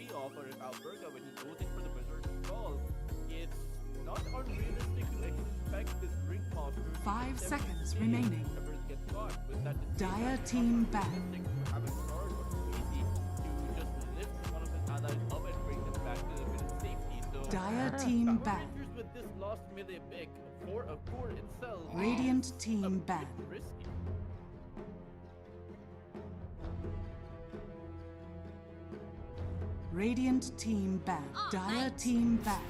payoff for Alberga when he goes in for the Berserk Skull. It's not unrealistic to expect this Ringmaster to 5 attempt seconds to remaining. whoever gets caught with that Dire displacement. team It's not back. realistic to have it hard or too easy to just lift one of his allies up and bring them back to a bit of safety. So Dire team Power back. Rangers with this lost melee pick for a core itself Radiant is team a bit back. risky. Radiant team back. Dire team back.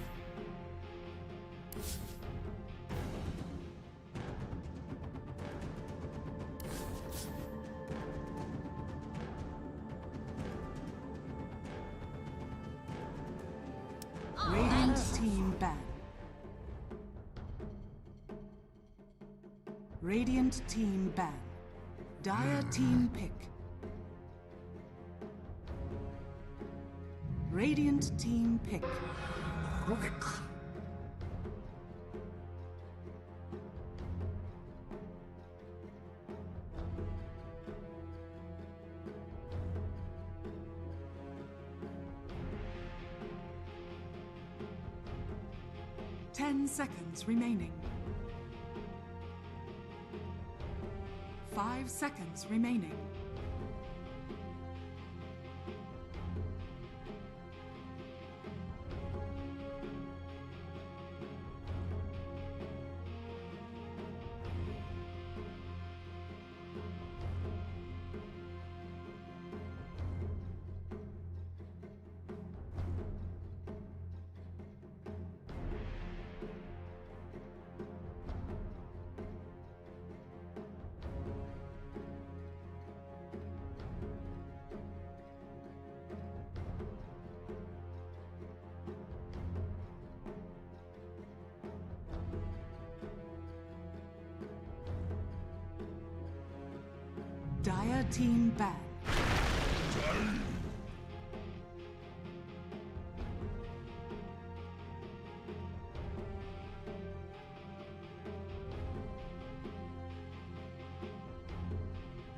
Radiant team back. Radiant team back. Dire team pick. Radiant team pick. 10 seconds remaining. 5 seconds remaining. Dire team back.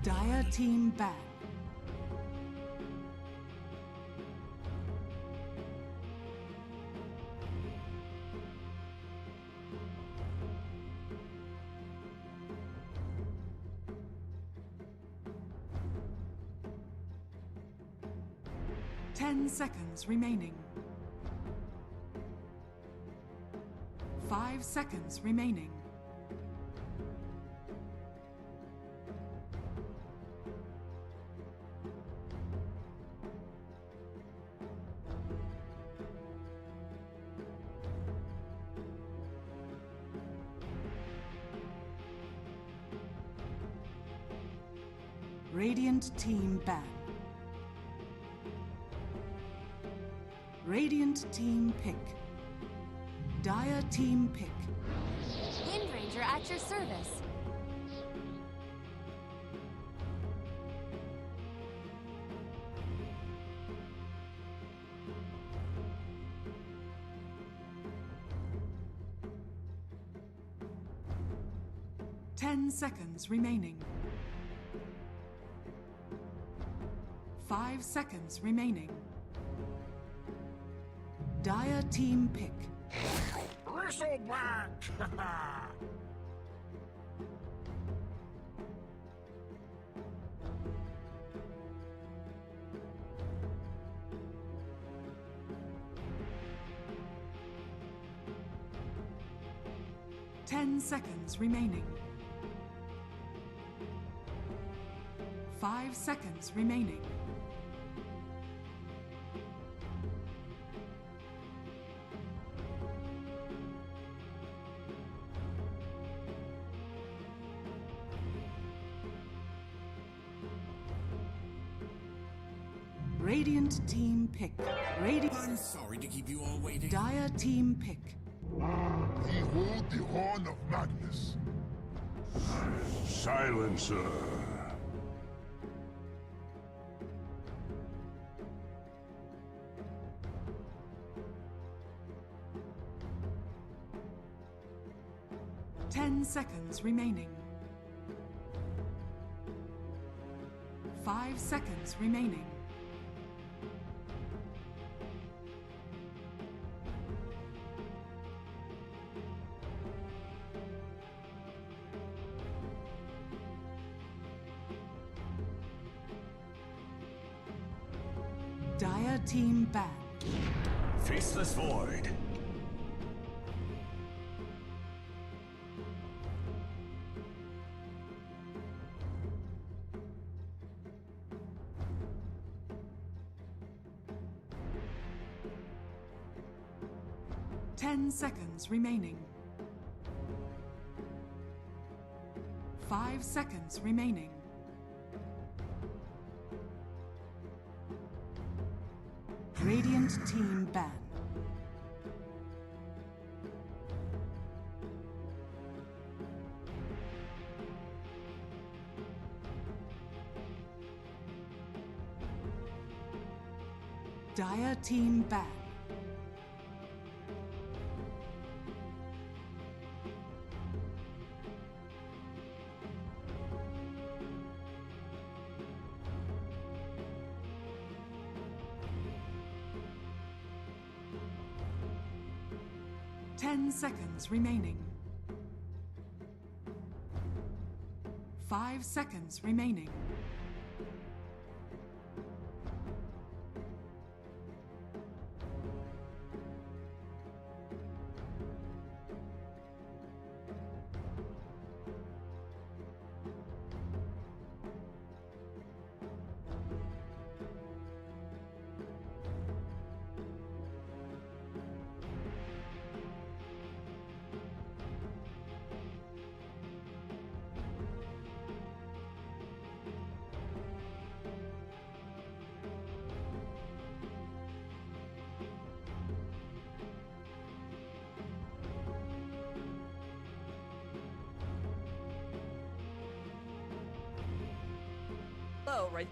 Dire team back. Ten seconds remaining. 5 seconds remaining. Radiant team back. Radiant team pick. Dire team pick. Wind Ranger at your service. Ten seconds remaining. 5 seconds remaining. Dire team pick. Bristleback! 10 seconds remaining. 5 seconds remaining. Radiant team pick. I'm sorry to keep you all waiting. Dire team pick. Behold the Horn of Madness. Silencer. Ten seconds remaining. 5 seconds remaining. Dire team ban. Faceless Void. Ten seconds remaining. 5 seconds remaining. Radiant team ban. Dire team ban. Ten seconds remaining. 5 seconds remaining. Oh, right.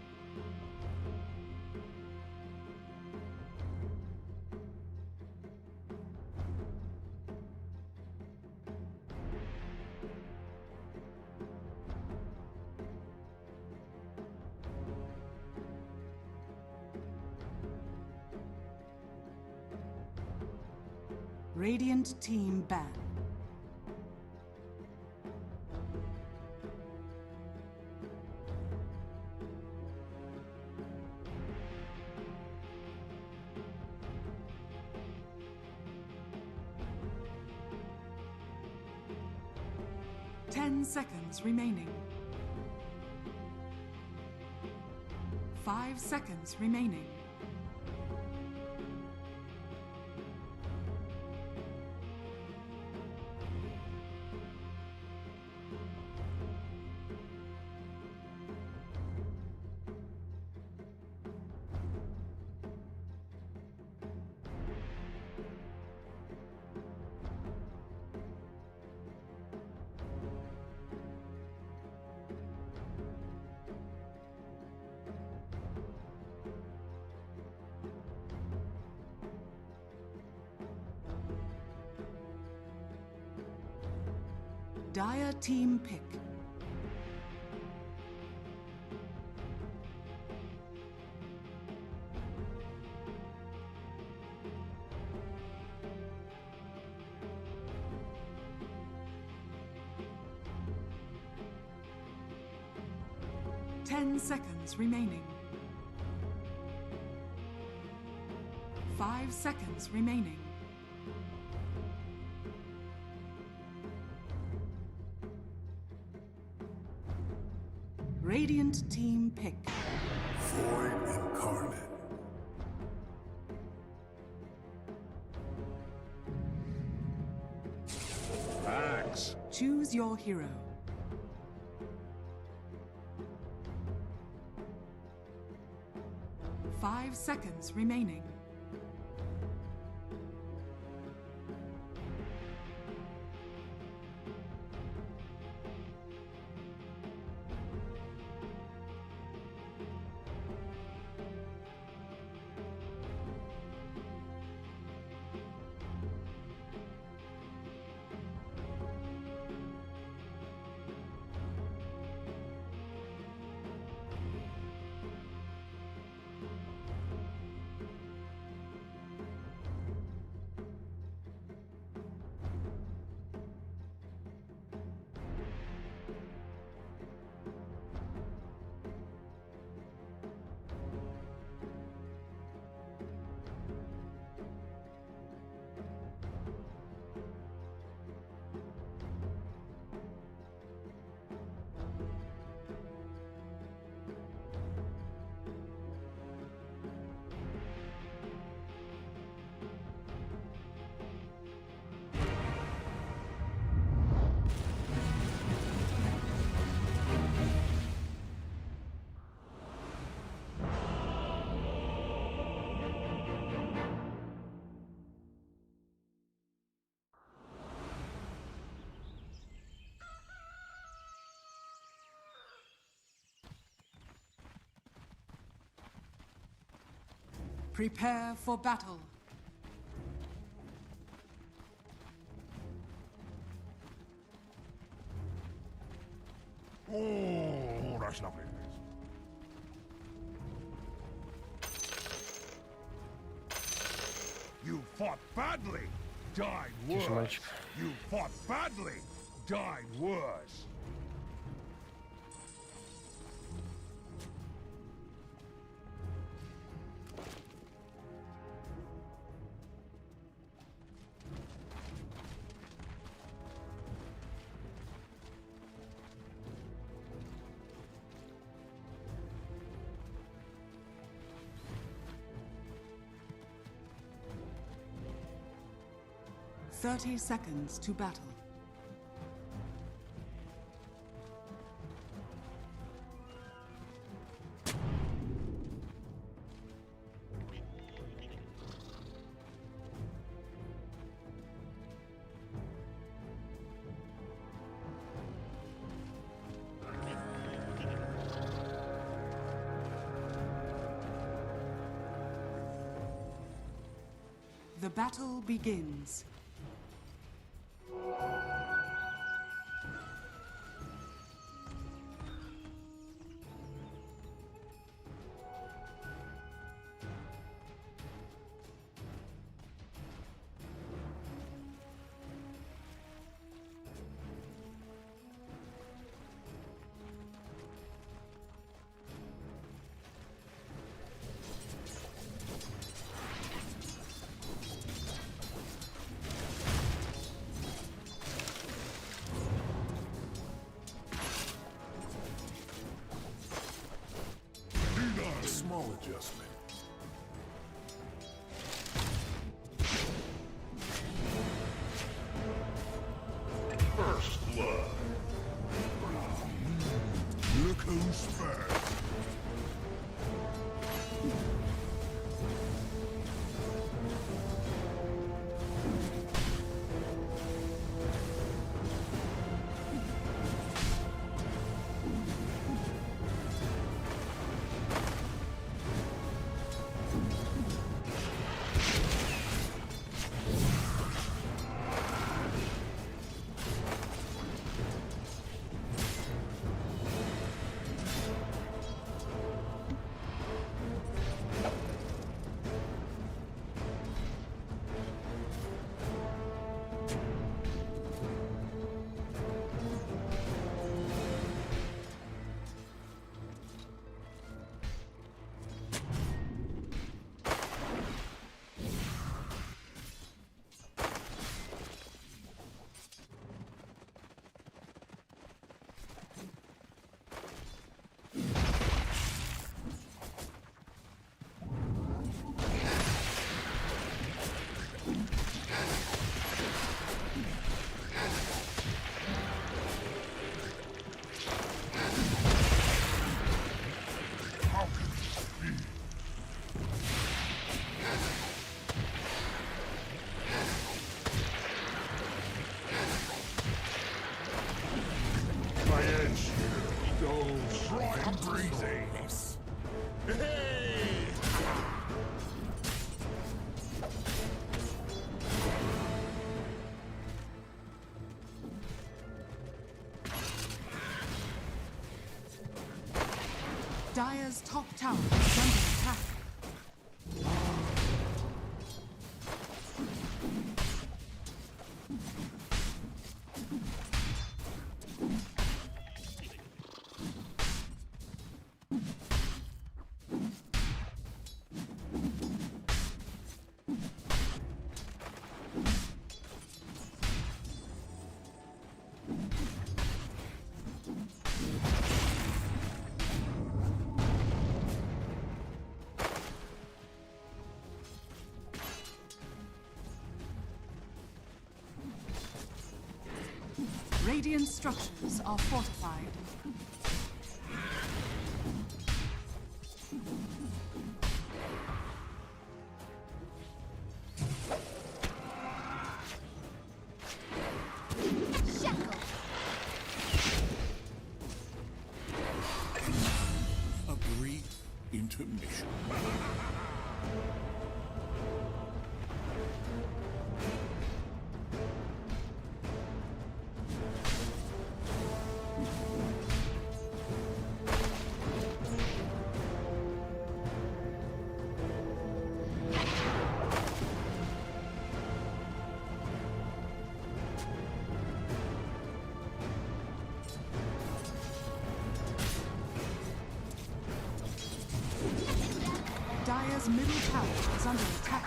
Radiant team ban. Ten seconds remaining. 5 seconds remaining. Dire team pick. Ten seconds remaining. 5 seconds remaining. Radiant team pick. Void incarnate. Axe. Choose your hero. Five seconds remaining. Prepare for battle. Oh, that's lovely. You fought badly, died Тише, worse. мальчик. You fought badly, died worse. "30 seconds to battle. The battle begins. Small adjustment. First blood. Look who's first. My edge goes right and breezy. Hey! Dire's top tower is under attack. Radiant structures are fortified. Shackle! A brief intermission. Dire's middle tower is under attack.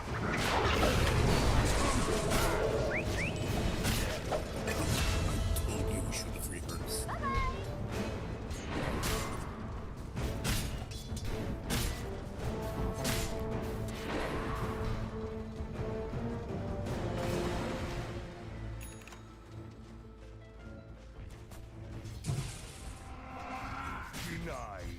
Told you we should have rehearsed. Denied.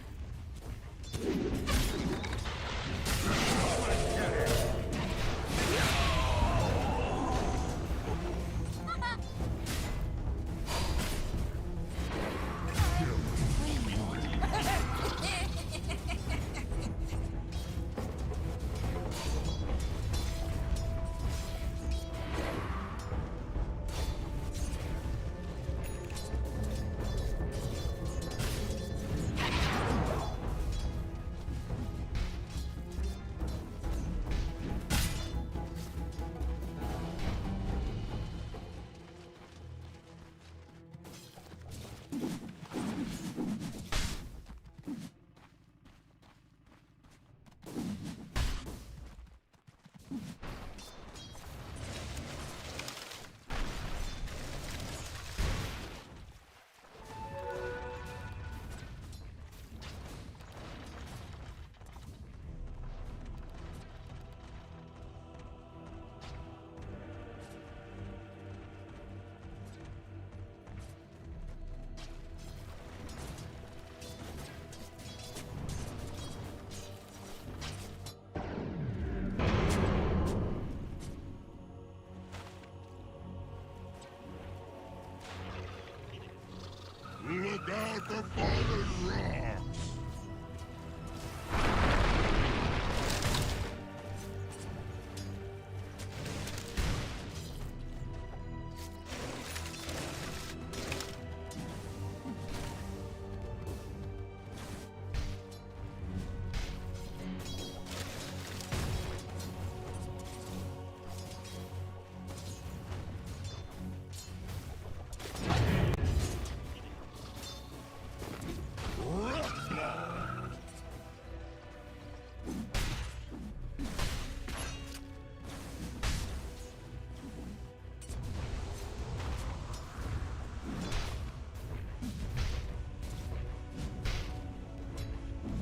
Look out the fallen rocks!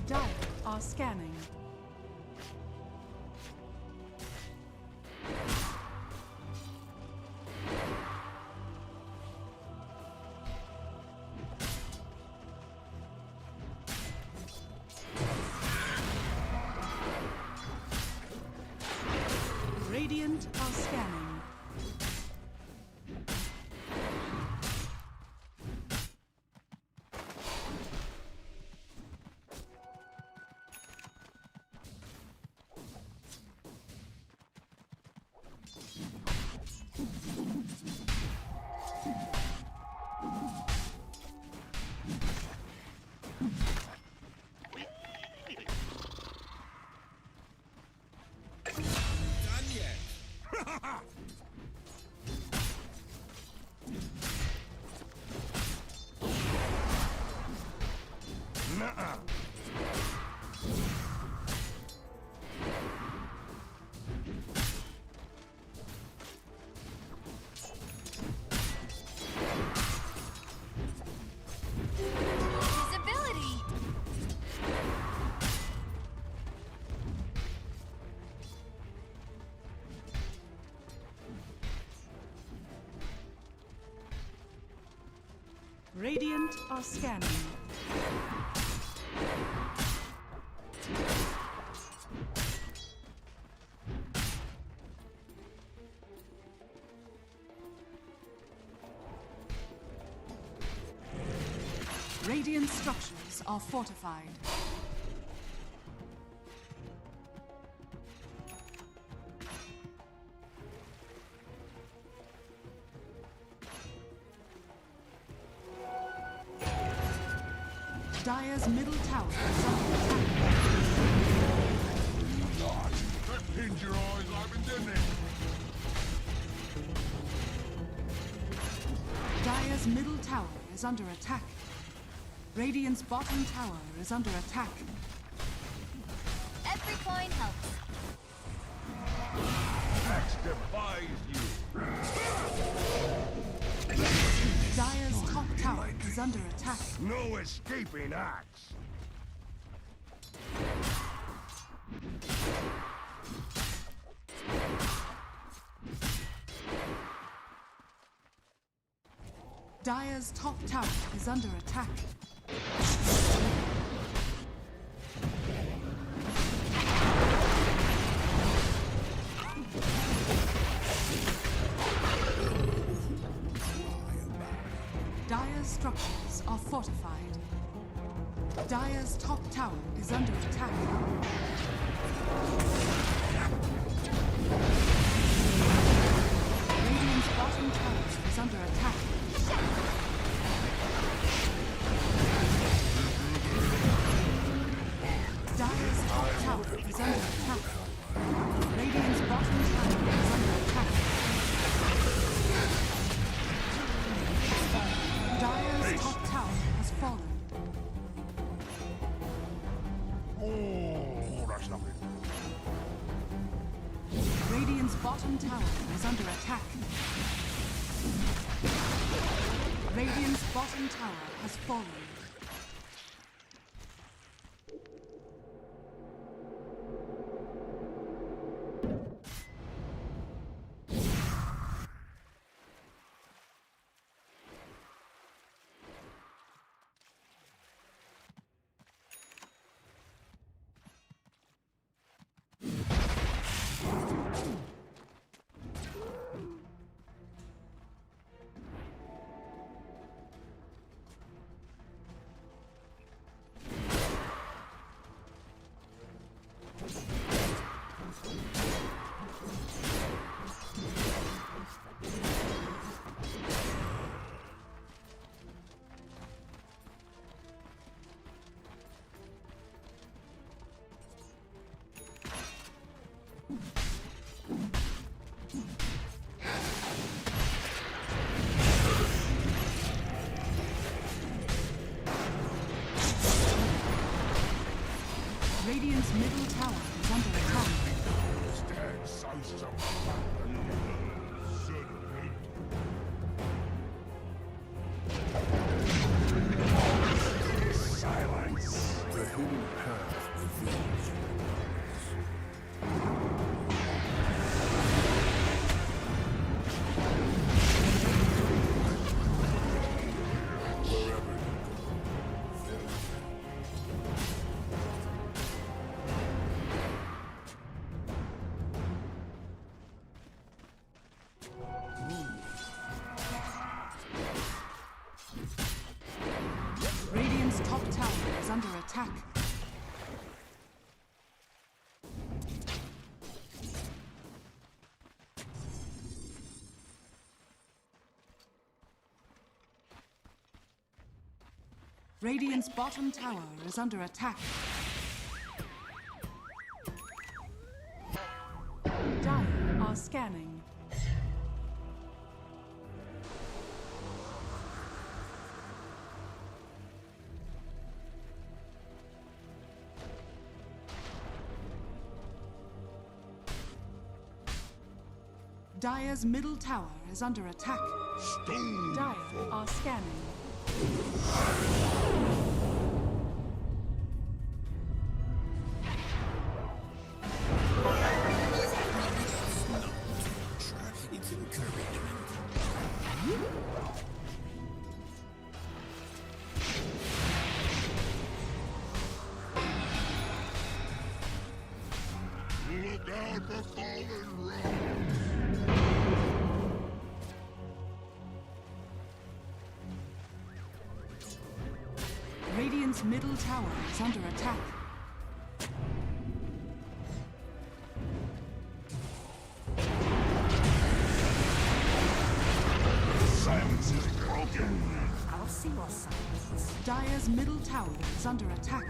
Dire are scanning. Radiant are scanning. Done yet? Nuh-uh. Visibility! Radiant are scanning. Radiant structures are fortified. Dire's middle tower is under attack. That pinned your eyes open, didn't it? Dire's middle tower is under attack. Radiant's bottom tower is under attack. Every coin helps. Axe defies you. Dire's top tower is under attack. No escaping axe. Dire's top tower is under attack. Dire's structures are fortified. Dire's top tower is under attack. Radiant's bottom tower is under attack. Dire's top tower is under attack. Radiant's bottom tower is under attack. Dire's top tower has fallen. Oh, that's nothing. Radiant's bottom tower is under attack. Radiant's bottom tower has fallen. Radiant's middle tower is under attack. Stand so silence. The hidden path reveals Radiant's top tower is under attack. Radiant's bottom tower is under attack. Dire are scanning. Dire's middle tower is under attack. Stone. Dire are scanning. it's encouragement. Look out for fallen rock. Radiant's middle tower is under attack. Silence is broken. I'll see your silence. Dire's middle tower is under attack.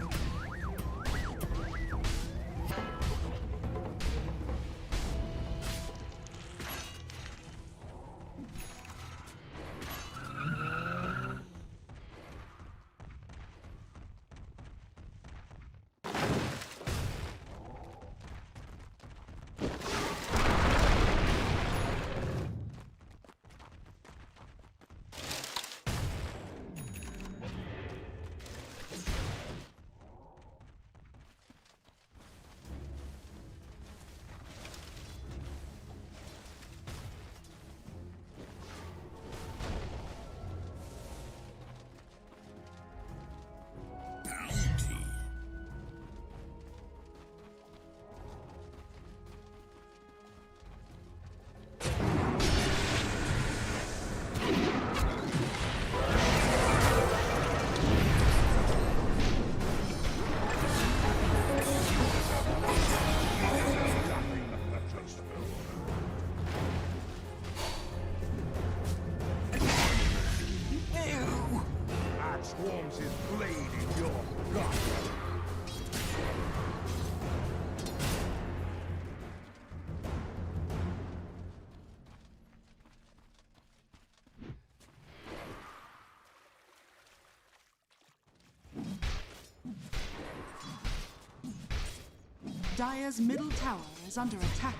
Dire's middle tower is under attack.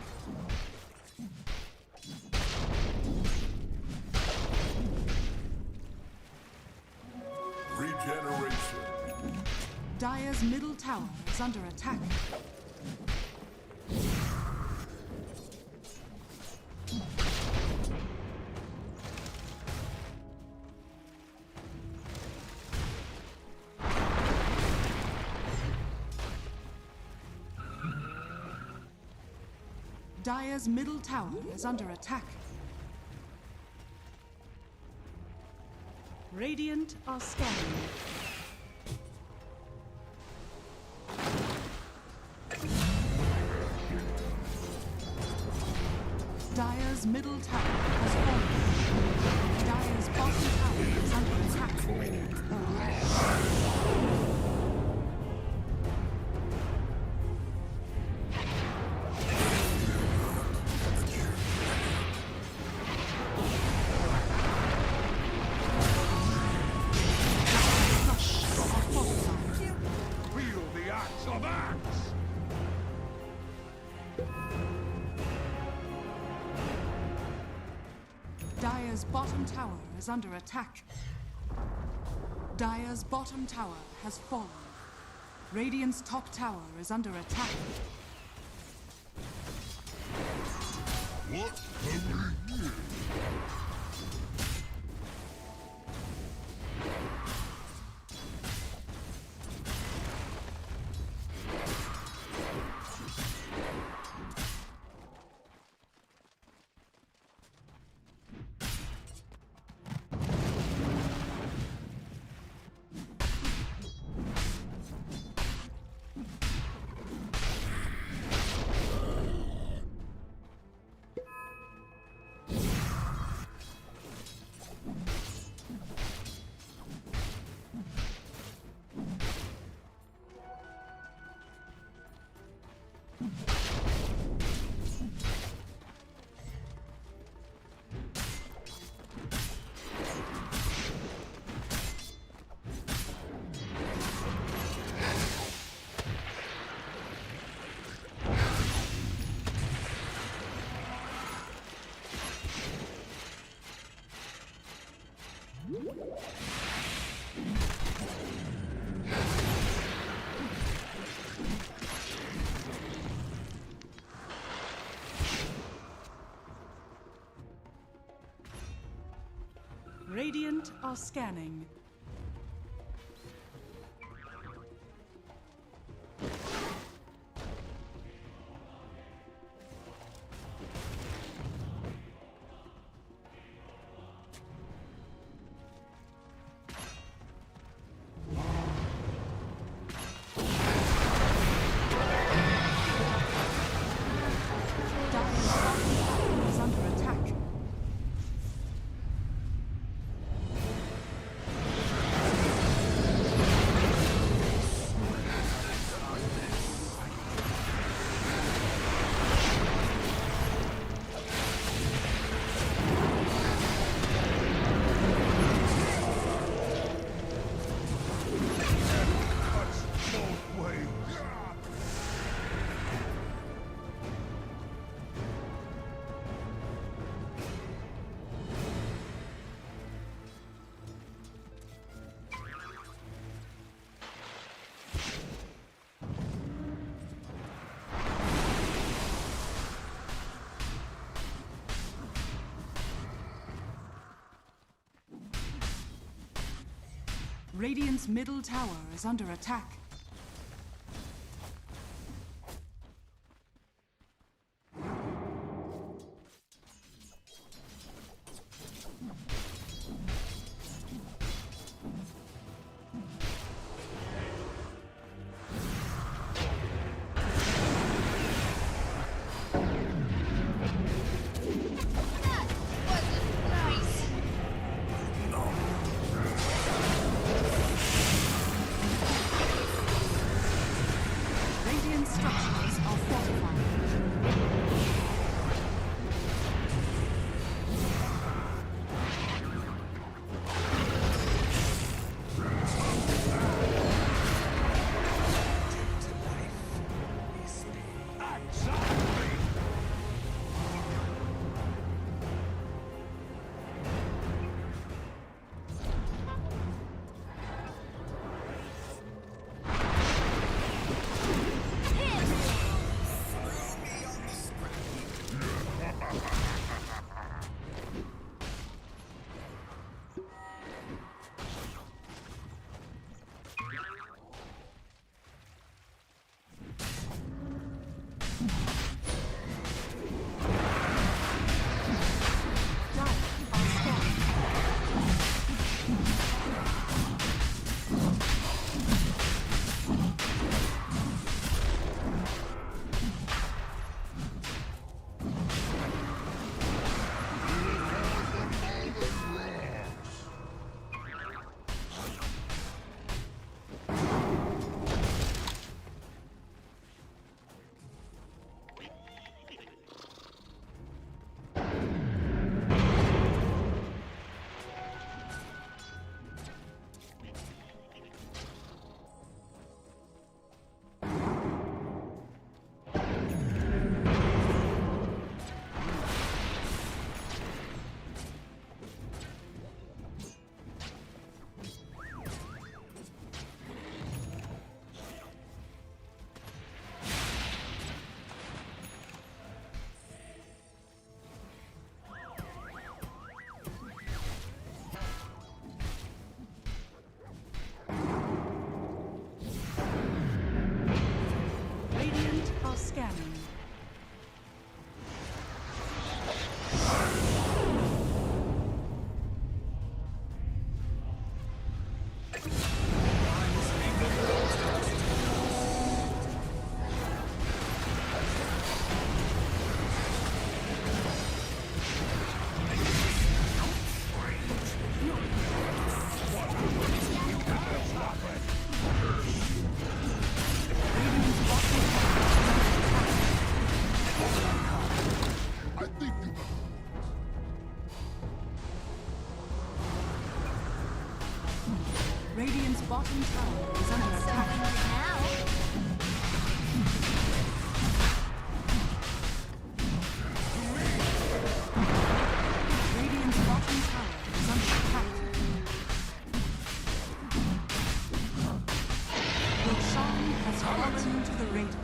Regeneration. Dire's middle tower is under attack. Dire's middle tower is under attack. Radiant are scanning. Dire's middle tower has fallen. Dire's bottom tower is under attack. Wield the axe of axe! Dire's bottom tower is under attack. Dire's bottom tower has fallen. Radiant's top tower is under attack. What have we here? Radiant are scanning. Dire's bottom tower is under attack. Cuts both ways! Radiant's middle tower is under attack. Nice. bottom tower is under So attack. winded now. Radiant's bottom tower is under attack. Roshan has fallen to the Radiant.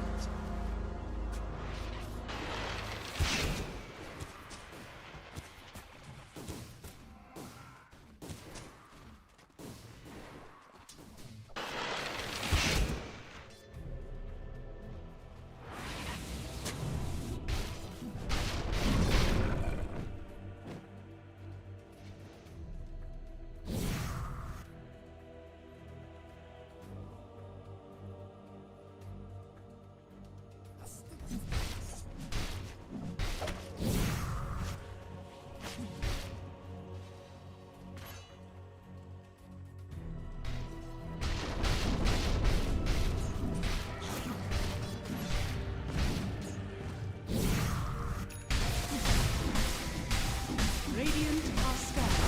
Radiant are scared.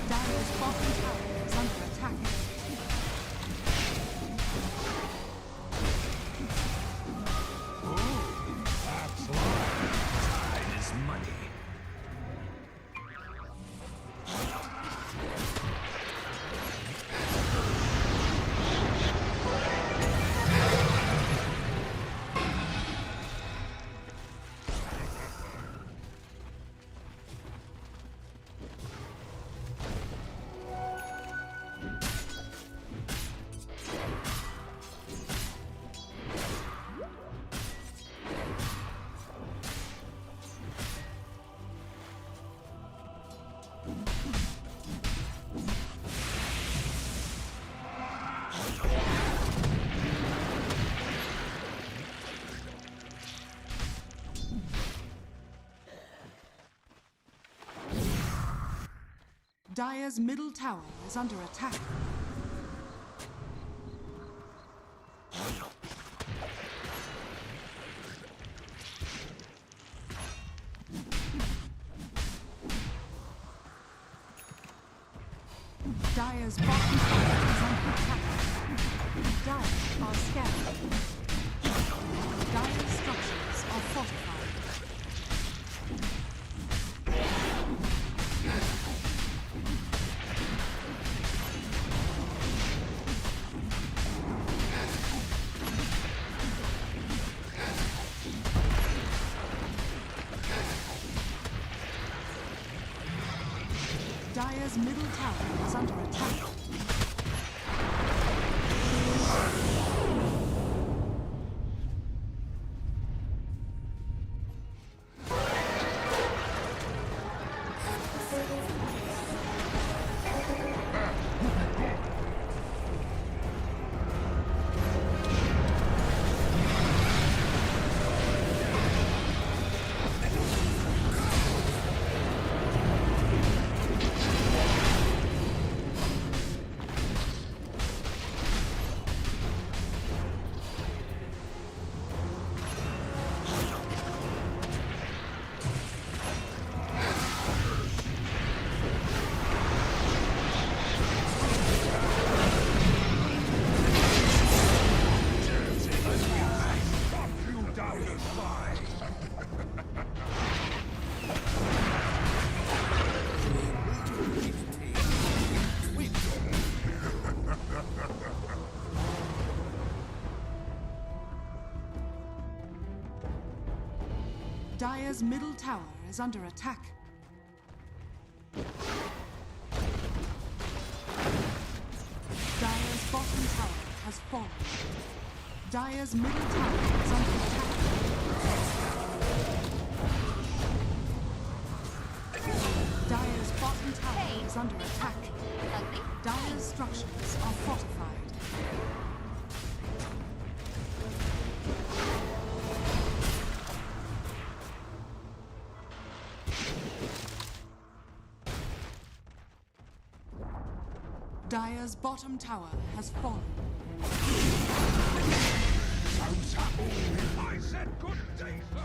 Dire's bottom tower is under attack. Time is money. Dire's middle tower is under attack. Dire's bottom tower is under attack. Dire are scared. Dire's structures are fortified. Dire's middle tower is under attack. Dire's middle tower is under attack. Dire's bottom tower has fallen. Dire's middle tower is under attack. Dire's bottom tower is under attack. Ugly. Dire's structures are fortified. Dire's bottom tower has fallen. I said good day, sir.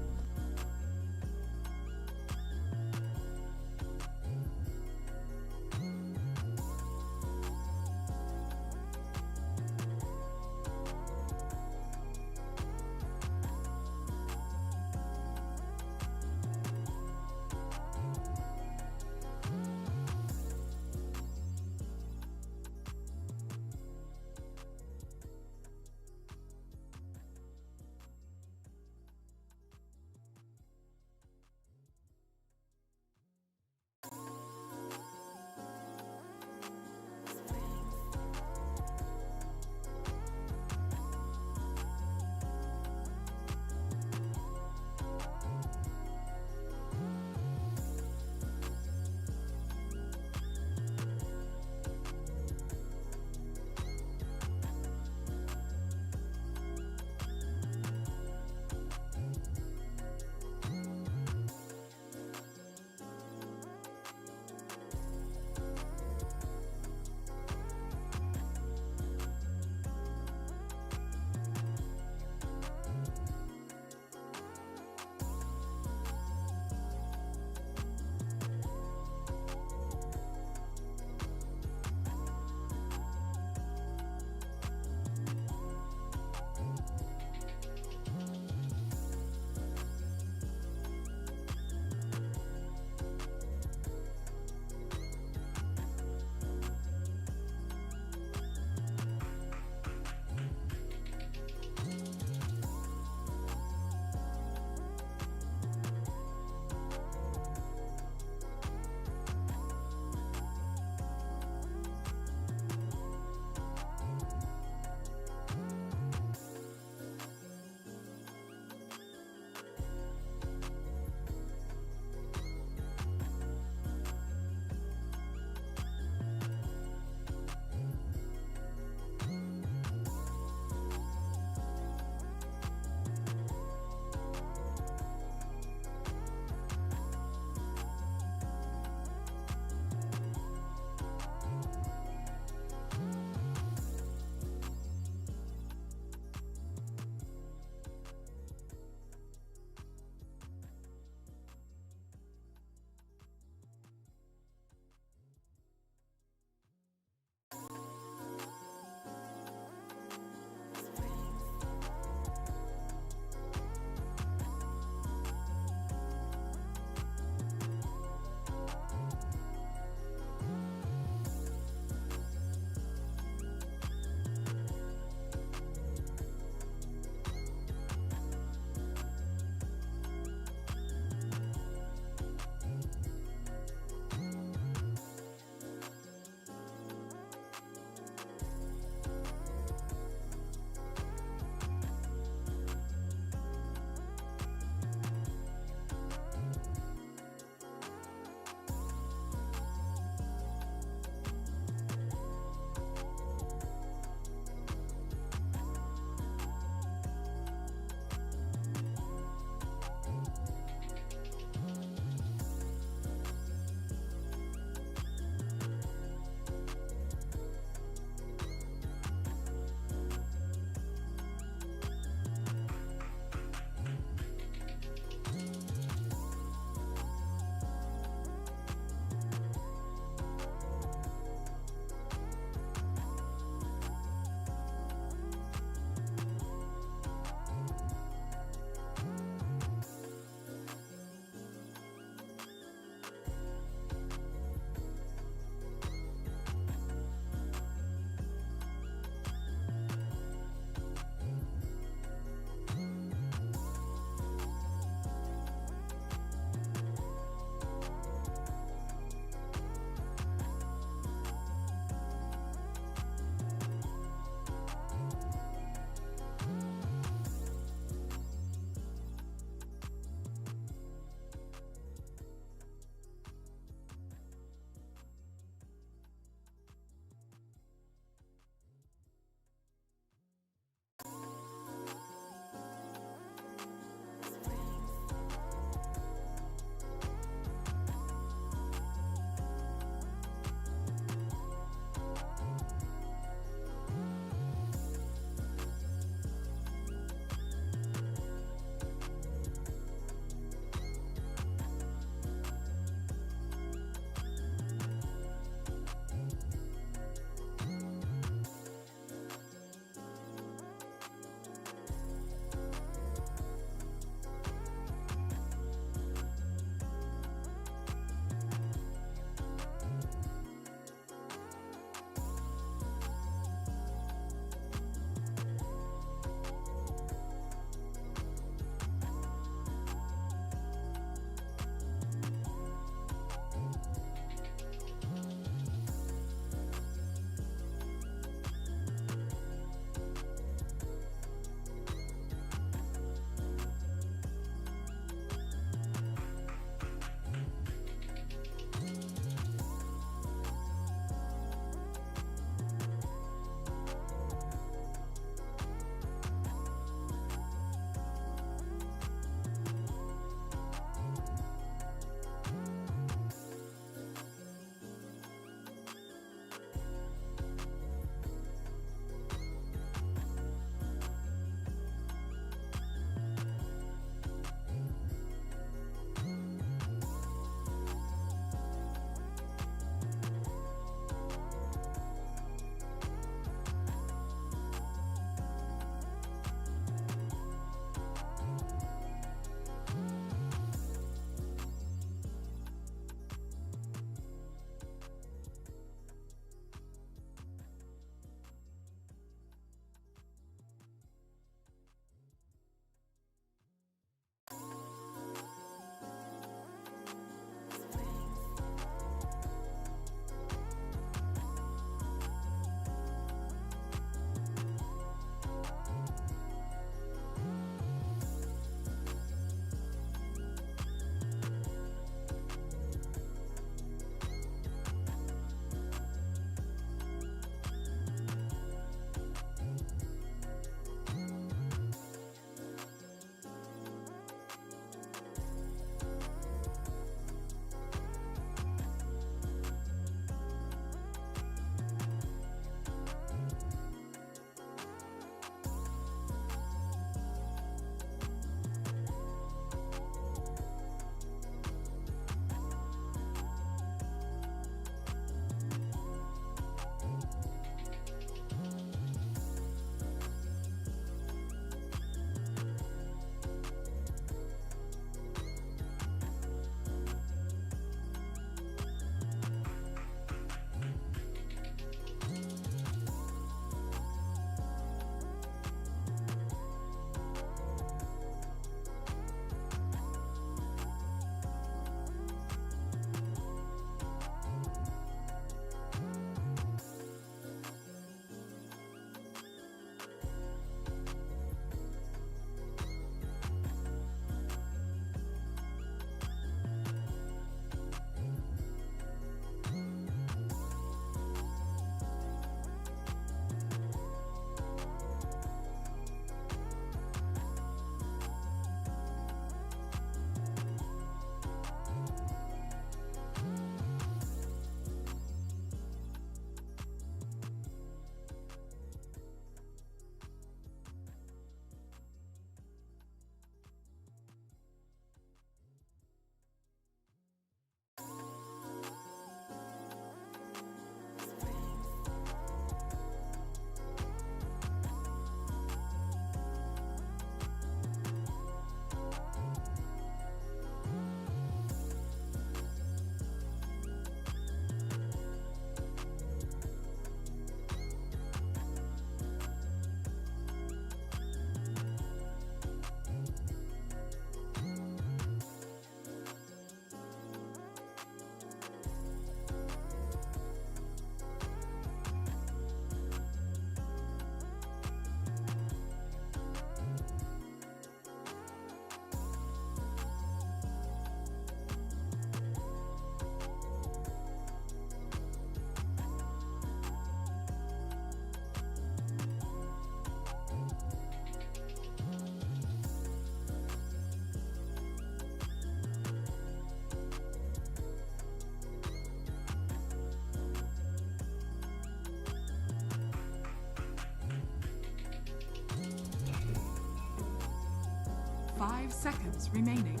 5 seconds remaining.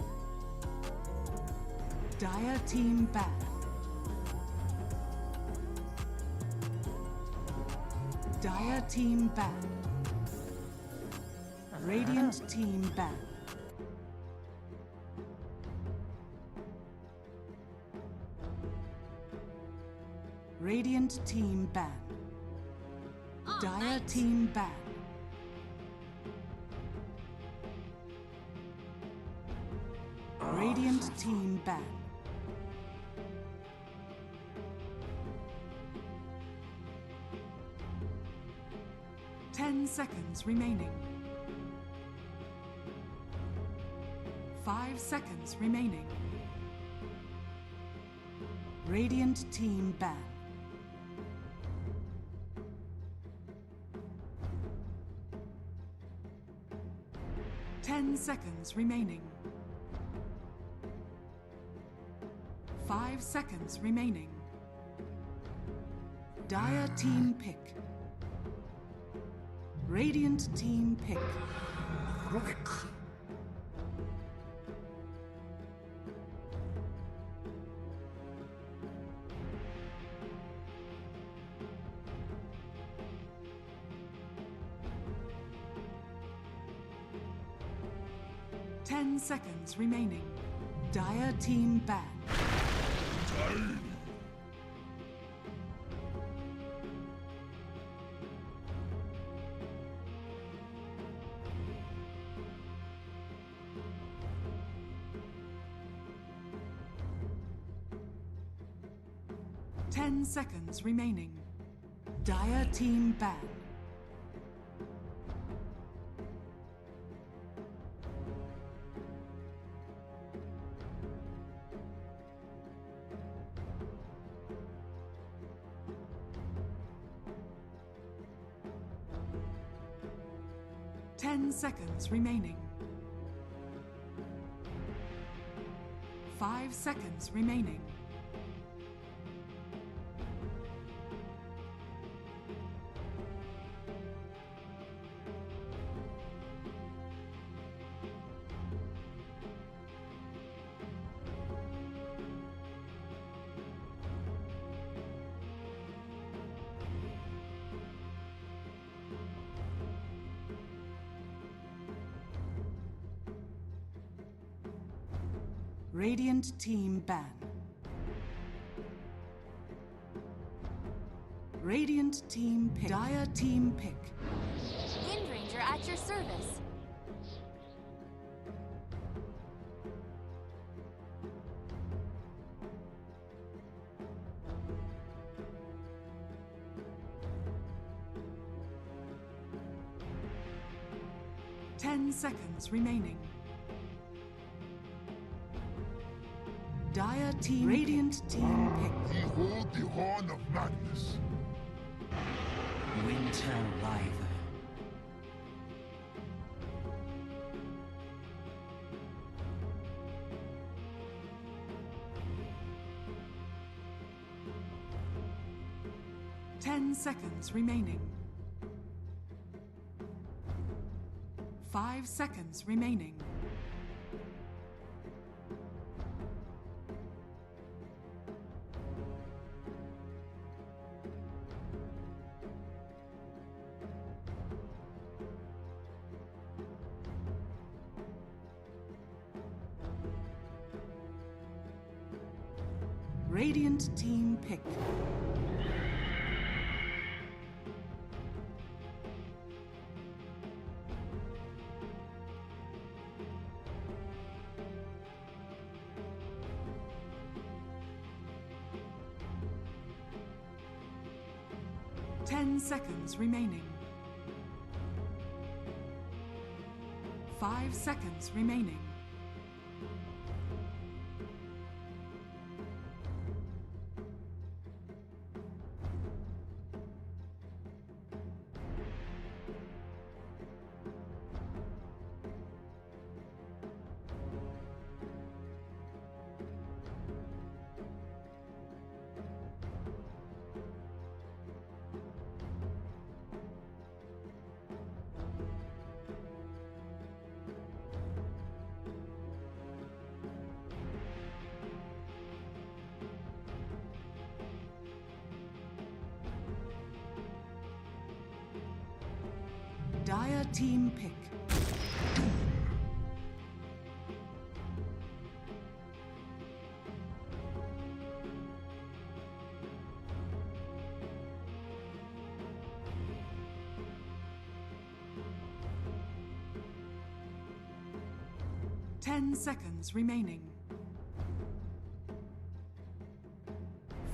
Dire team ban. Dire team ban. Radiant team ban. Radiant team ban. Dire team ban. Radiant team ban. Ten seconds remaining. 5 seconds remaining. Radiant team ban. 10 seconds remaining. 5 seconds remaining. Dire team pick. Radiant team pick. Quick. 10 seconds remaining. Dire team ban. Time. 10 seconds remaining. Dire team ban. 10 seconds remaining. 5 seconds remaining. Radiant team ban. Radiant team pick. Dire team pick. Wind Ranger at your service. Ten seconds remaining. Dire team. Radiant team pick. Behold the horn of madness. Winter River. Ten seconds remaining. 5 seconds remaining. Radiant team pick. Ten seconds remaining. 5 seconds remaining. team pick. 10 seconds remaining.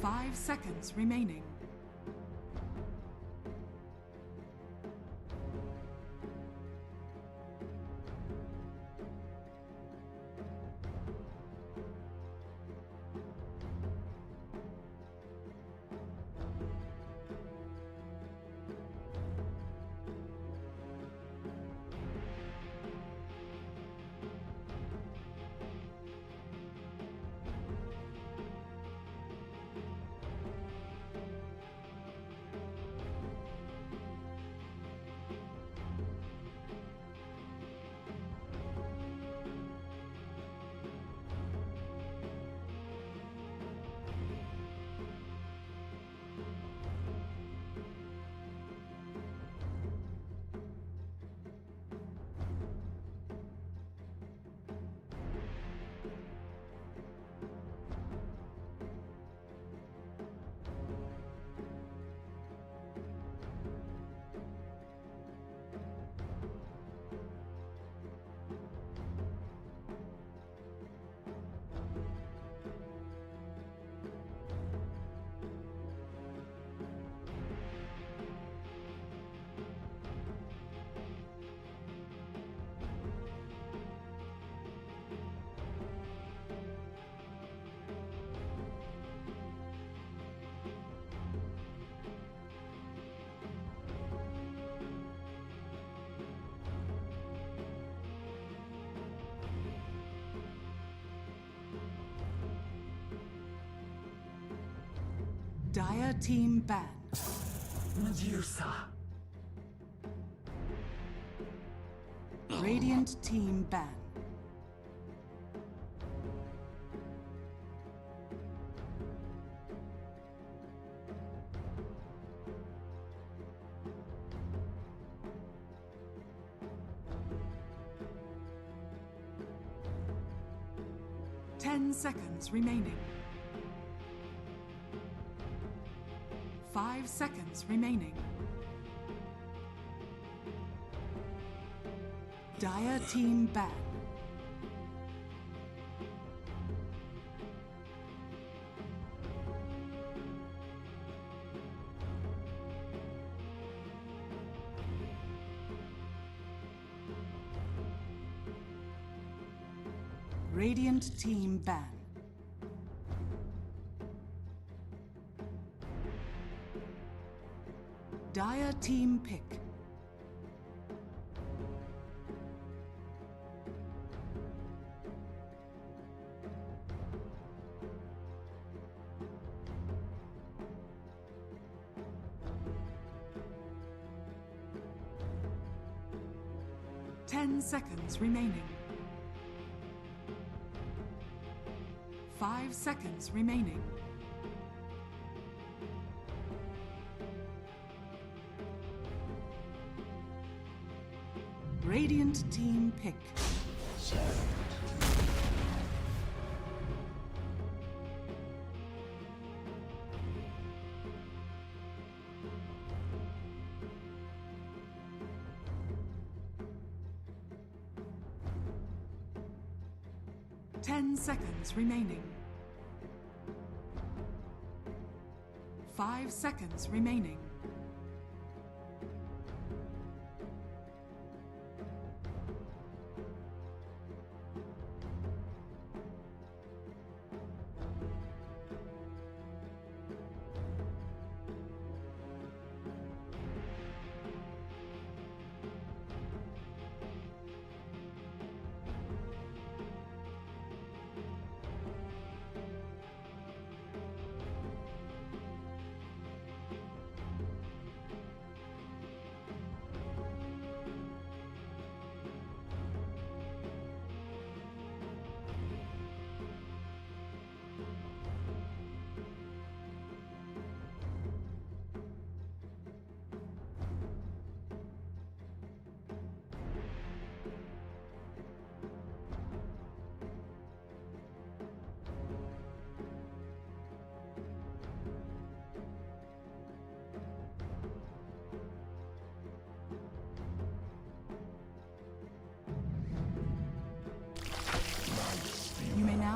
5 seconds remaining. Dire team ban. Radiant team ban. Ten seconds remaining. 5 seconds remaining. Dire team ban. Radiant team ban. Dire team pick. Ten seconds remaining. 5 seconds remaining. Radiant team pick. Ten seconds remaining. 5 seconds remaining.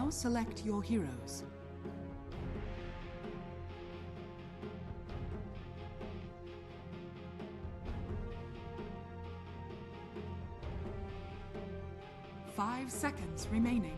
Now select your heroes. Five seconds remaining.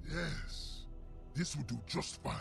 Yes, this will do just fine.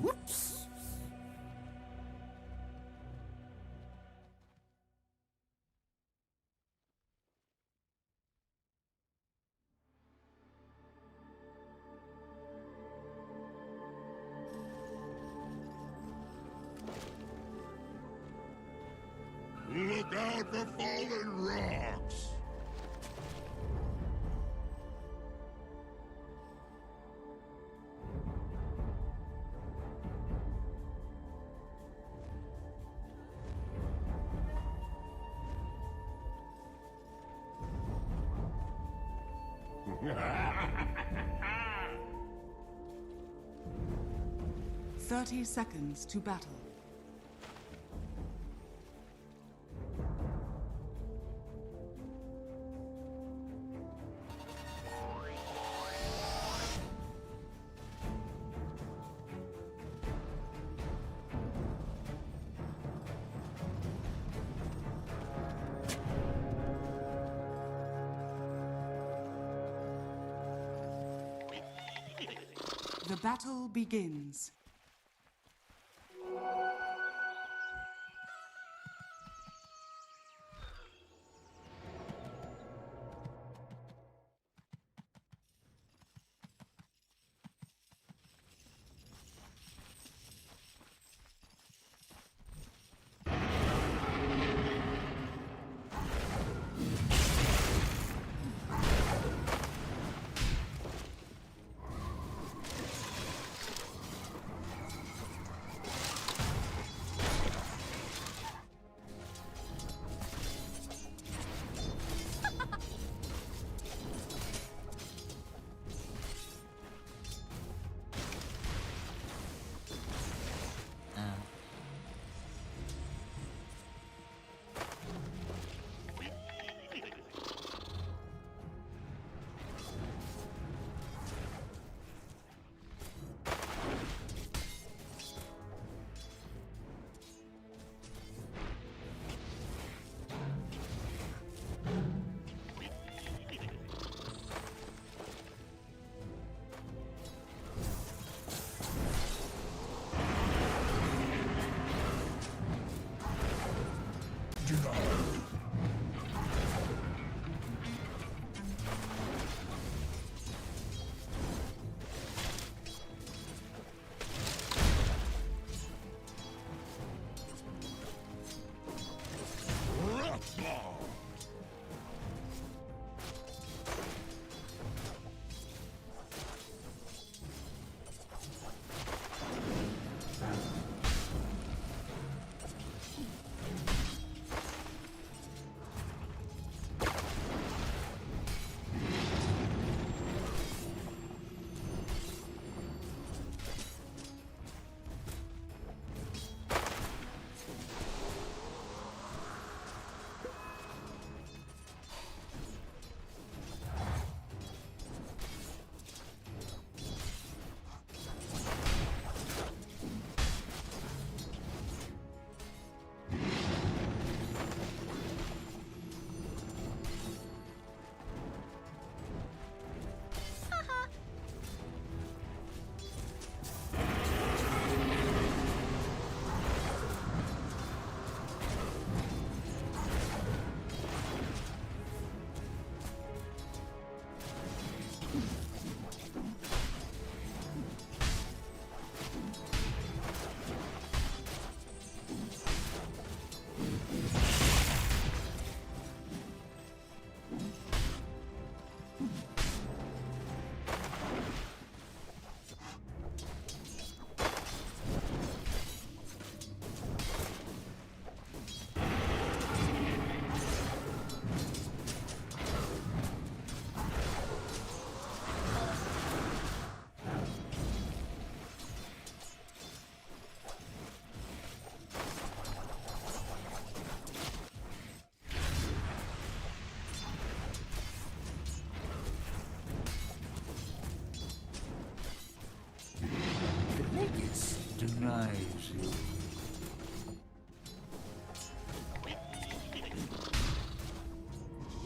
Whoops! Look out for fallen rocks! Thirty seconds to battle. The battle begins.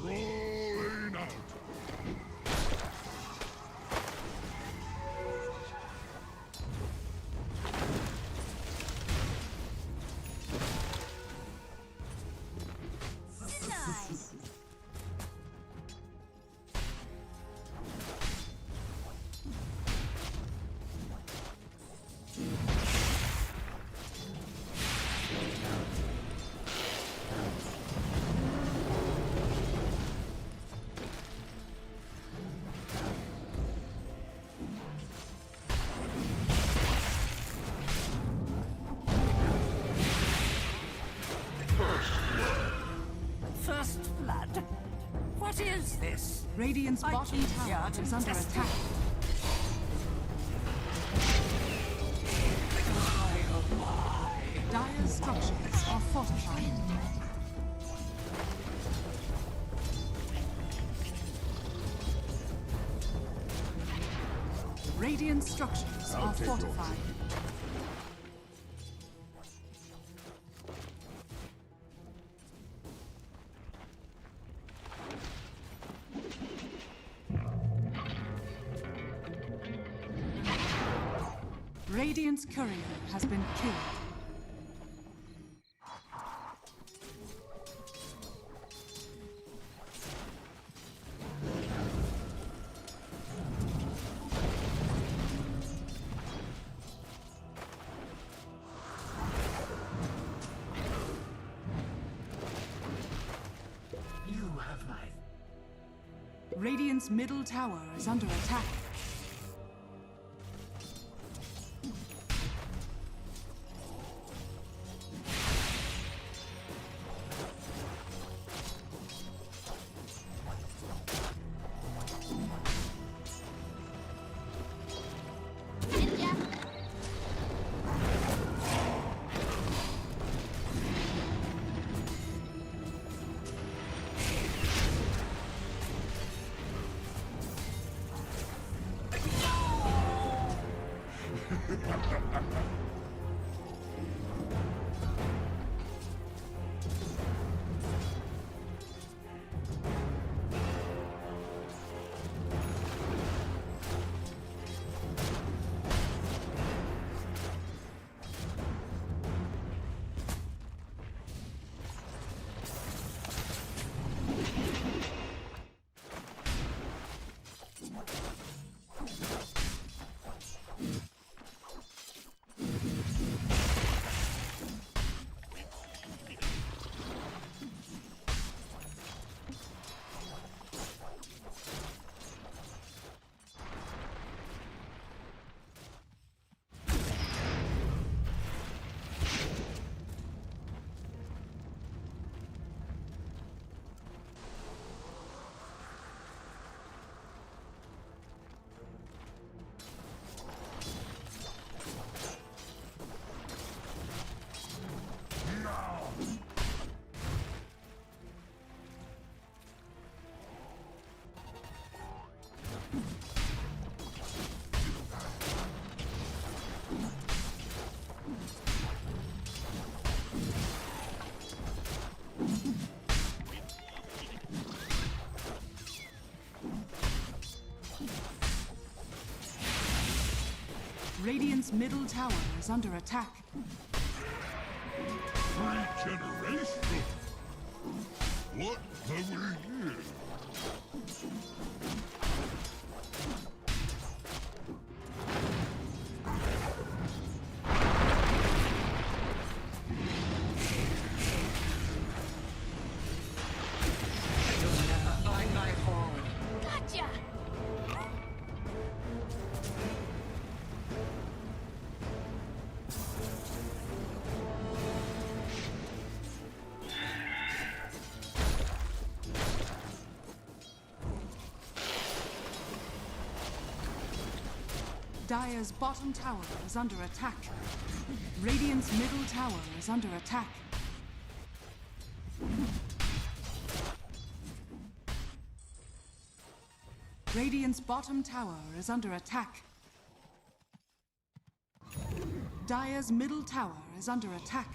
Rolling out. Denied. First blood? What is this? Radiant's I bottom keep tower here to is under test attack. Dire's structures are fortified. Radiant structures are take fortified. Radiant's courier has been killed. You have my... Radiant's middle tower is under attack. Radiant's middle tower is under attack. Regeneration? What have we here? You'll never find my home. Gotcha! Dire's bottom tower is under attack. Radiant's middle tower is under attack. Radiant's bottom tower is under attack. Dire's middle tower is under attack.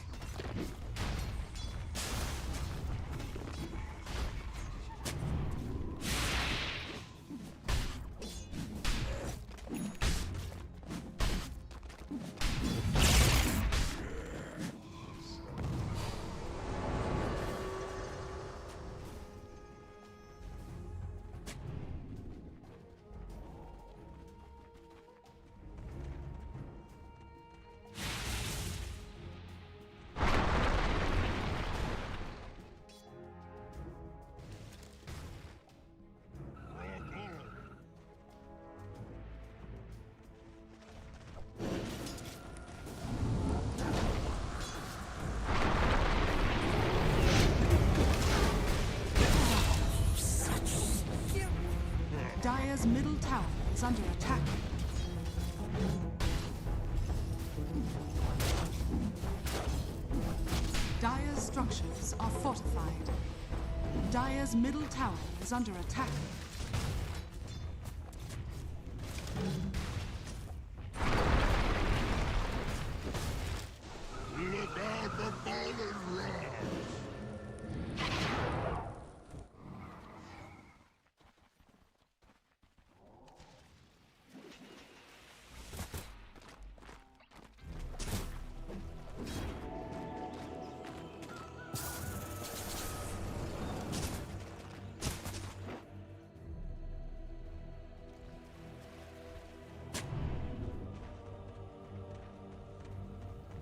Dire's middle tower is under attack. Dire's structures are fortified. Dire's middle tower is under attack. Look out, the fallen rise!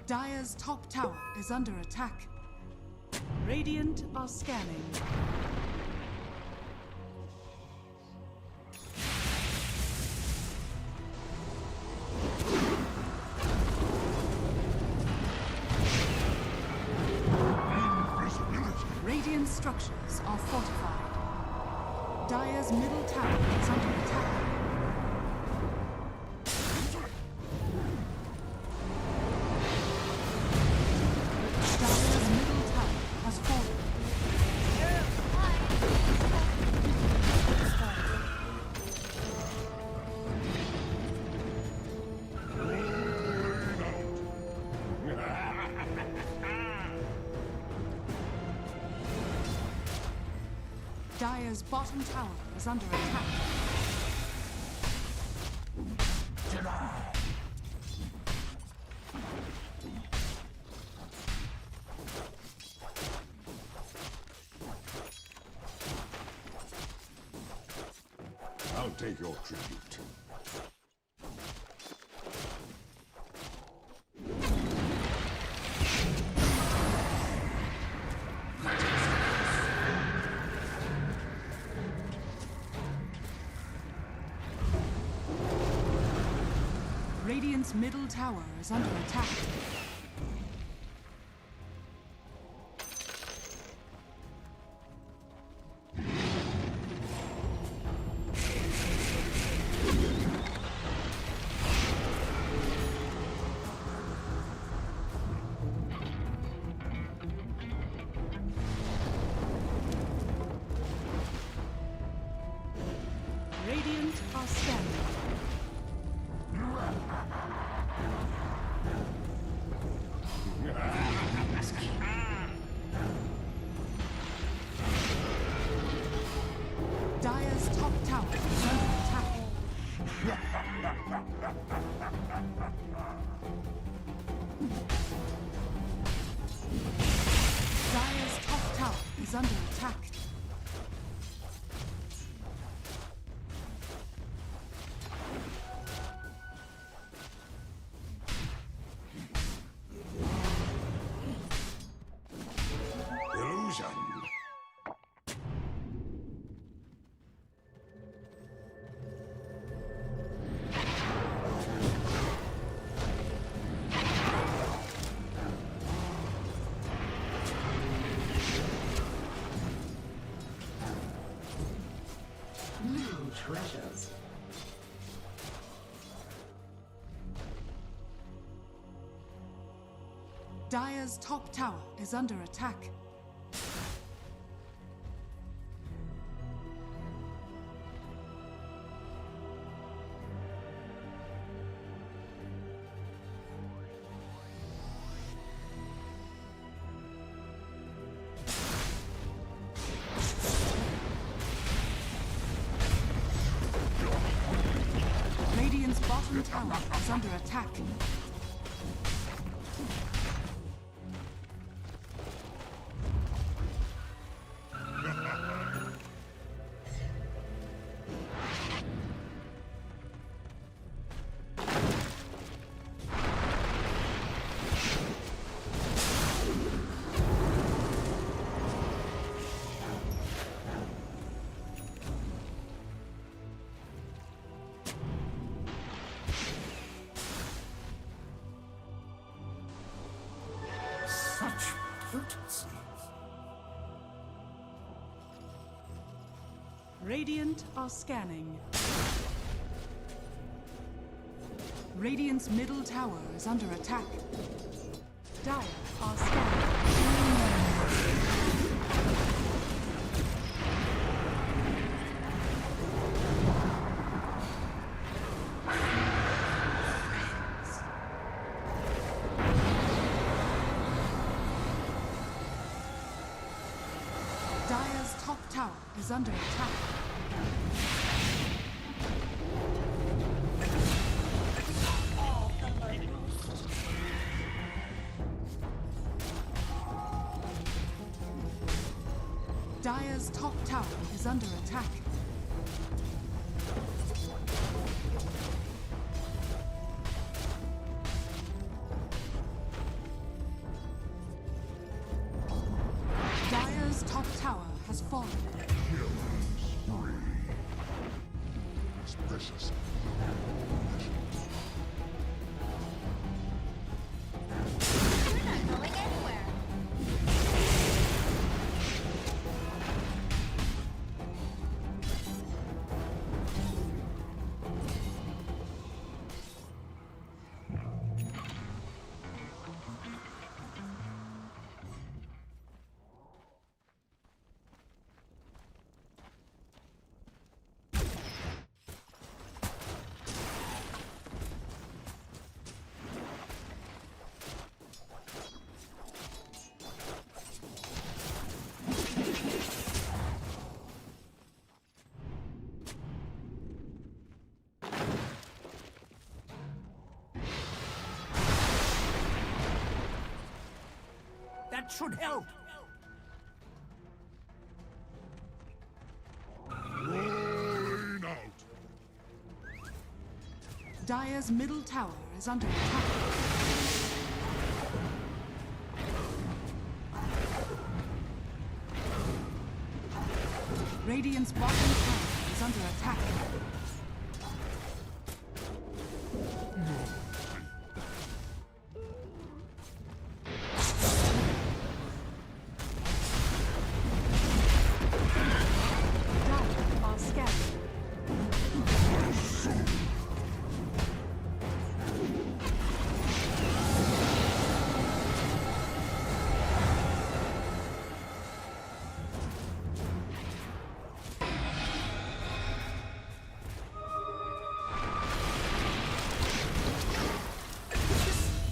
Dire's top tower is under attack. Radiant are scanning. Radiant structures are fortified. Dire's middle tower is under attack. Dire's middle tower has fallen. Dire's bottom tower is under attack. I'll take your tribute. Radiant's middle tower is under attack. Radiant are scanning. Dire's top tower is under attack. Dire's top tower is under attack. Illusion. New treasures. Dire's top tower is under attack. bottom tower is under attack. Such potency. Radiant are scanning. Radiant's middle tower is under attack. Dire are scanning. Dire's top tower is under attack. Dire's top tower is under attack. Dire's top tower has fallen. Killing spree. It's precious. You're not going anywhere. That should help. Rolling out. Dire's middle tower is under attack. Radiant's bottom tower is under attack. Dire are scattered.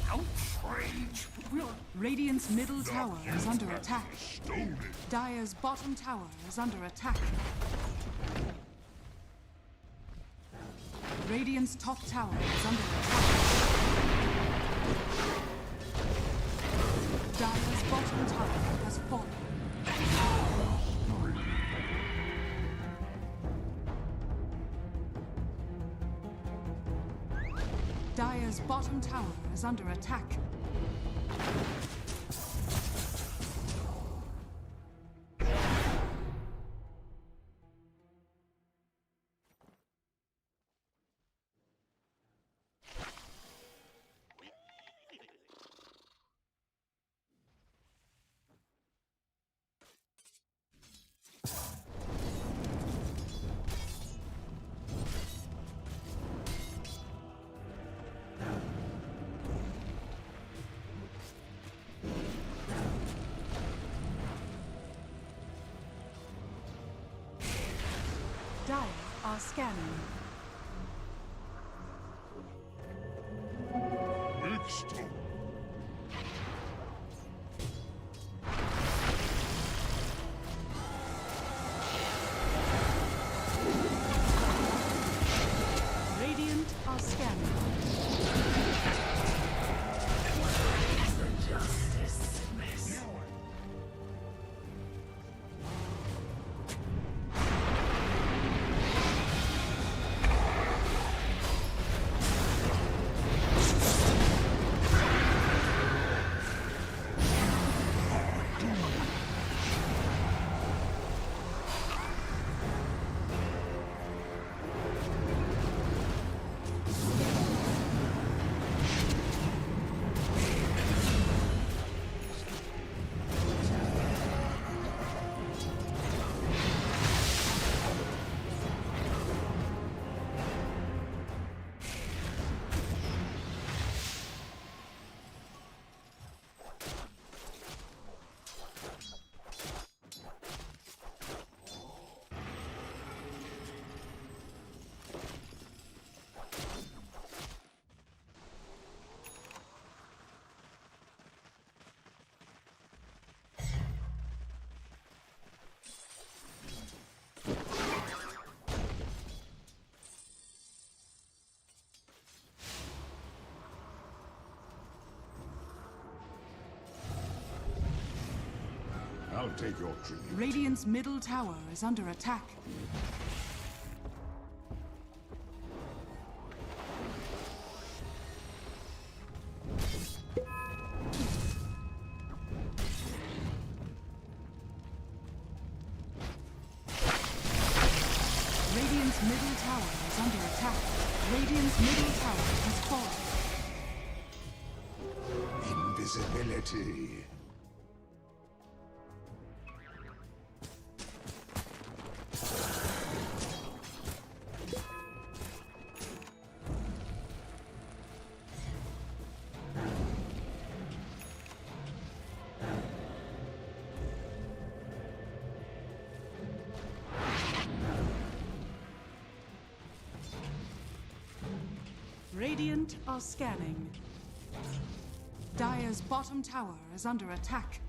Outrage. Radiant's middle tower is under attack. Stolen. Dire's bottom tower is under attack. Radiant's top tower is under attack. Dire's bottom tower has fallen. Dire's bottom tower is under attack. Dire are scanning. Mixed. Radiant are scanning. take your tribute. Radiant's middle tower is under attack. Radiant's middle tower is under attack. Radiant's middle tower has fallen. Invisibility. Radiant are scanning. Dire's bottom tower is under attack.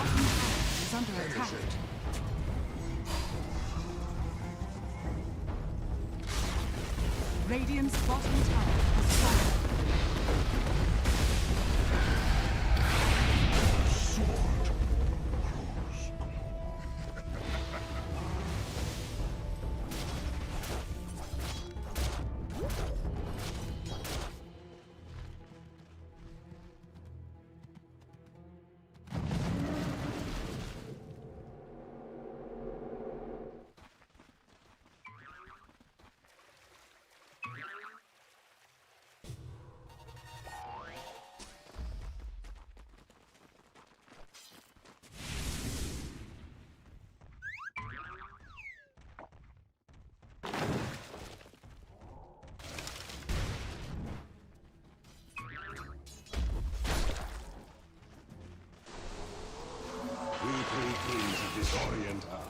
Radiant's bottom tower is under attack. Radiant's bottom tower has fallen. Please disorient her.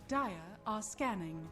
Dire are scanning.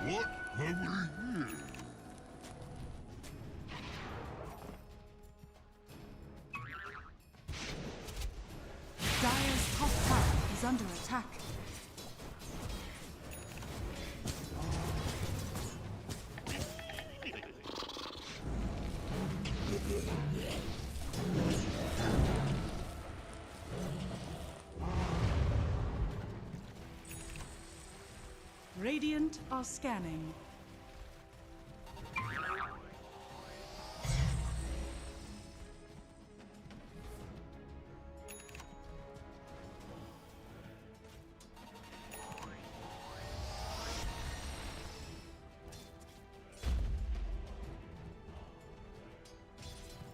What have we here? Dire's top tower is under attack. Radiant are scanning.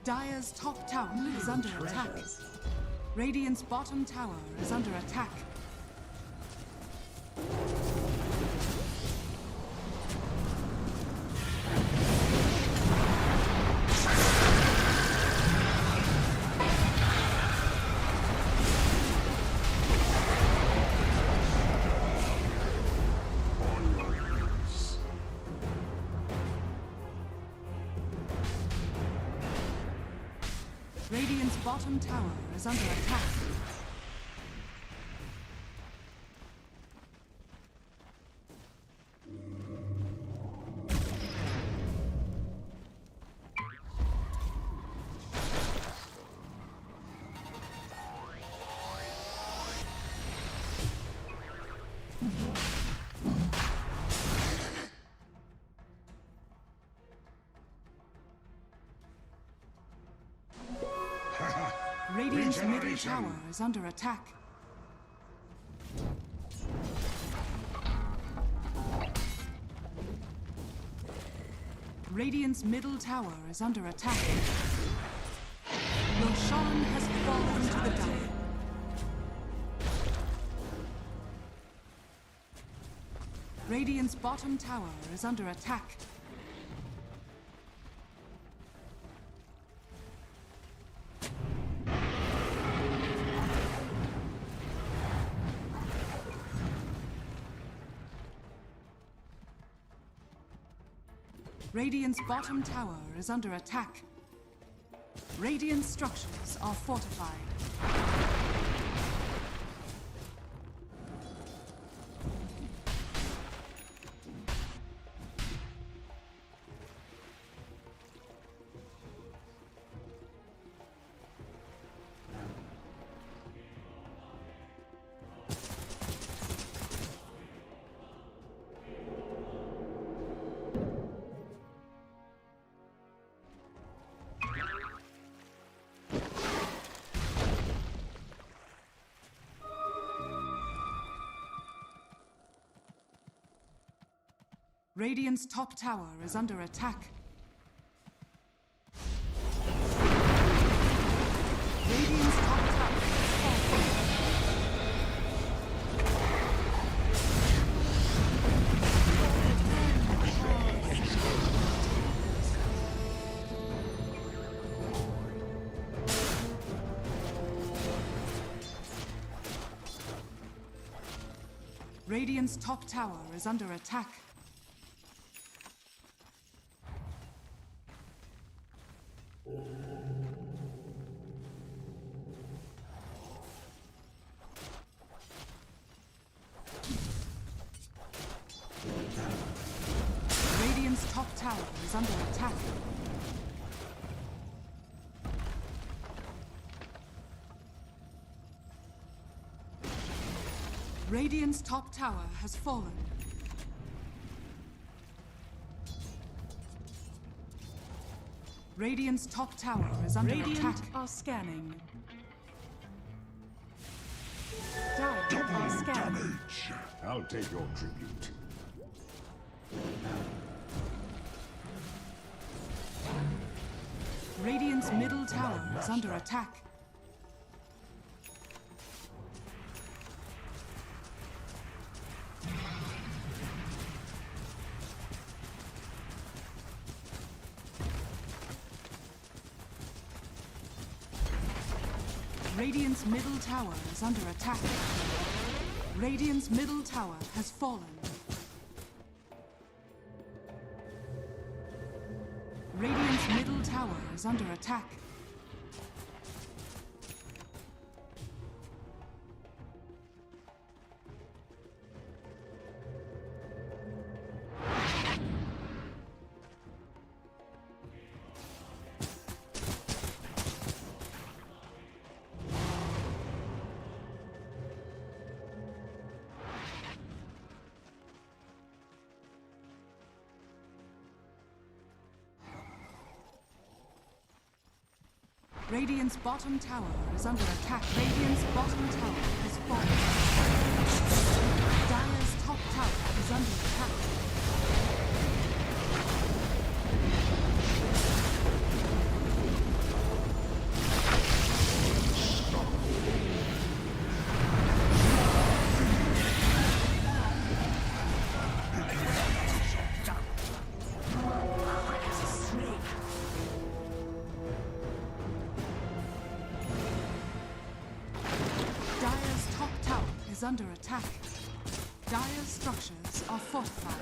Dire's top tower is under attack. Radiant's bottom tower is under attack. Radiant's bottom tower is under attack. Radiant's middle tower is under attack. Radiant's middle tower is under attack. Roshan has fallen to the dire. Radiant's bottom tower is under attack. Radiant's bottom tower is under attack. Radiant structures are fortified. Radiant's top tower is under attack. Radiant's top tower is falling. Radiant's top tower is under attack. Radiant's top tower is under attack. Radiant's top tower has fallen. Radiant's top tower is under attack. Are scanning. Dire are scanning. I'll take your tribute. Radiant's middle tower is under attack. Radiant's middle tower is under attack. Radiant's middle tower has fallen. Radiant's middle tower is under attack. Radiant's bottom tower is under attack. Radiant's bottom tower has fallen. Dire's top tower is under attack. under attack. Dire's structures are fortified.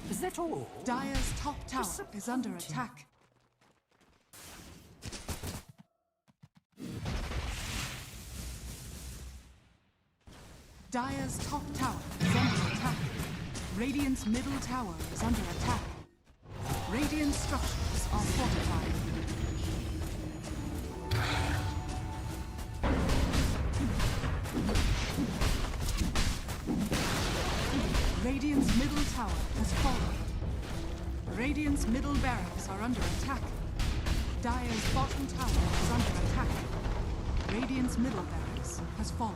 Is that all? Dire's top tower is under attack. Dire's top tower is under attack. Radiant's middle tower is under attack. Radiant structures are fortified. Radiant's middle tower has fallen. Radiant's middle barracks are under attack. Dire's bottom tower is under attack. Radiant's middle barracks has fallen.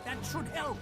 That should help.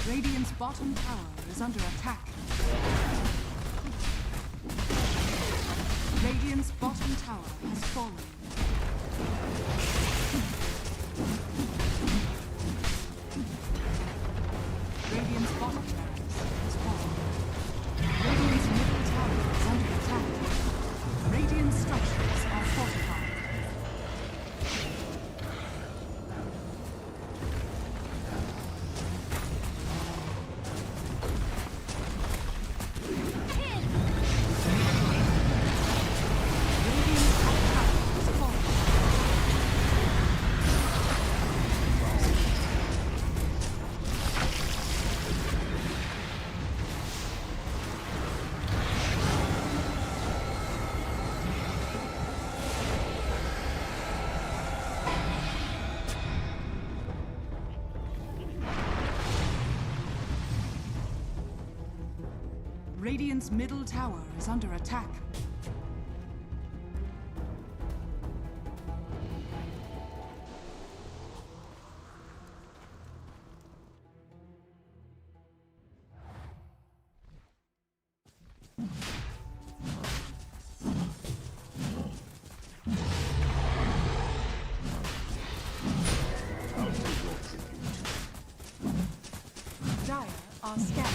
Radiant's bottom tower is under attack. Radiant's bottom tower has fallen. Radiant's bottom barracks has fallen. Radiant's middle tower is under attack. Radiant structures are fortified. Radiant's top tower has fallen. Radiant's middle tower is under attack. Dire are scanning.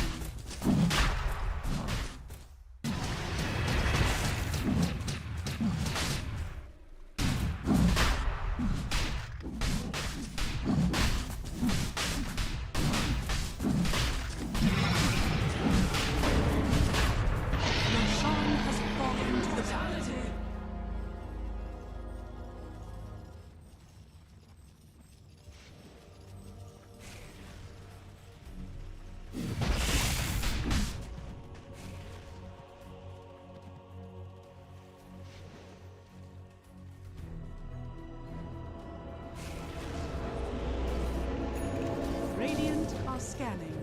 Roshan has fallen to the battlefield. Radiant are scanning.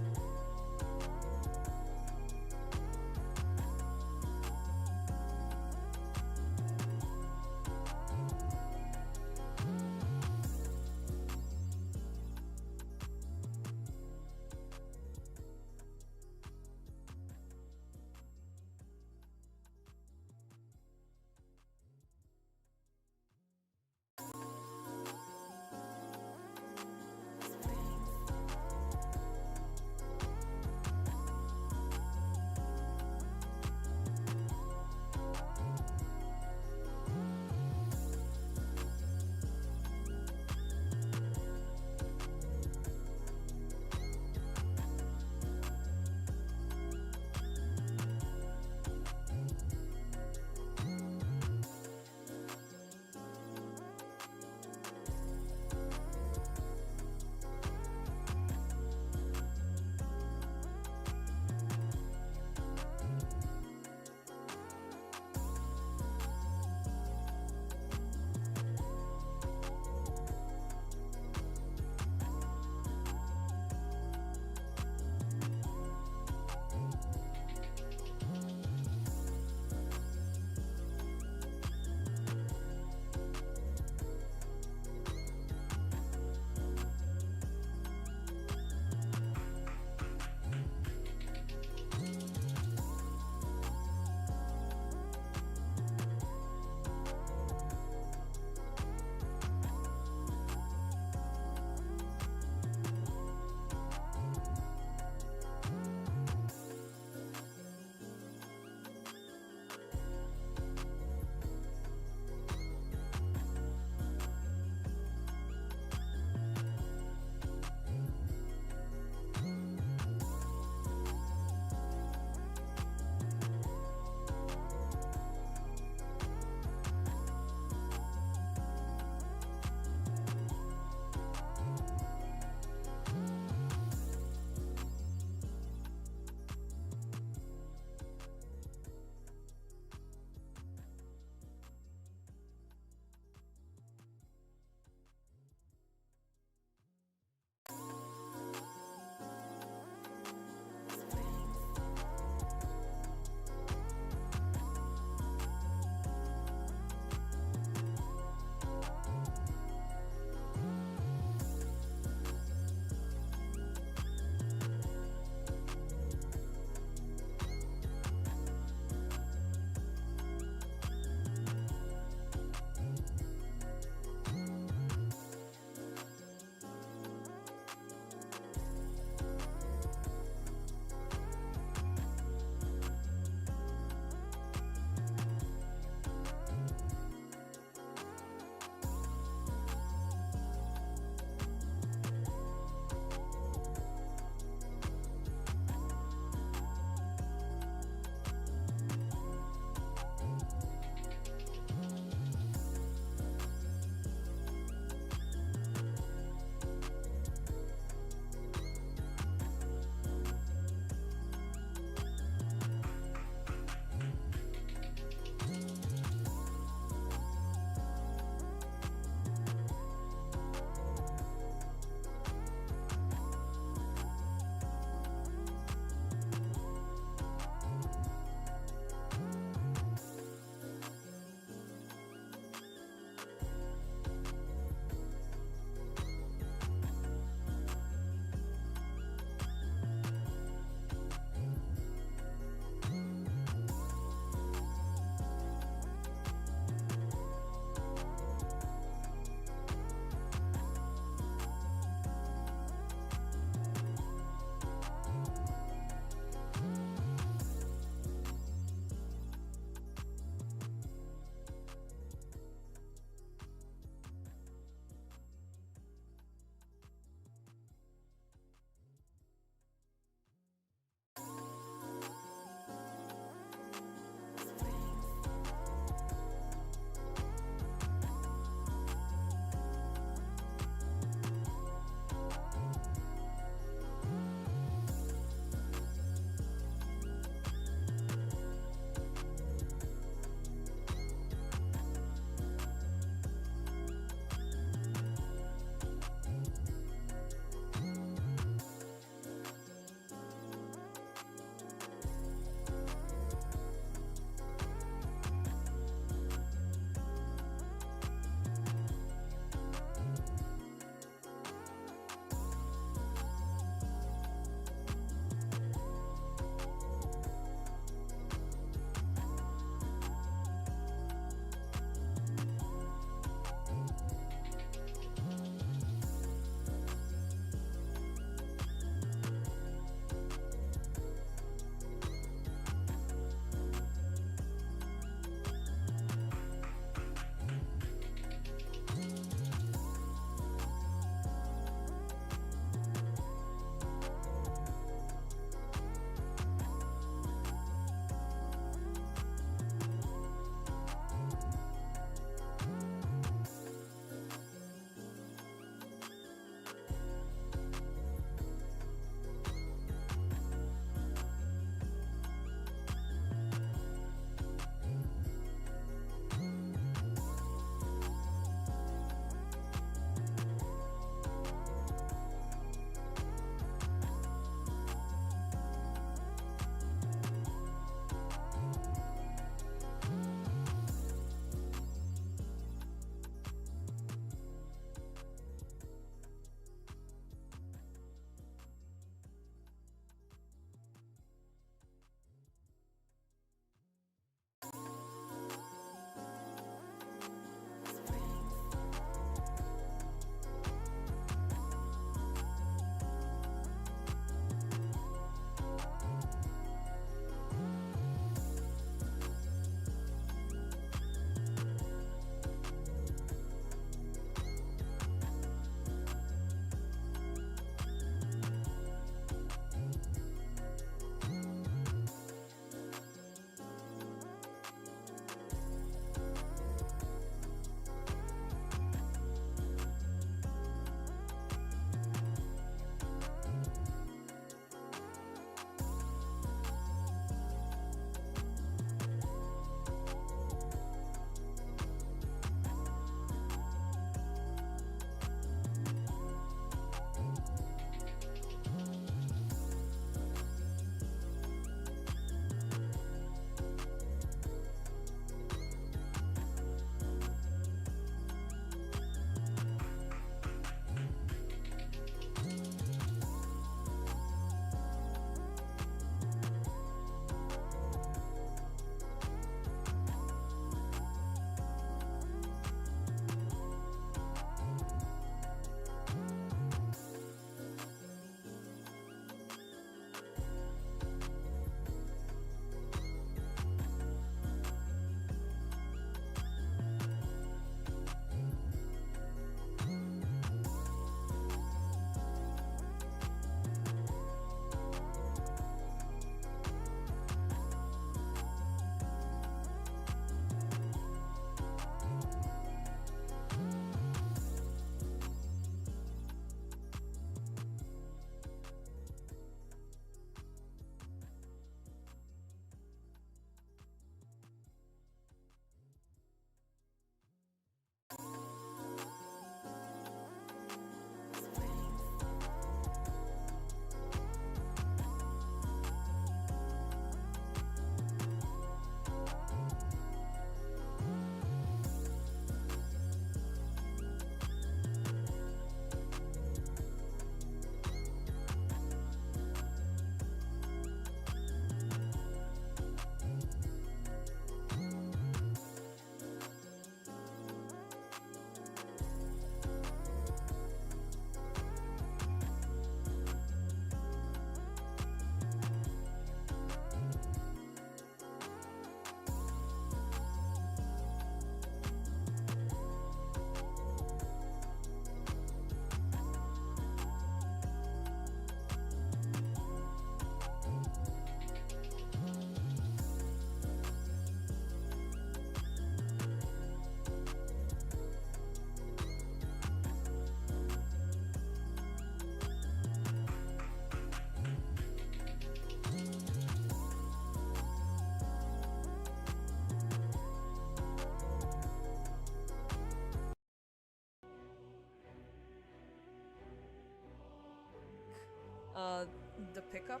the pickup,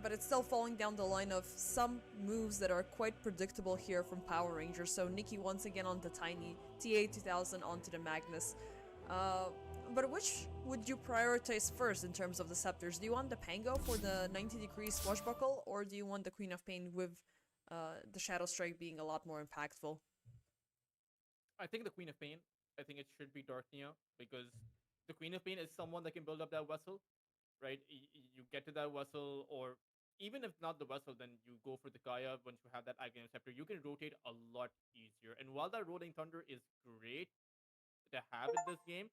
but it's still falling down the line of some moves that are quite predictable here from Power Rangers. So Nikki once again on the Tiny, TA2000 onto the Magnus. But which would you prioritize first in terms of the scepters? Do you want the Pango for the 90-degree swashbuckle, or do you want the Queen of Pain with the Shadow Strike being a lot more impactful? I think the Queen of Pain. I think it should be Dark Neo because the Queen of Pain is someone that can build up that vessel, right? You get to that vessel, or even if not the vessel, then you go for the Kaya once you have that Aghanim Scepter. You can rotate a lot easier. And while that Rolling Thunder is great to have in this game,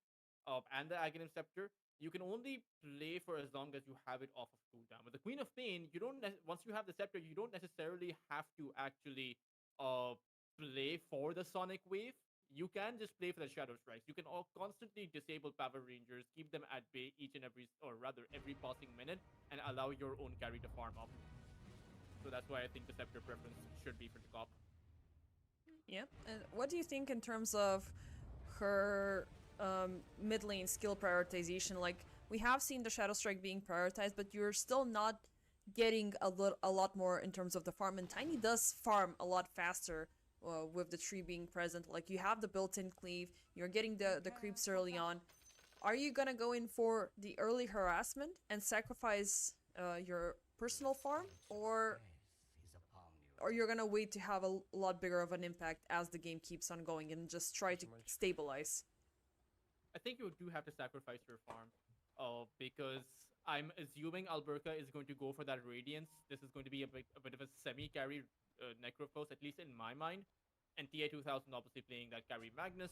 and the Aghanim Scepter, you can only play for as long as you have it off of cooldown. With the Queen of Pain, you don't once you have the Scepter, you don't necessarily have to actually play for the Sonic Wave. You can just play for the Shadow Strikes. You can all constantly disable Power Rangers, keep them at bay each and every, or rather every passing minute, and allow your own carry to farm up. So that's why I think the Scepter preference should be for the cop. Yep. And what do you think in terms of her mid lane skill prioritization? Like, we have seen the Shadow Strike being prioritized, but you're still not getting a lot more in terms of the farm. And Tiny does farm a lot faster with the tree being present. Like, you have the built-in cleave, you're getting the creeps early on. Are you gonna go in for the early harassment and sacrifice your personal farm, or you're gonna wait to have a lot bigger of an impact as the game keeps on going and just try to stabilize? I think you do have to sacrifice your farm, because I'm assuming Alberca is going to go for that Radiance. This is going to be a bit of a semi-carry Necrophos, at least in my mind. And TA2000 obviously playing that carry Magnus.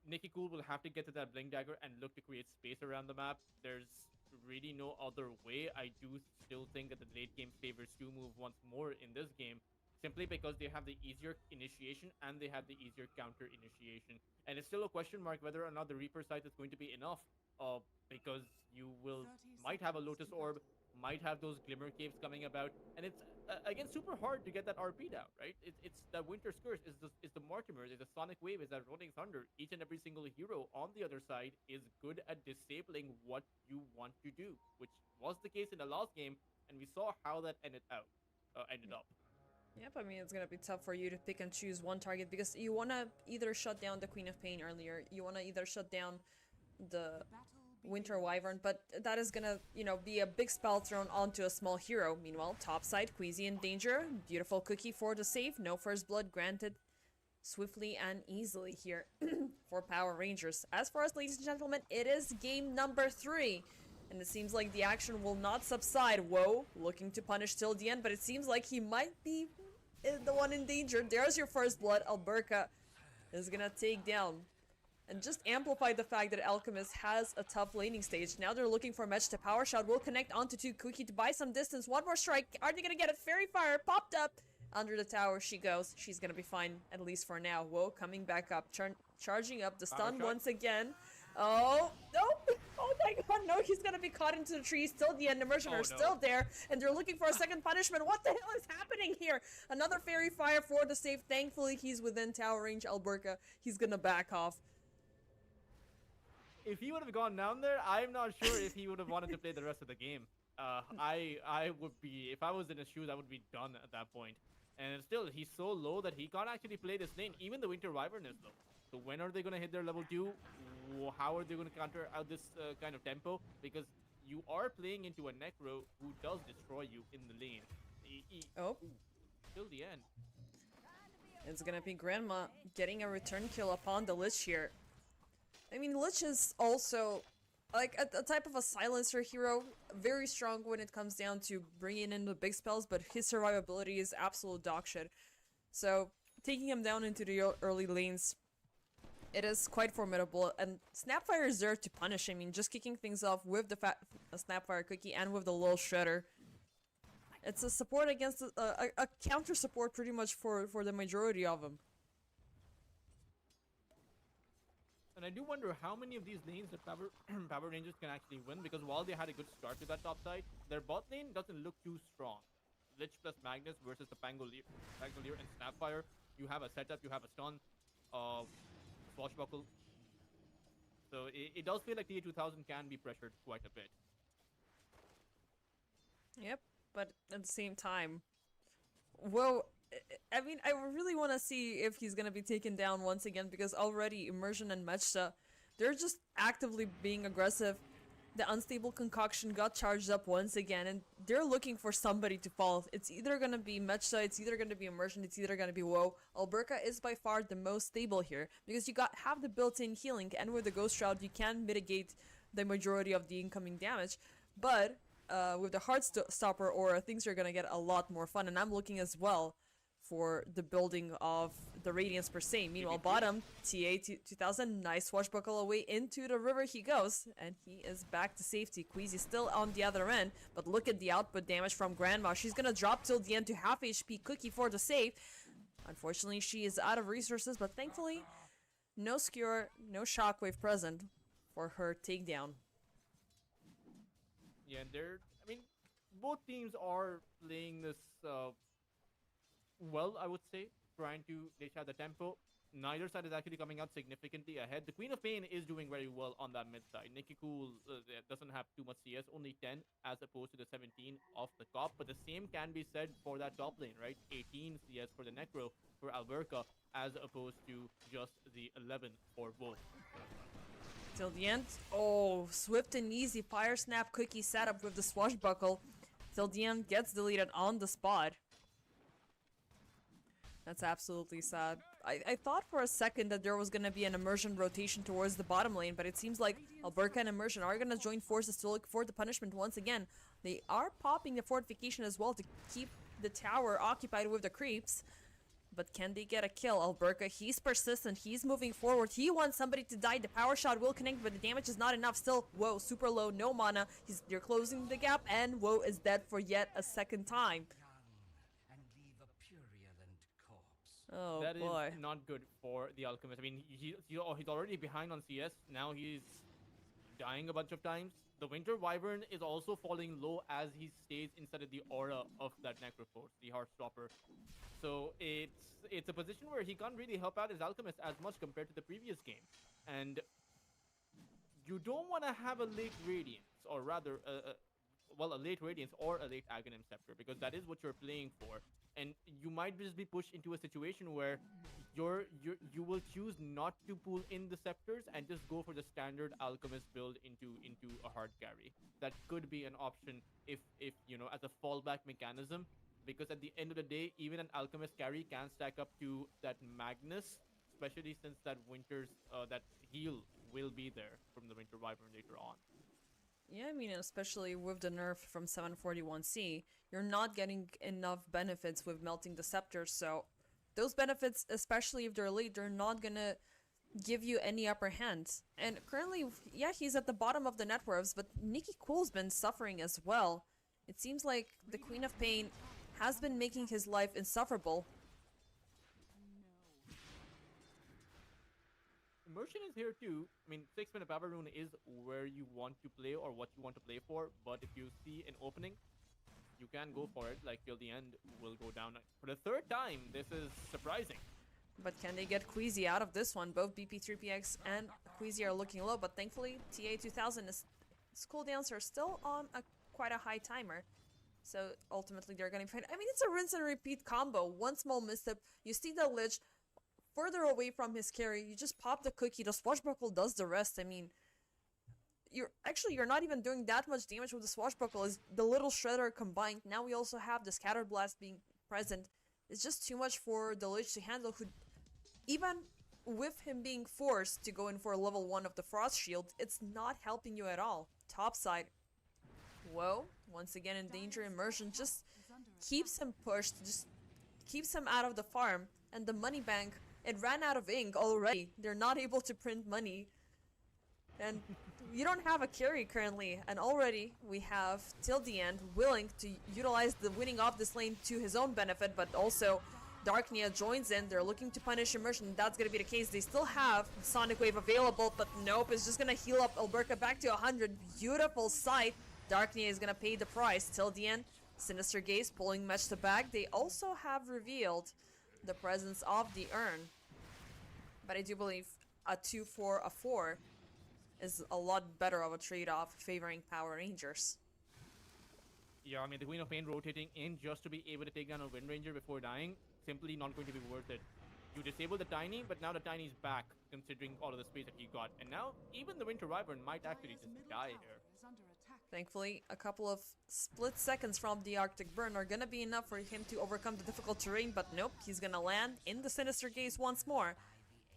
Nikki Cool will have to get to that Blink Dagger and look to create space around the map. There's really no other way. I do still think that the late game favors 2 move once more in this game, simply because they have the easier initiation and they have the easier counter initiation. And it's still a question mark whether or not the Reaper site is going to be enough, because you might have a Lotus Orb, might have those Glimmer Caves coming about, and it's again super hard to get that RP down, right? It's the Winter's Curse, is the Mortimer, is the Sonic Wave, is that Rolling Thunder. Each and every single hero on the other side is good at disabling what you want to do, which was the case in the last game, and we saw how that ended up. Yep, I mean, it's gonna be tough for you to pick and choose one target because you wanna either shut down the Queen of Pain earlier, you wanna either shut down the Winter Wyvern, but that is gonna, you know, be a big spell thrown onto a small hero. Meanwhile, topside, Queasy in danger. Beautiful cookie for the save. No first blood granted swiftly and easily here for Power Rangers. As far as, ladies and gentlemen, it is game number 3. And it seems like the action will not subside. Whoa, looking to punish till the end, but it seems like he might be the one in danger. There's your first blood. Alberca is gonna take down and just amplify the fact that Alchemist has a tough laning stage. Now they're looking for a match to Power Shot. Will connect onto 2 Cookie to buy some distance. One more strike. Are they gonna get it? Fairy Fire popped up. Under the tower she goes. She's gonna be fine, at least for now. Whoa, coming back up. Charging up. The stun once again. Oh, no. Oh my god, no. He's gonna be caught into the tree. Still the end. Immersion are still there. And they're looking for a second punishment. What the hell is happening here? Another Fairy Fire for the save. Thankfully, he's within tower range. Alberca, he's gonna back off. If he would have gone down there, I'm not sure if he would have wanted to play the rest of the game. I would be, if I was in his shoes, I would be done at that point. And still, he's so low that he can't actually play this lane. Even the Winter Wyvern is low. So when are they going to hit their level 2? How are they going to counter out this kind of tempo? Because you are playing into a Necro who does destroy you in the lane. Till the end. It's gonna be Grandma getting a return kill upon the Lich here. I mean, Lich is also like a type of a silencer hero, very strong when it comes down to bringing in the big spells, but his survivability is absolute dog shit. So taking him down into the early lanes, it is quite formidable, and Snapfire is there to punish. I mean, just kicking things off with the Snapfire cookie and with the little shredder. It's a support against a counter support pretty much for the majority of them. And I do wonder how many of these lanes that Power Rangers can actually win, because while they had a good start to that top side, their bot lane doesn't look too strong. Lich plus Magnus versus the Pangolier and Snapfire. You have a setup, you have a stun, swashbuckle. So it does feel like TA2000 can be pressured quite a bit. Yep, but at the same time, well, I mean, I really want to see if he's gonna be taken down once again because already Immersion and Mechta, they're just actively being aggressive. The unstable concoction got charged up once again, and they're looking for somebody to fall. It's either gonna be Mechta, it's either gonna be Immersion, it's either gonna be Woe. Alberca is by far the most stable here because you have the built-in healing, and with the Ghost Shroud, you can mitigate the majority of the incoming damage. But with the Heartstopper aura, things are gonna get a lot more fun, and I'm looking as well for the building of the Radiance per se. Meanwhile, bottom, TA2000, nice swashbuckle away into the river he goes, and he is back to safety. Queasy still on the other end, but look at the output damage from Grandma. She's gonna drop till the end to half HP. Cookie for the save. Unfortunately, she is out of resources, but thankfully, no skewer, no shockwave present for her takedown. Yeah, and I mean, both teams are playing this well, I would say, trying to dish out the tempo. Neither side is actually coming out significantly ahead. The Queen of Pain is doing very well on that mid side. Nikki Cool doesn't have too much CS, only 10 as opposed to the 17 off the top. But the same can be said for that top lane, right? 18 CS for the Necro for Alberca as opposed to just the 11 for Wolf. Till the end. Oh, swift and easy fire snap Cookie setup with the swashbuckle. Till the end gets deleted on the spot. That's absolutely sad. I thought for a second that there was gonna be an Immersion rotation towards the bottom lane, but it seems like Alberca and Immersion are gonna join forces to look for the punishment once again. They are popping the fortification as well to keep the tower occupied with the creeps. But can they get a kill? Alberca, he's persistent, he's moving forward, he wants somebody to die, the power shot will connect, but the damage is not enough still. Whoa, super low, no mana, they're closing the gap, and Woe is dead for yet a second time. Oh that boy. is not good for the Alchemist. I mean, he's already behind on CS. Now he's dying a bunch of times. The Winter Wyvern is also falling low as he stays inside of the aura of that Necroforce, the Heartstopper. So it's a position where he can't really help out his Alchemist as much compared to the previous game. And you don't want to have a late Radiance, or rather, a late Radiance or a late Aghanim Scepter, because that is what you're playing for. And you might just be pushed into a situation where you will choose not to pull in the scepters and just go for the standard Alchemist build into a hard carry. That could be an option if you know, as a fallback mechanism, because at the end of the day, even an Alchemist carry can stack up to that Magnus, especially since that that heal will be there from the Winter Wyvern later on. Yeah, I mean, especially with the nerf from 741C, you're not getting enough benefits with melting the scepters, so those benefits, especially if they're late, they're not gonna give you any upper hand. And currently, yeah, he's at the bottom of the net worths, but Nikki Cool's been suffering as well. It seems like the Queen of Pain has been making his life insufferable. Immersion is here too. I mean, 6-minute Power Rune is where you want to play or what you want to play for, but if you see an opening, you can go for it. Like, till the end will go down. For the third time, this is surprising. But can they get Queasy out of this one? Both BP3PX and Queasy are looking low, but thankfully TA2000 his cooldowns are still on quite a high timer. So ultimately they're gonna fight. I mean, it's a rinse and repeat combo. One small misstep, you see the Lich further away from his carry, you just pop the cookie, the swashbuckle does the rest. I mean, you're not even doing that much damage with the swashbuckle. Is the little shredder combined. Now we also have the scattered blast being present. It's just too much for the Lich to handle, who, even with him being forced to go in for level 1 of the Frost Shield, it's not helping you at all. Topside. Whoa, once again in danger. Immersion just keeps him pushed, just keeps him out of the farm, and the money bank, it ran out of ink already. They're not able to print money. And you don't have a carry currently, and already we have till the end willing to utilize the winning off this lane to his own benefit, but also Darknia joins in. They're looking to punish Immersion. That's gonna be the case. They still have Sonic Wave available, but nope, it's just gonna heal up Alberca back to 100. Beautiful sight. Darknia is gonna pay the price. Till the end, Sinister Gaze pulling Mech to back. They also have revealed the presence of the urn, but I do believe a 2 for a 4 is a lot better of a trade-off, favoring Power Rangers. Yeah, I mean, the Queen of Pain rotating in just to be able to take down a Wind Ranger before dying, simply not going to be worth it. You disable the Tiny, but now the Tiny's back, considering all of the space that he got. And now, even the Winter Wyvern might actually Dire's just middle die tower here. is under attack. Thankfully, a couple of split seconds from the Arctic Burn are gonna be enough for him to overcome the difficult terrain, but nope, he's gonna land in the Sinister Gaze once more,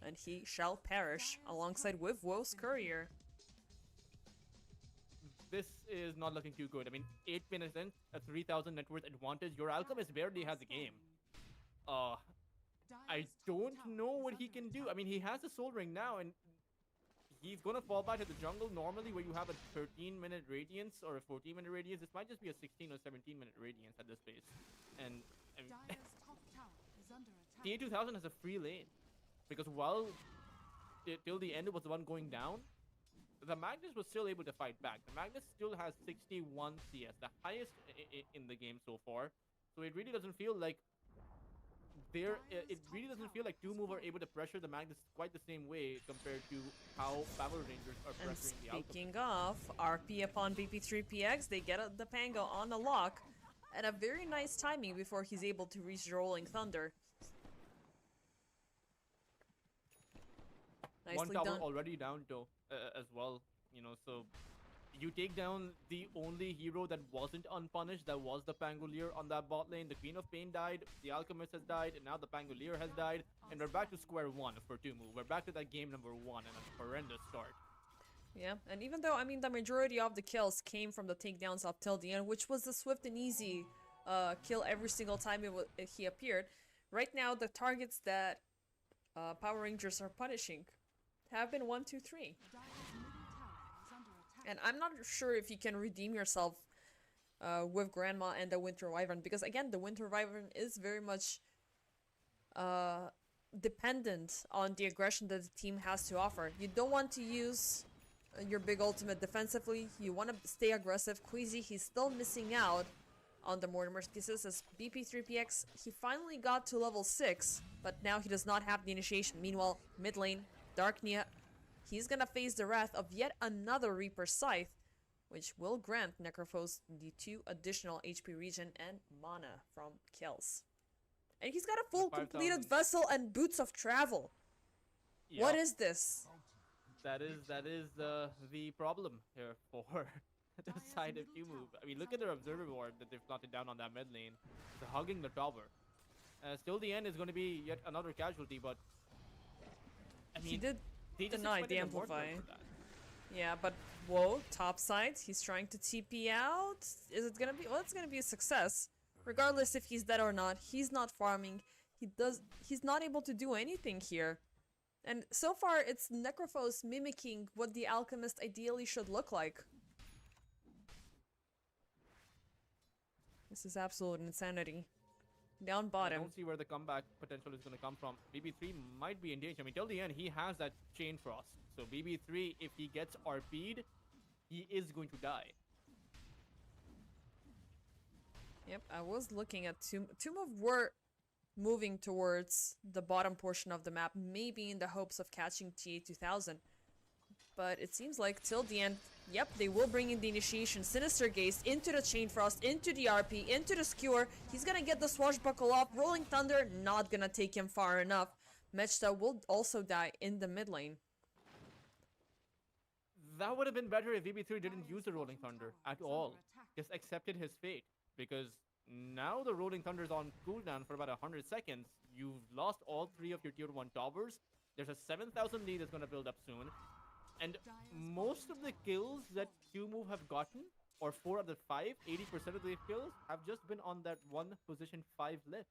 and he shall perish alongside with Woe's Courier. This is not looking too good. I mean, 8 minutes in, a 3,000 net worth advantage. Your Alchemist barely has a game. I don't know what he can do. I mean, he has a Soul Ring now, and he's gonna fall back to the jungle normally where you have a 13-minute radiance or a 14-minute radiance. This might just be a 16 or 17-minute radiance at this pace. And I mean, Dire's top tower is under attack. TA2000 has a free lane. Because while till the end it was the one going down, the Magnus was still able to fight back. The Magnus still has 61 CS, the highest in the game so far. So it really doesn't feel like it really doesn't feel like Two Move are able to pressure the Magnus quite the same way compared to how Power Rangers are And pressuring the Alchemist. speaking of RP upon BP3PX, they get the Pango on the lock, and a very nice timing before he's able to reach the Rolling Thunder. One Nicely tower done. already down though, as well. You know, so you take down the only hero that wasn't unpunished. That was the Pangolier on that bot lane. The Queen of Pain died. The Alchemist has died, and now the Pangolier has died. And we're back to square one for Two Move. We're back to that game number 1 and a horrendous start. Yeah, and even though, I mean, the majority of the kills came from the takedowns up till the end, which was the swift and easy kill every single time he appeared, right now the targets that Power Rangers are punishing have been 1, 2, 3. Dire's middle tower is under attack. And I'm not sure if you can redeem yourself with Grandma and the Winter Wyvern, because again, the Winter Wyvern is very much dependent on the aggression that the team has to offer. You don't want to use your big ultimate defensively. You want to stay aggressive. Queasy, he's still missing out on the Mortimer's Kisses as BP3PX. He finally got to level 6, but now he does not have the initiation. Meanwhile, mid lane, Darknia, he's gonna face the wrath of yet another Reaper Scythe, which will grant Necrophos the 2 additional HP regen and mana from kills. And he's got a full 5,000. completed vessel and boots of travel. Yeah, What is this? that is the problem here for the side of Two Move. I mean, look at their Observer Ward that they've plotted down on that mid lane. They're hugging the tower. Still, the end is going to be yet another casualty, but I mean, He did they just deny the expended Immortal Amplify. for that. Yeah, but whoa, top side, he's trying to TP out. Is it gonna be? Well, it's gonna be a success. Regardless if he's dead or not, he's not farming. He's not able to do anything here. And so far, it's Necrophos mimicking what the Alchemist ideally should look like. This is absolute insanity. Down I bottom. don't see where the comeback potential is going to come from. BB3 might be in danger. I mean, till the end, he has that Chain Frost. So BB3, if he gets RP'd, he is going to die. Yep, I was looking at Tomb of were moving towards the bottom portion of the map, maybe in the hopes of catching TA2000. But it seems like till the end, yep, they will bring in the initiation. Sinister Gaze into the Chain Frost, into the RP, into the Skewer. He's gonna get the Swashbuckle off. Rolling Thunder, not gonna take him far enough. Mechta will also die in the mid lane. That would have been better if BB3 didn't use the Rolling Thunder at all. Just accepted his fate. Because now the Rolling Thunder is on cooldown for about 100 seconds. You've lost all 3 of your tier 1 towers. There's a 7,000 lead that's gonna build up soon. And most of the kills that Q-Move have gotten, or 4 of the 5, 80% of the kills, have just been on that one position 5 lich.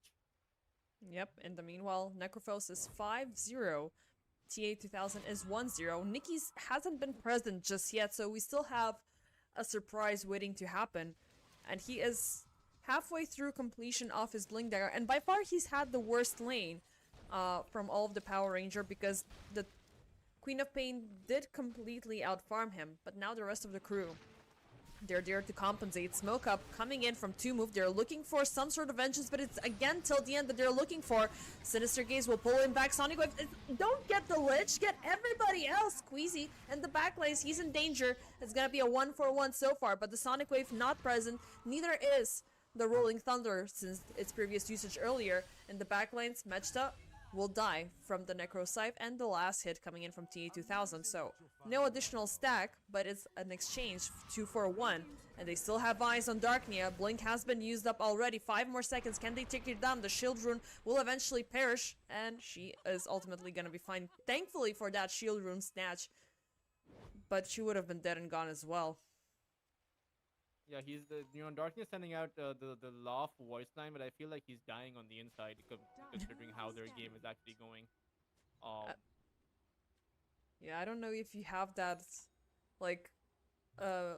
Yep, in the meanwhile, Necrophos is 5-0. TA2000 is 1-0. Nikki's hasn't been present just yet, so we still have a surprise waiting to happen. And he is halfway through completion of his Blink Dagger, and by far he's had the worst lane from all of the Power Ranger, because the Queen of Pain did completely outfarm him, but now the rest of the crew They're there to compensate. Smoke up coming in from 2 move. They're looking for some sort of vengeance, but it's again till the end that they're looking for. Sinister Gaze will pull him back. Sonic Wave, don't get the Lich, get everybody else. Queasy and the backlines, he's in danger. It's gonna be a 1-for-1 so far, but the Sonic Wave not present. Neither is the Rolling Thunder since its previous usage earlier. And the backlines, Mechta will die from the Necro Scythe and the last hit coming in from TA2000. So no additional stack, but it's an exchange 2-for-1, and they still have eyes on Darknia. Blink has been used up already. 5 more seconds. Can they take it down? The shield rune will eventually perish, and she is ultimately gonna be fine. Thankfully for that shield rune snatch, but she would have been dead and gone as well. Yeah, he's the Darkness sending out the laugh voice line, but I feel like he's dying on the inside considering how their game is actually going. Yeah, I don't know if you have that, like,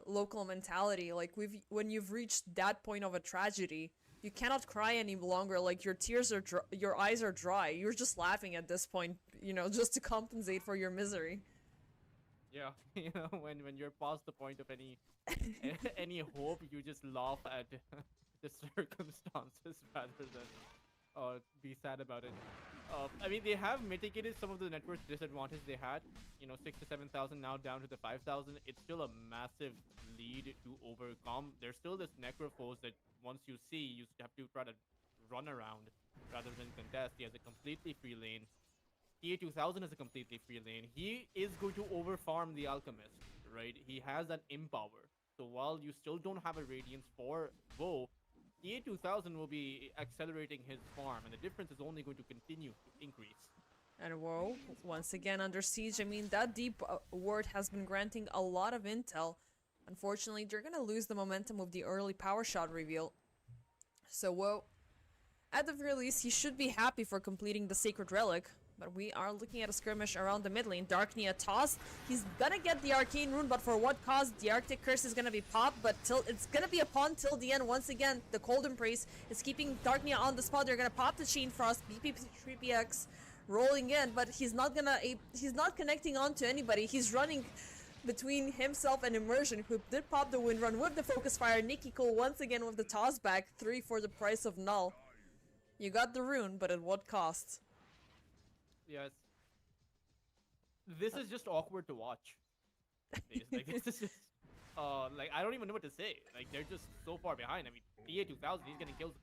local mentality. Like, when you've reached that point of a tragedy, you cannot cry any longer. Like, your tears are your eyes are dry. You're just laughing at this point, you know, just to compensate for your misery. Yeah, when you're past the point of any any hope, you just laugh at the circumstances rather than be sad about it. I mean, they have mitigated some of the network disadvantage they had. 6 to 7,000 now down to the 5,000. It's still a massive lead to overcome. There's still this Necrophos that once you see, you have to try to run around rather than contest. He has a completely free lane. TA2000 is a completely free lane. He is going to overfarm the Alchemist, right? He has that impower. So while you still don't have a Radiance for Woe, TA2000 will be accelerating his farm, and the difference is only going to continue to increase. And Woe, once again under siege. I mean, that deep ward has been granting a lot of intel. Unfortunately, they're gonna lose the momentum with the early power shot reveal. So Woe, at the very least, he should be happy for completing the Sacred Relic. But we are looking at a skirmish around the mid lane. Darknia tossed. He's gonna get the Arcane Rune, but for what cause? The Arctic Curse is gonna be popped, but it's gonna be a pawn till the end. Once again, the Cold Embrace is keeping Darknia on the spot. They're gonna pop the Chain Frost. BP3PX rolling in, but he's not connecting on to anybody. He's running between himself and Immersion, who did pop the Wind Run with the Focus Fire. Nikki Cole once again with the toss back. 3 for the price of null. You got the rune, but at what cost? Yes. This is just awkward to watch. Like, this is just, like, I don't even know what to say. Like, they're just so far behind. I mean, TA2000, he's getting kills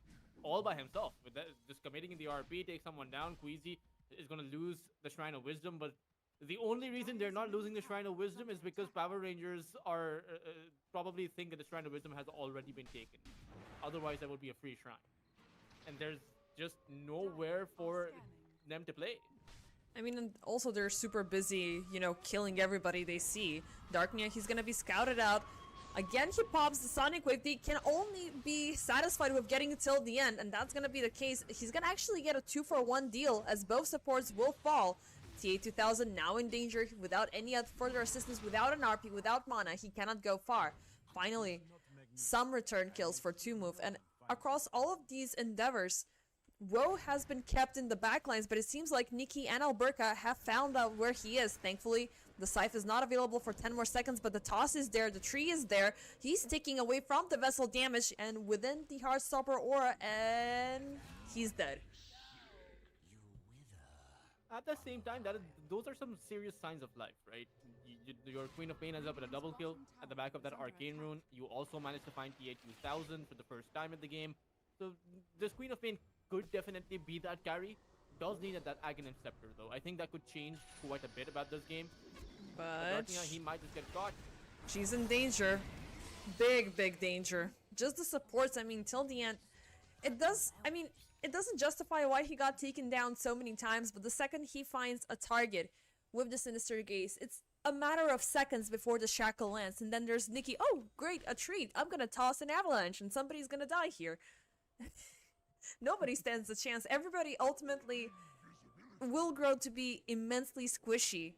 all by himself. With that, just committing in the RP, take someone down. Queasy is gonna lose the Shrine of Wisdom, but the only reason they're not losing the Shrine of Wisdom is because Power Rangers are probably think that the Shrine of Wisdom has already been taken. Otherwise, that would be a free shrine. And there's just nowhere for them to play. I mean, and also they're super busy, killing everybody they see. Darknia, he's gonna be scouted out. Again, he pops the Sonic Wave. They can only be satisfied with getting it till the end, and that's gonna be the case. He's gonna actually get a 2-for-1 deal, as both supports will fall. TA2000 now in danger, without any further assistance, without an RP, without mana. He cannot go far. Finally, some return kills for 2-move, and across all of these endeavors, Woe has been kept in the backlines, but it seems like Nikki and Alberca have found out where he is. Thankfully, the Scythe is not available for 10 more seconds, but the toss is there, the tree is there. He's taking away from the vessel damage and within the Heartstopper aura, and he's dead. At the same time, those are some serious signs of life, right? Your Queen of Pain ends up with a double kill at the back of that Arcane Rune. You also managed to find TA2000 for the first time in the game. So this Queen of Pain could definitely be that carry. Does need that Aghanim Scepter though. I think that could change quite a bit about this game. But Darknia, he might just get caught. She's in danger. Big danger. Just the supports, I mean, till the end. It doesn't justify why he got taken down so many times, but the second he finds a target with the Sinister Gaze, it's a matter of seconds before the shackle lands, and then there's Nikki. Oh, great, a treat. I'm gonna toss an avalanche and somebody's gonna die here. Nobody stands a chance. Everybody ultimately will grow to be immensely squishy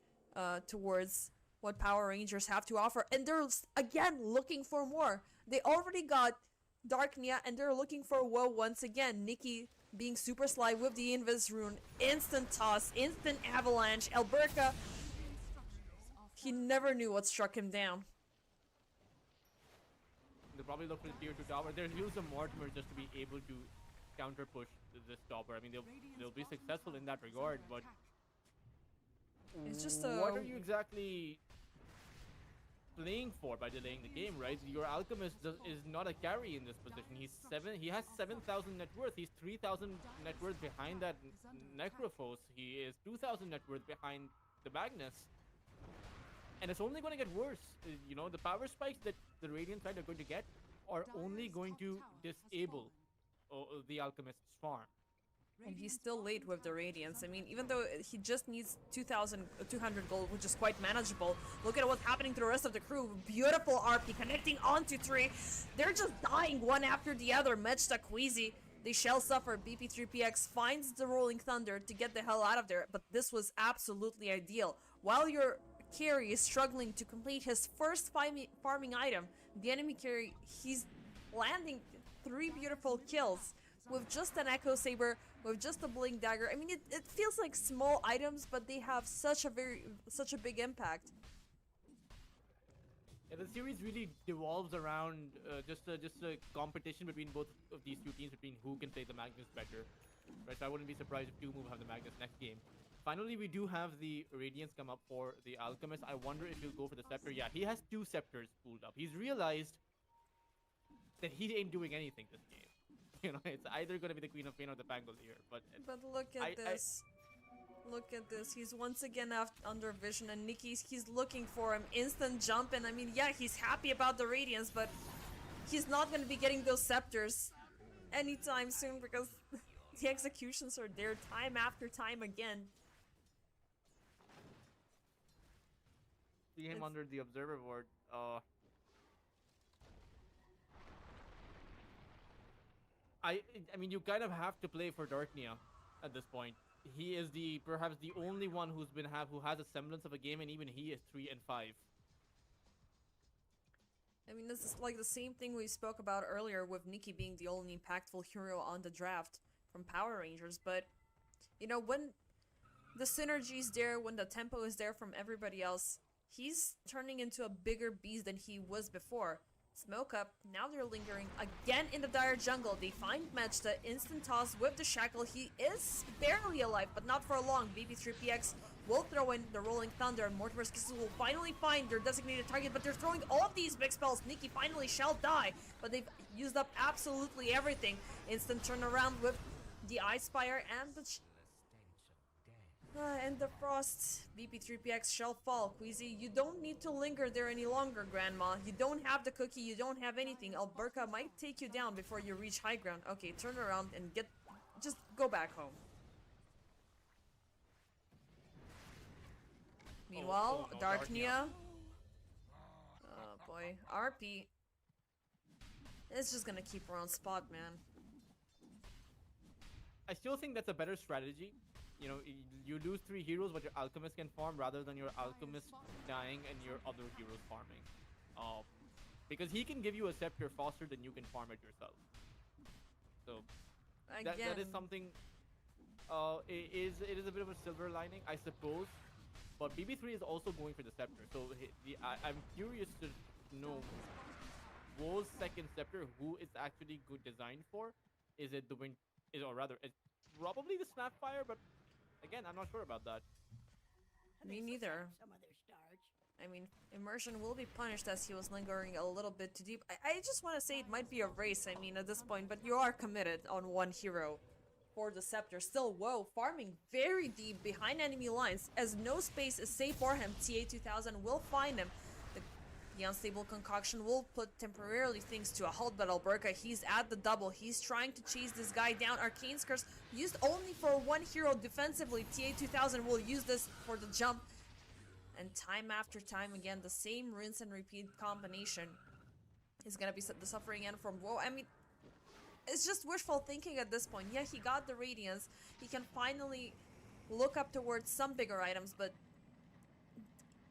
towards what Power Rangers have to offer. And they're, again, looking for more. They already got Darknia, and they're looking for Woe once again. Nikki being super sly with the Invis Rune. Instant toss, instant avalanche. Alberca, he never knew what struck him down. They'll probably look for the tier 2 tower. They'll use the Mortimer just to be able to counter push this tower. I mean, they'll be successful in that regard, but It's just what are you exactly playing for by delaying the game, right? Your Alchemist is not a carry in this position. He has 7,000 net worth. He's 3,000 net worth behind that Necrophos. He is 2,000 net worth behind the Magnus. And it's only going to get worse. You know, the power spikes that the Radiant side are going to get are only going to disable the Alchemist's farm. And he's still late with the Radiance. I mean, even though he just needs 2,200 gold, which is quite manageable, look at what's happening to the rest of the crew. Beautiful RP connecting onto 3. They're just dying one after the other. Mechta, Queasy, they shall suffer. BP3PX finds the Rolling Thunder to get the hell out of there, but this was absolutely ideal. While your carry is struggling to complete his first farming item, the enemy carry, he's landing 3 beautiful kills with just an Echo Saber, with just a Blink Dagger. I mean, it feels like small items, but they have such a big impact. Yeah, the series really devolves around just a competition between both of these two teams, between who can play the Magnus better. Right, so I wouldn't be surprised if 2 Move have the Magnus next game. Finally, we do have the Radiance come up for the Alchemist. I wonder if he'll go for the Scepter. Yeah, he has 2 Scepters pulled up. He's realized that he ain't doing anything this game. You know, it's either going to be the Queen of Pain or the Pangolier. But look at this. Look at this. He's once again under vision, and Nikki's he's looking for him. Instant jump, and I mean, yeah, he's happy about the Radiance, but he's not going to be getting those Scepters anytime soon because the executions are there time after time again. See him under the Observer Ward. I mean, you kind of have to play for Darknia at this point. He is perhaps the only one who has a semblance of a game, and even he is 3 and 5. I mean, this is like the same thing we spoke about earlier with Nikki being the only impactful hero on the draft from Power Rangers, but you know, when the synergy is there, when the tempo is there from everybody else, he's turning into a bigger beast than he was before. Smoke up, now they're lingering again in the dire jungle. They find Mechta, instant toss with the shackle. He is barely alive, but not for long. BB3PX will throw in the Rolling Thunder, and Mortimer's Kisses will finally find their designated target, but they're throwing all of these big spells. Nikki finally shall die, but they've used up absolutely everything. Instant turnaround with the Ice Spire and the and the Frost. BP3PX shall fall. Queasy, you don't need to linger there any longer, Grandma. You don't have the cookie, you don't have anything. Alberca might take you down before you reach high ground. Okay, turn around and just go back home. Meanwhile, no, Darknia. Oh boy, RP. It's just gonna keep her on spot, man. I still think that's a better strategy. You know, you lose 3 heroes, but your Alchemist can farm rather than your Alchemist dying and your other heroes farming. Because he can give you a Scepter faster than you can farm it yourself. So that is something. It is a bit of a silver lining, I suppose. But BB3 is also going for the Scepter. So I'm curious to know, Woe's second Scepter, who it's actually good designed for? Is it the Wind? Or rather, it's probably the Snapfire, but again, I'm not sure about that. Me neither. I mean, Immersion will be punished as he was lingering a little bit too deep. I just want to say it might be a race, I mean, at this point, but you are committed on one hero for the Scepter. Still, Woe farming very deep behind enemy lines, as no space is safe for him. TA2000 will find him. The unstable concoction will put temporarily things to a halt, but Alberca, he's at the double. He's trying to chase this guy down. Arcane's Curse used only for one hero defensively. TA2000 will use this for the jump. And time after time again, the same rinse and repeat combination is gonna be the suffering end from Woe. I mean, it's just wishful thinking at this point. Yeah, he got the Radiance. He can finally look up towards some bigger items, but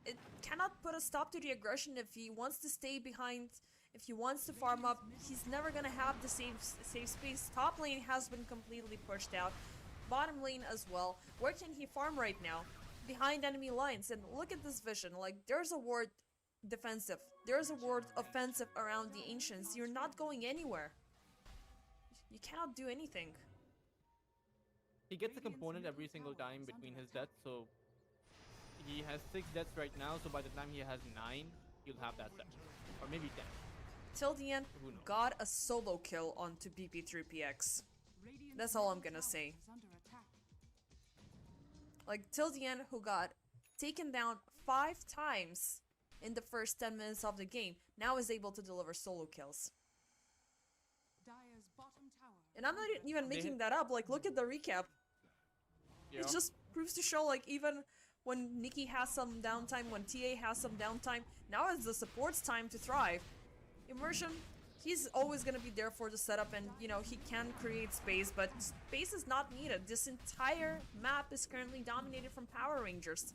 it cannot put a stop to the aggression if he wants to stay behind. If he wants to farm up, he's never gonna have the safe space. Top lane has been completely pushed out. Bottom lane as well. Where can he farm right now? Behind enemy lines. And look at this vision. Like, there's a ward defensive. There's a word offensive around the ancients. You're not going anywhere. You cannot do anything. He gets a component every single time between his deaths, so he has 6 deaths right now, so by the time he has 9, he'll have that set. Or maybe 10. Till the end, Who knows? got a solo kill onto BP3PX. That's all I'm gonna say. Like, till the end, who got taken down 5 times in the first 10 minutes of the game, now is able to deliver solo kills. And I'm not even making that up, like, look at the recap. Yeah. It just proves to show, like, even when Nikki has some downtime, when TA has some downtime, now is the support's time to thrive. Immersion, he's always gonna be there for the setup, and, you know, he can create space, but space is not needed. This entire map is currently dominated from Power Rangers.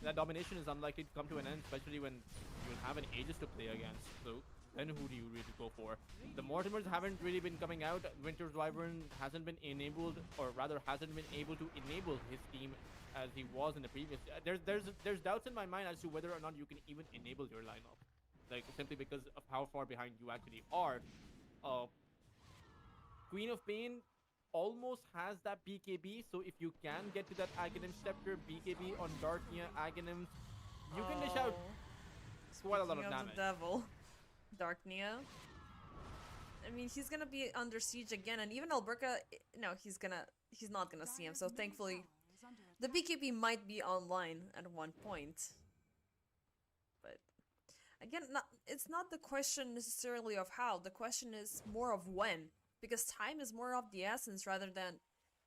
That domination is unlikely to come to an end, especially when you'll have an Aegis to play against. So then who do you really go for? The Mortimers haven't really been coming out. Winter's Wyvern hasn't been enabled, or rather hasn't been able to enable his team as he was in the previous. There's doubts in my mind as to whether or not you can even enable your lineup, like simply because of how far behind you actually are. Queen of Pain almost has that BKB, so if you can get to that Aghanim Scepter BKB on Darknia Aghanims, you can dish out quite a lot of Speaking damage. the devil, Darknia. I mean, he's gonna be under siege again, and even Alberca, no, he's not gonna see him. So thankfully, the BKB might be online at one point. But again, it's not the question necessarily of how. The question is more of when, because time is more of the essence rather than,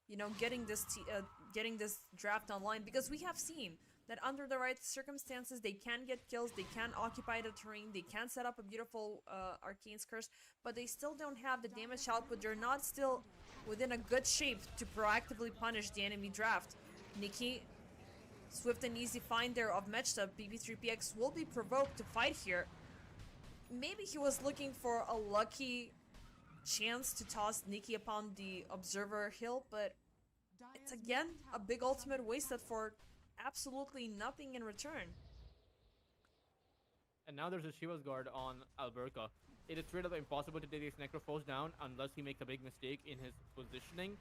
you know, getting this draft online. Because we have seen that under the right circumstances, they can get kills, they can occupy the terrain, they can set up a beautiful Arcane's Curse, but they still don't have the damage output. They're not still within a good shape to proactively punish the enemy draft. Nikki, swift and easy find there of Mechta. BB3PX will be provoked to fight here. Maybe he was looking for a lucky chance to toss Nikki upon the Observer Hill, but it's again a big ultimate wasted for absolutely nothing in return. And now there's a Shiva's Guard on Alberca. It is straight up impossible to take these Necrophos down unless he makes a big mistake in his positioning.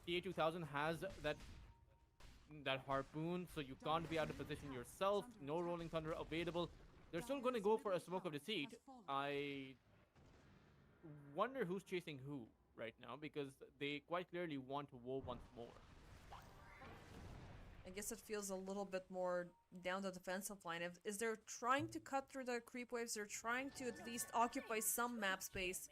TA2000 has that harpoon, so you can't be out of position yourself. No Rolling Thunder available. They're still going to go for a Smoke of Deceit. I wonder who's chasing who right now, because they quite clearly want to woe once more. I guess it feels a little bit more down the defensive line. Is they're trying to cut through the creep waves, they're trying to at least occupy some map space.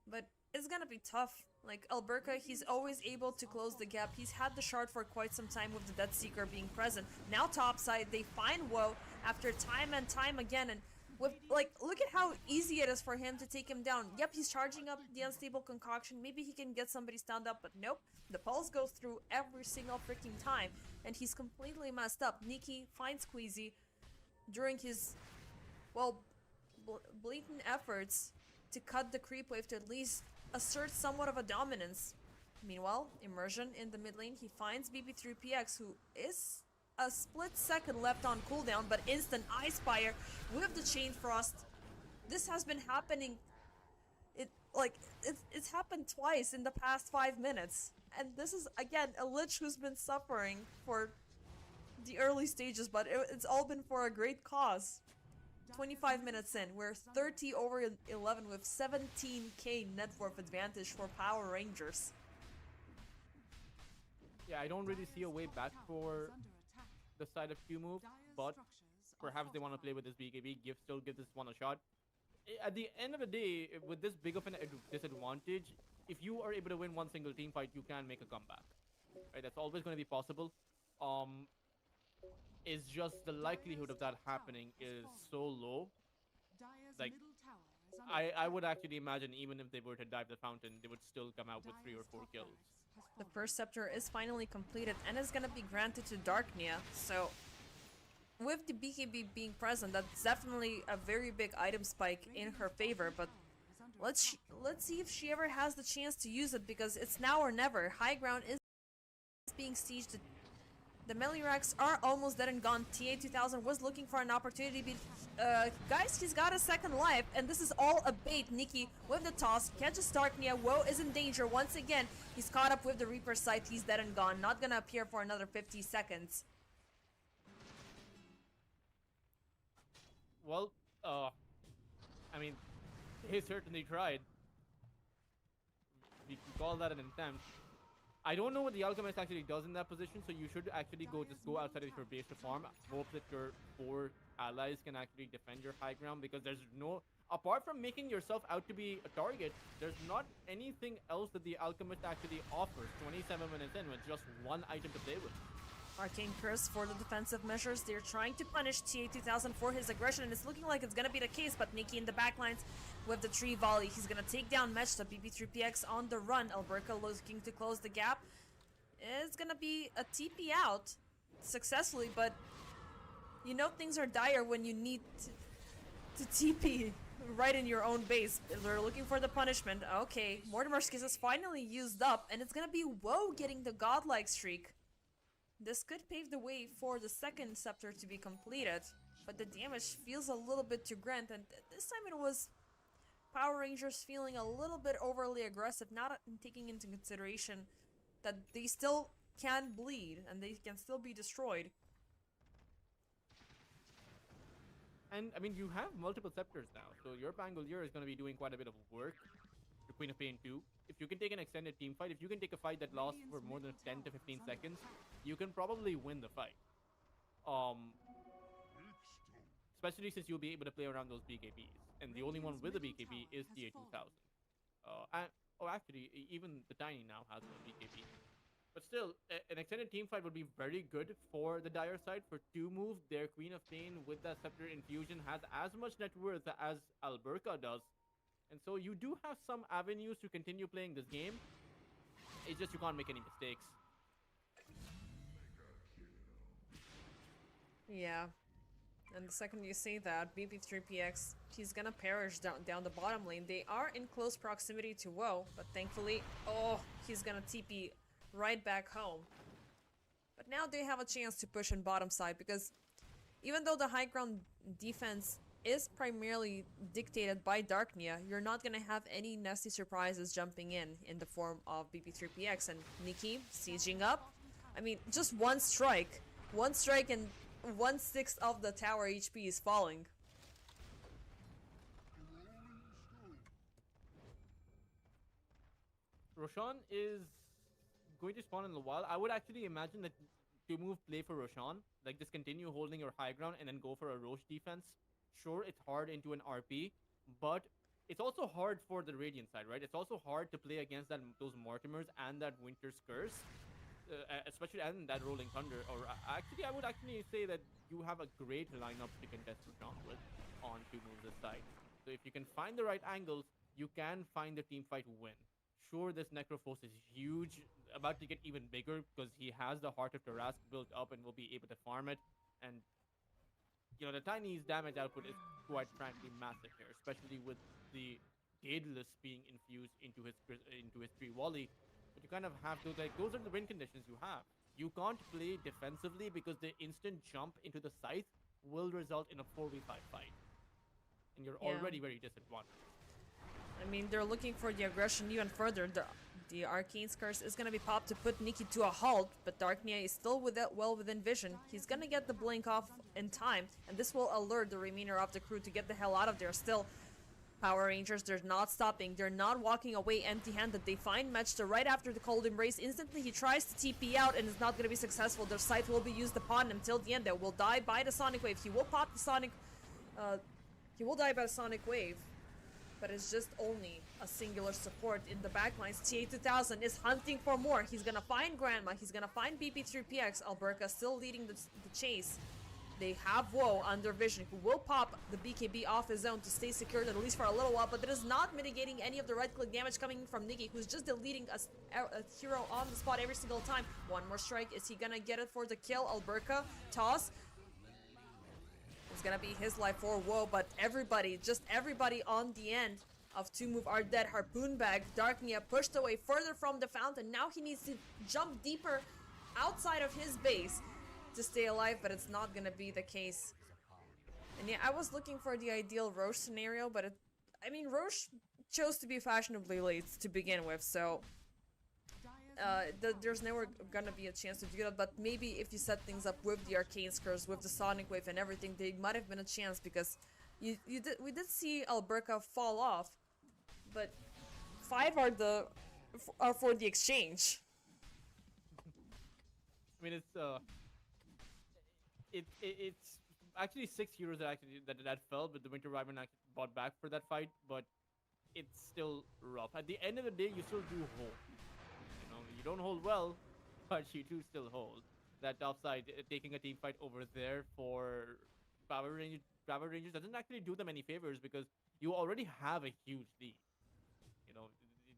But it's gonna be tough. Like, Alberca, he's always able to close the gap. He's had the shard for quite some time with the Death Seeker being present. Now topside, they find Woe after time and time again, and with, like, look at how easy it is for him to take him down. Yep, he's charging up the Unstable Concoction. Maybe he can get somebody stand up, but nope. The pulse goes through every single freaking time, and he's completely messed up. Nikki finds Queasy during his, well, blatant efforts to cut the creep wave to at least assert somewhat of a dominance. Meanwhile, Immersion in the mid lane, he finds BB3PX, who is a split second left on cooldown, but instant Ice Fire with the Chain Frost. This has been happening. It's happened twice in the past 5 minutes, and this is again a Lich who's been suffering for the early stages, but it's all been for a great cause. 25 minutes in, we're 30 over 11 with 17k net worth advantage for Power Rangers. Yeah, I don't really see a way back for the side of Q move, but perhaps they want to play with this BKB, still give this one a shot. At the end of the day, with this big of an disadvantage, if you are able to win one single team fight, you can make a comeback. Right, that's always going to be possible. It's just the likelihood of that happening is so low. Like, I would actually imagine even if they were to dive the fountain, they would still come out with 3 or 4 kills. The first scepter is finally completed and is gonna be granted to Darknia, so with the BKB being present, that's definitely a very big item spike in her favor, but let's see if she ever has the chance to use it, because it's now or never. High ground is being sieged The melee racks are almost dead and gone. TA2000 was looking for an opportunity, but guys, he's got a second life, and this is all a bait. Nikki with the toss catches Darknia. Woe is in danger once again. He's caught up with the Reaper sight. He's dead and gone. Not gonna appear for another 50 seconds. Well, I mean, he certainly tried. We can call that an attempt. I don't know what the Alchemist actually does in that position, so you should actually just go outside of your base to farm. Hope that your 4 allies can actually defend your high ground, because there's no... Apart from making yourself out to be a target, there's not anything else that the Alchemist actually offers 27 minutes in with just one item to play with. Arcane Curse for the defensive measures. They're trying to punish TA2000 for his aggression, and it's looking like it's gonna be the case, but Nikki in the backlines with the tree volley. He's gonna take down Mechta. BB3PX on the run. Alberca looking to close the gap. It's gonna be a TP out successfully, but you know things are dire when you need to TP right in your own base. They're looking for the punishment. Okay, Mortimer's Kiss is finally used up, and it's gonna be Woe getting the godlike streak. This could pave the way for the second scepter to be completed, but the damage feels a little bit too grand, and this time it was Power Rangers feeling a little bit overly aggressive, not taking into consideration that they still can bleed and they can still be destroyed. And, I mean, you have multiple scepters now, so your Pangolier is going to be doing quite a bit of work. The Queen of Pain too. If you can take an extended team fight, if you can take a fight that lasts for more than 10 to 15 seconds, you can probably win the fight. Especially since you'll be able to play around those BKBs. And the only one with a BKB is the A2000. Actually, even the Tiny now has a BKB. But still, an extended team fight would be very good for the Dire side. For 2 move, their Queen of Pain with that Scepter Infusion has as much net worth as Alberca does. And so you do have some avenues to continue playing this game. It's just you can't make any mistakes. Yeah. And the second you say that, BB3PX, he's gonna perish down the bottom lane. They are in close proximity to Woe, but thankfully, oh, he's gonna TP right back home. But now they have a chance to push in bottom side, because even though the high ground defense is primarily dictated by Darknia, you're not gonna have any nasty surprises jumping in the form of BB3PX. And Nikki sieging up. I mean, just one strike and 1/6 of the tower HP is falling. Roshan is going to spawn in the wild. I would actually imagine that to move play for Roshan, like just continue holding your high ground and then go for a Roche defense. Sure, it's hard into an RP, but it's also hard for the Radiant side, right? It's also hard to play against those Mortimers and that Winter's Curse. Especially and that Rolling Thunder, or actually I would actually say that you have a great lineup to contest Roshan with on 2 moves this side. So if you can find the right angles, you can find the team fight win. Sure, this Necrophos is huge, about to get even bigger because he has the Heart of Tarask built up and will be able to farm it. And you know, the Tiny's damage output is quite frankly massive here, especially with the Daedalus being infused into his 3 volley. But you kind of have to, like, those are the win conditions you have. You can't play defensively because the instant jump into the scythe will result in a 4v5 fight. And you're already very disadvantaged. I mean, they're looking for the aggression even further. The Arcane Curse is gonna be popped to put Nikki to a halt, but Darknia is still well within vision. He's gonna get the blink off in time, and this will alert the remainder of the crew to get the hell out of there. Still, Power Rangers, they're not stopping. They're not walking away empty-handed. They find Mechta right after the Cold Embrace. Instantly, he tries to TP out and is not going to be successful. Their sight will be used upon him till the end. They will die by the Sonic Wave. He will pop the Sonic... he will die by the Sonic Wave. But it's just only a singular support in the backlines. TA2000 is hunting for more. He's going to find Grandma. He's going to find BP3PX. Alberca still leading the chase. They have Woe under vision, who will pop the BKB off his own to stay secured at least for a little while, but that is not mitigating any of the right-click damage coming from Nikki, who's just deleting a hero on the spot every single time. One more strike. Is he gonna get it for the kill? Alberca, toss. It's gonna be his life for Woe, but everybody, just everybody on the end of 2 move are dead. Harpoon bag, Darknia pushed away further from the fountain. Now he needs to jump deeper outside of his base to stay alive, but it's not gonna be the case. And yeah, I was looking for the ideal Roche scenario, but I mean, Roche chose to be fashionably late to begin with, so there's never gonna be a chance to do that. But maybe if you set things up with the Arcane Skurs, with the Sonic Wave and everything, they might have been a chance, because we did see Alberca fall off, but 5 are for the exchange. I mean, it's actually 6 heroes that fell, but the Winter Wyvern actually bought back for that fight, but it's still rough. At the end of the day, you still do hold. You know, you don't hold well, but you do still hold. That top side, taking a team fight over there for Power Rangers doesn't actually do them any favors, because you already have a huge lead. You know,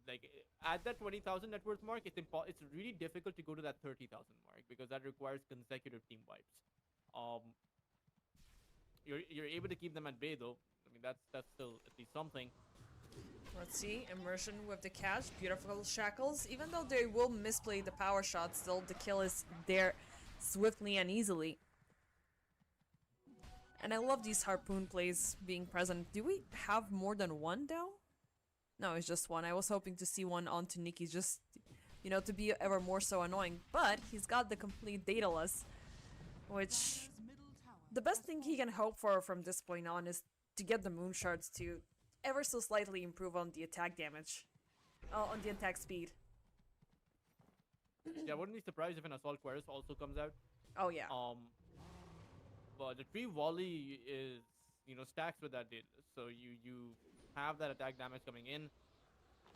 like at that 20,000 net worth mark, it's really difficult to go to that 30,000 mark, because that requires consecutive team wipes. You're able to keep them at bay though. I mean, that's still at least something. Let's see, immersion with the catch, beautiful shackles. Even though they will misplay the power shot, still the kill is there swiftly and easily. And I love these harpoon plays being present. Do we have more than one though? No, it's just one. I was hoping to see one onto Nikki, just, you know, to be ever more so annoying. But he's got the complete dataless, which the best thing he can hope for from this point on is to get the moon shards to ever so slightly improve on the attack damage. On the attack speed. Yeah, I wouldn't be surprised if an Assault Quartus also comes out. Oh yeah. But the tree volley is, you know, stacks with that data. So you have that attack damage coming in.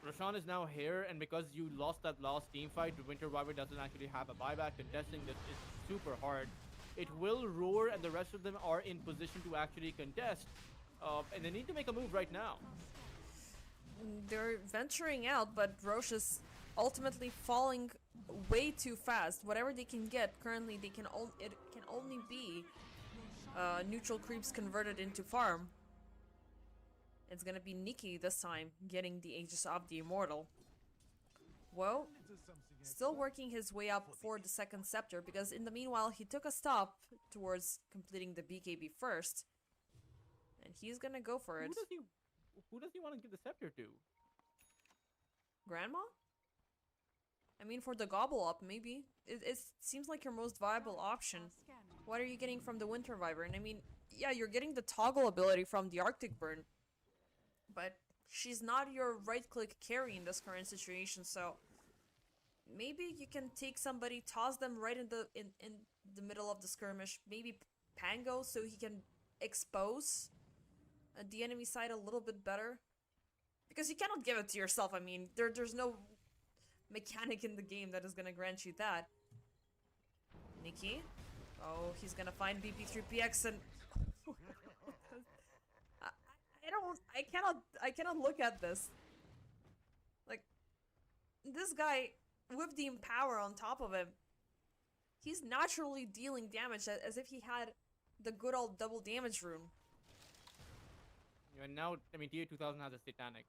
Roshan is now here, and because you lost that last team fight, the Winter Wyvern doesn't actually have a buyback. Contesting this is super hard. It will roar, and the rest of them are in position to actually contest. And they need to make a move right now. They're venturing out, but Roche is ultimately falling way too fast. Whatever they can get, currently it can only be neutral creeps converted into farm. It's gonna be Nikki this time, getting the Aegis of the Immortal. Well, still working his way up for the second scepter, because in the meanwhile he took a stop towards completing the BKB first. And he's gonna go for it. Who does he want to give the scepter to? Grandma? I mean, for the gobble up, maybe. It seems like your most viable option. What are you getting from the Winter Wyvern? I mean, yeah, you're getting the toggle ability from the Arctic Burn, but she's not your right-click carry in this current situation, so maybe you can take somebody, toss them right in the middle of the skirmish, maybe Pango, so he can expose the enemy side a little bit better, because you cannot give it to yourself. I mean, there's no mechanic in the game that is gonna grant you that. Nikki, oh, he's gonna find BP3PX, and I cannot look at this. Like, this guy with the Empower on top of him, he's naturally dealing damage as if he had the good old double damage rune. And now, I mean, TA2000 has a Satanic.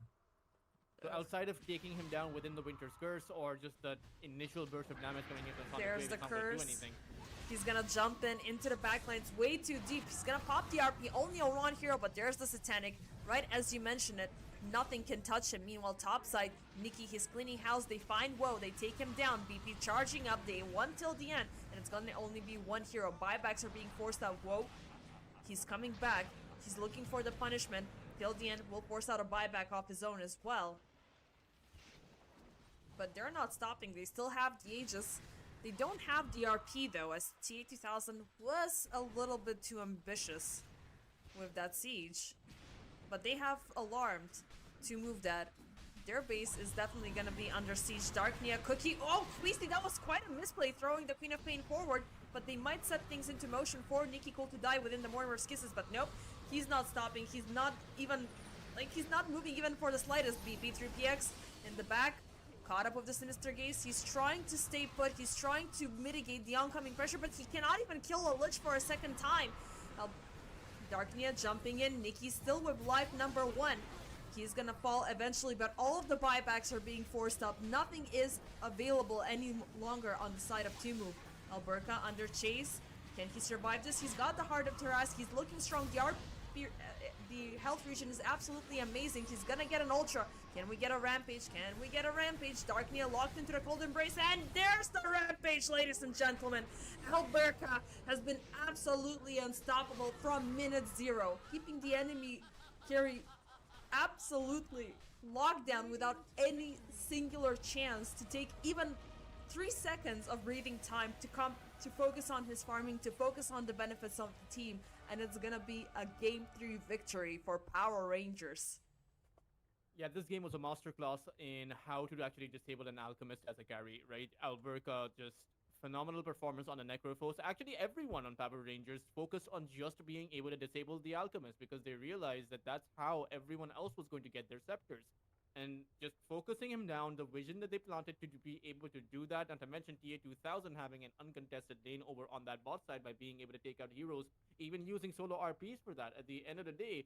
So outside of taking him down within the Winter's Curse, or just the initial burst of damage coming into the Sonic There's Wave, the it's not gonna do curse. anything. He's gonna jump into the backlines way too deep. He's gonna pop the RP, only a one hero, but there's the Satanic. Right as you mentioned it, nothing can touch him. Meanwhile, topside, Nikki, he's cleaning house. They find Woe, they take him down. BP charging up, they won till the end, and it's gonna only be one hero. Buybacks are being forced out. Woe, he's coming back. He's looking for the punishment. Till the end, will force out a buyback off his own as well. But they're not stopping. They still have the Aegis. They don't have the RP though, as TA2000 was a little bit too ambitious with that siege. But they have alarmed to move that. Their base is definitely gonna be under siege. Darknia, Cookie. Oh, Queasy, that was quite a misplay, throwing the Queen of Pain forward. But they might set things into motion for Nikki Cole to die within the Mortimer's Kisses. But nope, he's not stopping. He's not even, like, he's not moving even for the slightest. BP3PX in the back, caught up with the Sinister Gaze. He's trying to stay put. He's trying to mitigate the oncoming pressure, but he cannot even kill a Lich for a second time. Darknia jumping in. Nikki's still with life number 1. He's gonna fall eventually, but all of the buybacks are being forced up. Nothing is available any longer on the side of Tumu. Alberca under chase. Can he survive this? He's got the Heart of Taras. He's looking strong. The health region is absolutely amazing. He's gonna get an Ultra. Can we get a Rampage? Can we get a Rampage? Darknia locked into the Cold Embrace, and there's the Rampage, ladies and gentlemen. Alberca has been absolutely unstoppable from minute 0, keeping the enemy carry absolutely locked down without any singular chance to take even 3 seconds of breathing time to come to focus on his farming, to focus on the benefits of the team, and it's gonna be a game 3 victory for Power Rangers. Yeah, this game was a masterclass in how to actually disable an alchemist as a carry, right? Alberca just phenomenal performance on the Necrophos. Actually, everyone on Power Rangers focused on just being able to disable the alchemist because they realized that that's how everyone else was going to get their scepters. And just focusing him down, the vision that they planted to be able to do that, and to mention TA2000 having an uncontested lane over on that bot side by being able to take out heroes, even using solo RPs for that. At the end of the day,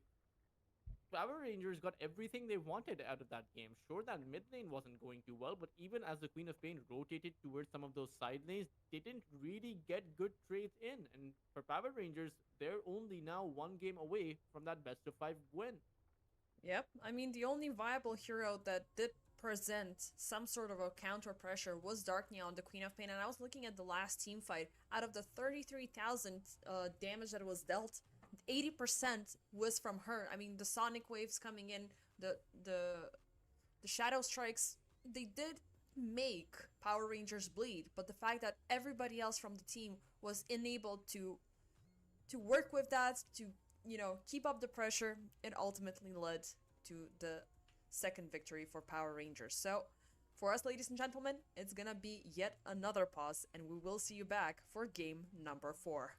Power Rangers got everything they wanted out of that game. Sure, that mid lane wasn't going too well, but even as the Queen of Pain rotated towards some of those side lanes, they didn't really get good trades in. And for Power Rangers, they're only now 1 game away from that best of 5 win. Yep, I mean, the only viable hero that did present some sort of a counter pressure was Darknia on the Queen of Pain, and I was looking at the last team fight. Out of the 33,000 damage that was dealt, 80% was from her. I mean, the sonic waves coming in, the shadow strikes, they did make Power Rangers bleed, but the fact that everybody else from the team was enabled to work with that, to, you know, keep up the pressure, it ultimately led to the second victory for Power Rangers. So for us, ladies and gentlemen, it's gonna be yet another pause, and we will see you back for game number 4.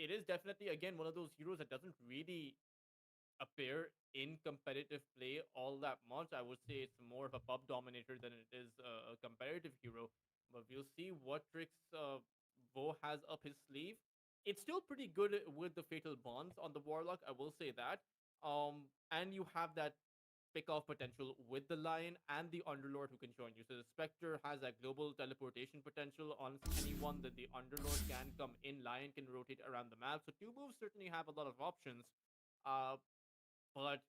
it is definitely again one of those heroes that doesn't really appear in competitive play all that much. I would say it's more of a pub dominator than it is a competitive hero. But we'll see what tricks Vo has up his sleeve. It's still pretty good with the fatal bonds on the warlock. I will say that. And you have that pick off potential with the lion and the underlord who can join you. So the specter has that global teleportation potential on anyone that the underlord can come in. Lion can rotate around the map. So two moves certainly have a lot of options. Uh, but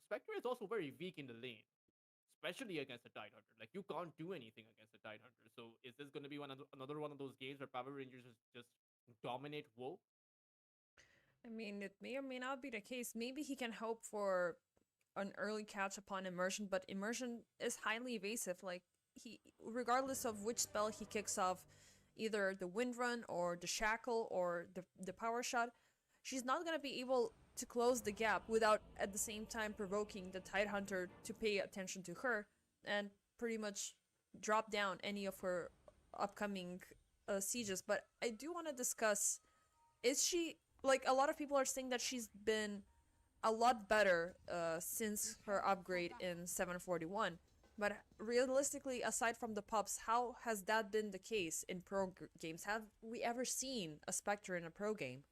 Spectre is also very weak in the lane, especially against a Tidehunter. Like you can't do anything against a Tidehunter. So is this going to be another one of those games where Power Rangers just dominate WoW? I mean, it may or may not be the case. Maybe he can hope for an early catch upon immersion, but immersion is highly evasive. Like he, regardless of which spell he kicks off, either the wind run or the shackle or the power shot, she's not gonna be able to close the gap without at the same time provoking the Tidehunter to pay attention to her and pretty much drop down any of her upcoming sieges. But I do want to discuss, is she, like, a lot of people are saying that she's been a lot better since her upgrade in 741. But realistically, aside from the pups, how has that been the case in games? Have we ever seen a Spectre in a pro game?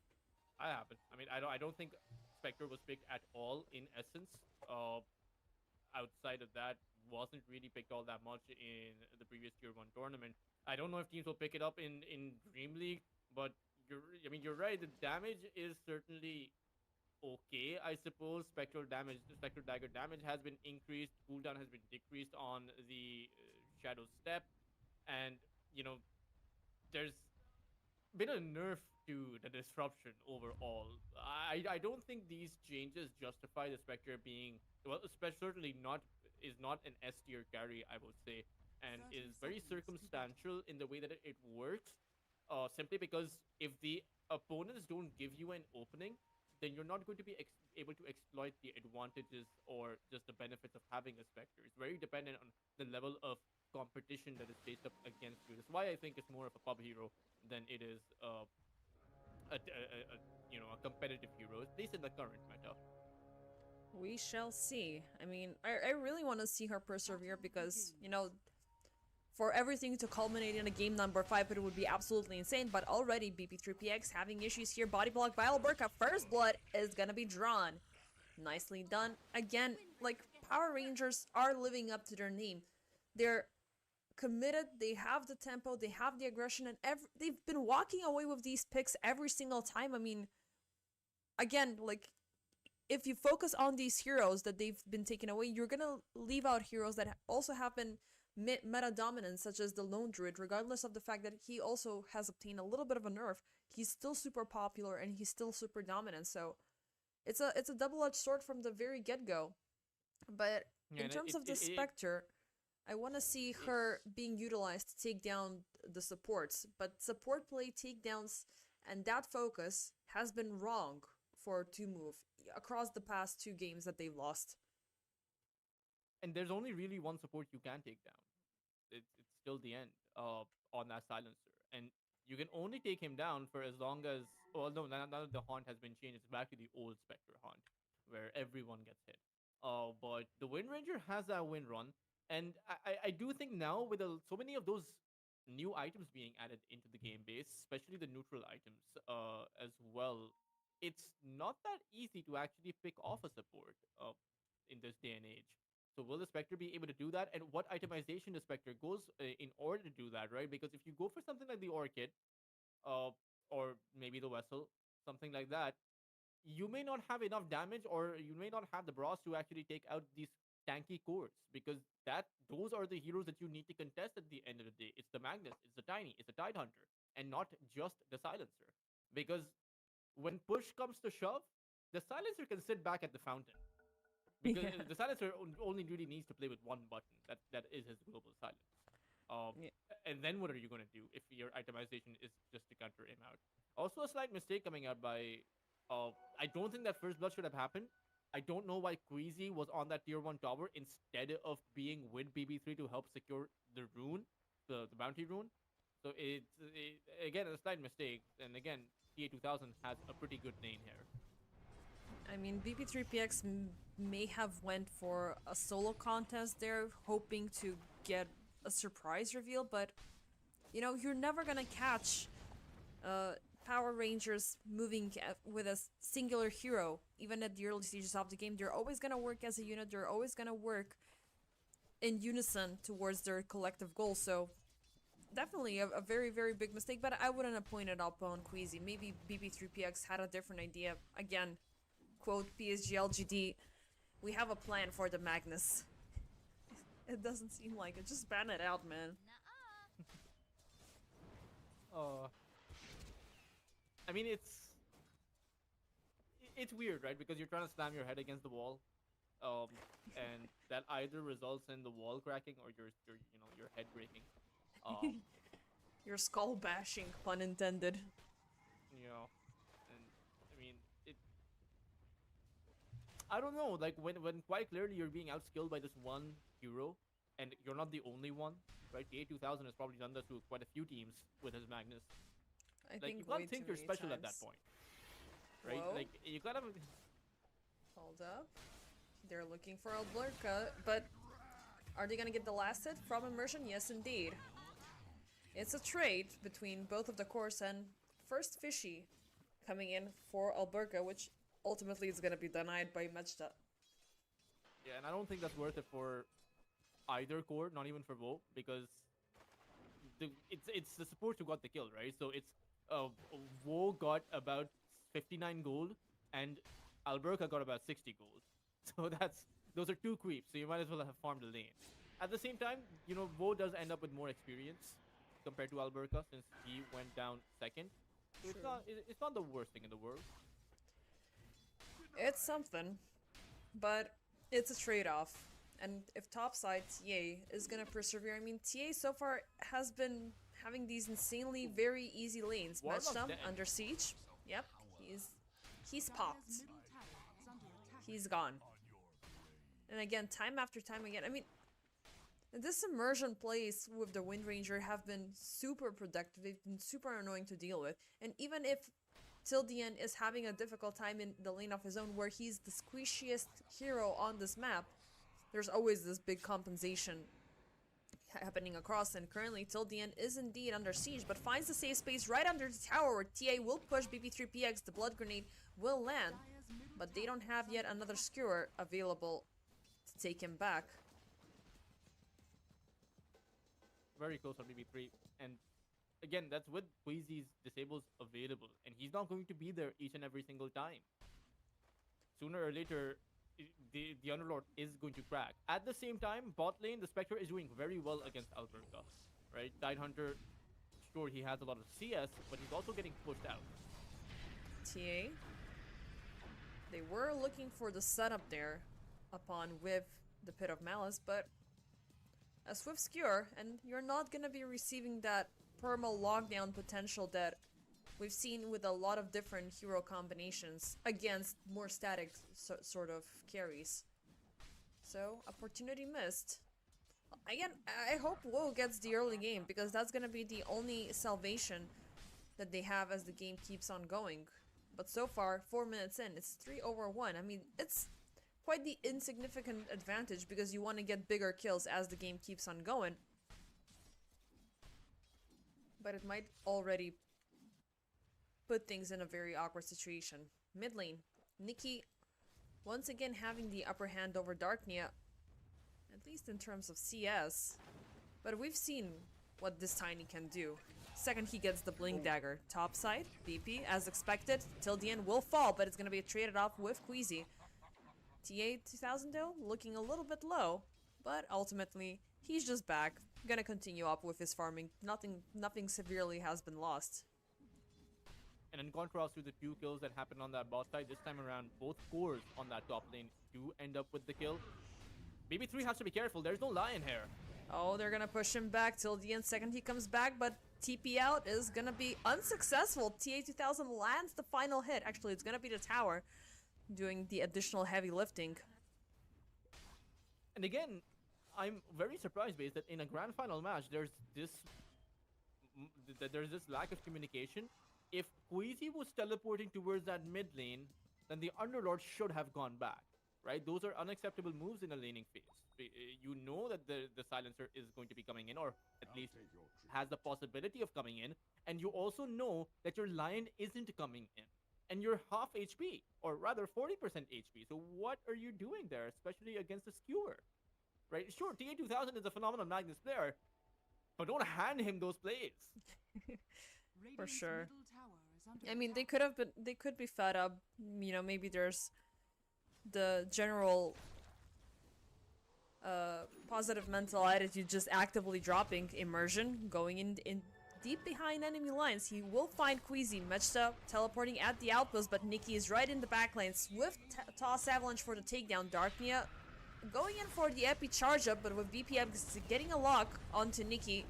I haven't. I mean, I don't think Spectre was picked at all in essence. Outside of that, wasn't really picked all that much in the previous Tier 1 tournament. I don't know if teams will pick it up in Dream League, but you're right. The damage is certainly okay, I suppose. Spectral dagger damage has been increased. Cooldown has been decreased on the Shadow Step, and you know, there's been a nerf to the disruption overall. I don't think these changes justify the Spectre being, well, certainly not, is not an S tier carry, I would say, and 30 is very seconds to go. circumstantial in the way that it works. Simply because if the opponents don't give you an opening, then you're not going to be able to exploit the advantages or just the benefits of having a Spectre. It's very dependent on the level of competition that is faced up against you. That's why I think it's more of a pub hero than it is a competitive hero, at least in the current meta. We shall see. I mean, I really want to see her persevere because, you know, for everything to culminate in a game number 5, it would be absolutely insane. But already, BP3PX having issues here. Body block by Alberca. First blood is gonna be drawn. Nicely done. Again, like, Power Rangers are living up to their name. They're committed, they have the tempo, they have the aggression, and they've been walking away with these picks every single time. I mean, again, like, if you focus on these heroes that they've been taken away, you're gonna leave out heroes that also have been meta dominant, such as the Lone Druid. Regardless of the fact that he also has obtained a little bit of a nerf, he's still super popular and he's still super dominant. So it's a double-edged sword from the very get-go. But Yeah, in and terms of the Spectre, I want to see her being utilized to take down the supports. But support play, takedowns, and that focus has been wrong for 2move across the past 2 games that they've lost. and there's only really one support you can take down. It's still the end on that silencer, and you can only take him down for as long as, well, no, now that the haunt has been changed, it's back to the old Spectre haunt where everyone gets hit. But the Wind Ranger has that win run, and I do think now with so many of those new items being added into the game base, especially the neutral items as well, it's not that easy to actually pick off a support in this day and age. So will the Spectre be able to do that? And what itemization the Spectre goes in order to do that, right? Because if you go for something like the Orchid, or maybe the Vessel, something like that, you may not have enough damage, or you may not have the bras to actually take out these tanky cores, because those are the heroes that you need to contest at the end of the day. It's the Magnus, it's the Tiny, it's the Tidehunter, and not just the Silencer. Because when push comes to shove, the Silencer can sit back at the fountain. Because Yeah. the Silencer only really needs to play with one button. That is his global silence. Yeah. And then what are you going to do if your itemization is just to counter him out? Also, a slight mistake coming out by... I don't think that first blood should have happened. I don't know why Queasy was on that tier 1 tower instead of being with BB3 to help secure the rune, the bounty rune. So again, a slight mistake. And again, TA2000 has a pretty good lane here. I mean, BP3PX may have went for a solo contest there, hoping to get a surprise reveal, but you know, you're never gonna catch Power Rangers moving with a singular hero, even at the early stages of the game. They're always gonna work as a unit, they're always gonna work in unison towards their collective goal, so definitely a very, very big mistake, but I wouldn't have pointed up on Queasy. Maybe BB3PX had a different idea. Again, quote PSGLGD, we have a plan for the Magnus. It doesn't seem like it. Just ban it out, man. I mean, it's weird, right? Because you're trying to slam your head against the wall, and that either results in the wall cracking or your head breaking. Your skull bashing, pun intended. You know, and I mean it. I don't know, like when quite clearly you're being outskilled by this one hero, and you're not the only one, right? The A2000 has probably done this to quite a few teams with his Magnus. I Like think you can't way think too you're many special at that times. point, right? Whoa. Like you gotta. Hold up. They're looking for Alblurka, but are they gonna get the last hit from Immersion? Yes, indeed. It's a trade between both of the course and first Fishy coming in for Alberca, which ultimately is gonna be denied by Majda. Yeah, and I don't think that's worth it for either core, not even for Vo, because it's the support who got the kill, right? So it's Vo got about 59 gold, and Alberca got about 60 gold. So those are two creeps. So you might as well have farmed the lane. At the same time, you know, Vo does end up with more experience compared to Alberca since he went down second. So it's not the worst thing in the world. It's something, but it's a trade-off. And if topside TA is gonna persevere, I mean, TA so far has been having these insanely very easy lanes. Warlock's Matchdom dead. under siege. Yep, he's popped. Dire's middle tower is under attack. He's gone. And again, time after time again, I mean, this immersion plays with the Wind Ranger have been super productive. They've been super annoying to deal with. And even if Tildian is having a difficult time in the lane of his own, where he's the squishiest hero on this map, there's always this big compensation happening across, and currently Tildian is indeed under siege, but finds the safe space right under the tower where TA will push BB3PX, the blood grenade will land, but they don't have yet another skewer available to take him back. Very close on BB3, and again, that's with Queasy's disables available, and he's not going to be there each and every single time. Sooner or later, the Underlord is going to crack. At the same time, bot lane, the Spectre is doing very well against Alberca, right? Tidehunter, sure, he has a lot of CS, but he's also getting pushed out. TA, they were looking for the setup there upon with the Pit of Malice, but a swift skewer, and you're not gonna be receiving that perma lockdown potential that we've seen with a lot of different hero combinations against more static sort of carries. So, opportunity missed. Again, I hope Woe gets the early game, because that's gonna be the only salvation that they have as the game keeps on going. But so far, 4 minutes in, it's 3/1. I mean, it's quite the insignificant advantage because you want to get bigger kills as the game keeps on going. But it might already put things in a very awkward situation. Mid lane, Nikki once again having the upper hand over Darknia, at least in terms of CS. But we've seen what this Tiny can do. Second he gets the Blink Dagger. Topside, BP, as expected, till the end will fall, but it's going to be traded off with Queasy. TA2000 though, looking a little bit low, but ultimately, he's just back. Gonna continue up with his farming. Nothing severely has been lost. And in contrast to the 2 kills that happened on that bot side, this time around, both cores on that top lane do end up with the kill. BB3 has to be careful, there's no lion here. Oh, they're gonna push him back till the end. Second he comes back, but TP out is gonna be unsuccessful. TA2000 lands the final hit. Actually, it's gonna be the tower doing the additional heavy lifting. And again, I'm very surprised, based that in a grand final match, there's this lack of communication if Queasy was teleporting towards that mid lane, then the Underlord should have gone back, right? Those are unacceptable moves in a laning phase. You know that the silencer is going to be coming in, or at least has the possibility of coming in, and you also know that your Lion isn't coming in, and you're half HP, or rather 40% HP. So what are you doing there, especially against a skewer, right? Sure, TA2000 is a phenomenal Magnus player, but don't hand him those plays. For Radiant's sure. middle tower is under I mean, they attack. could have been. They could be fed up. You know, maybe there's the general positive mental attitude just actively dropping immersion, going in deep behind enemy lines. He will find Queasy, Mechta teleporting at the outpost, but Nikki is right in the back lane. Swift toss avalanche for the takedown. Darknia going in for the epi charge up, but with BPM getting a lock onto Nikki,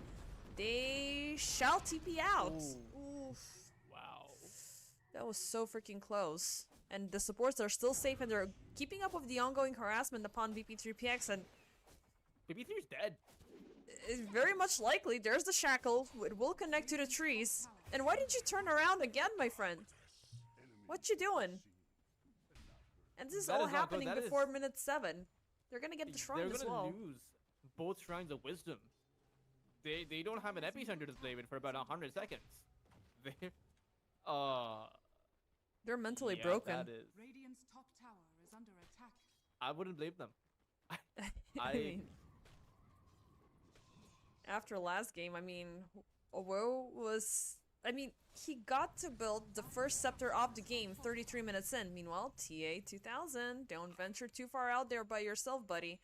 they shall TP out. Oof. Wow. That was so freaking close. And the supports are still safe and they're keeping up with the ongoing harassment upon VP3PX, and BB3 is dead. it's very much likely there's the shackle. It will connect to the trees. And why did you turn around again, my friend? What you doing? And this is That all is not good. happening That before minute 7. They're gonna get the shrine They're as gonna well. lose both shrines of wisdom. They don't have an epicenter to play with for about 100 seconds. They, They're mentally yeah, broken. That is. Radiant's top tower is under attack. I wouldn't blame them. I mean, after last game, I mean, Owo was... I mean, he got to build the first scepter of the game 33 minutes in. Meanwhile, TA2000, don't venture too far out there by yourself, buddy.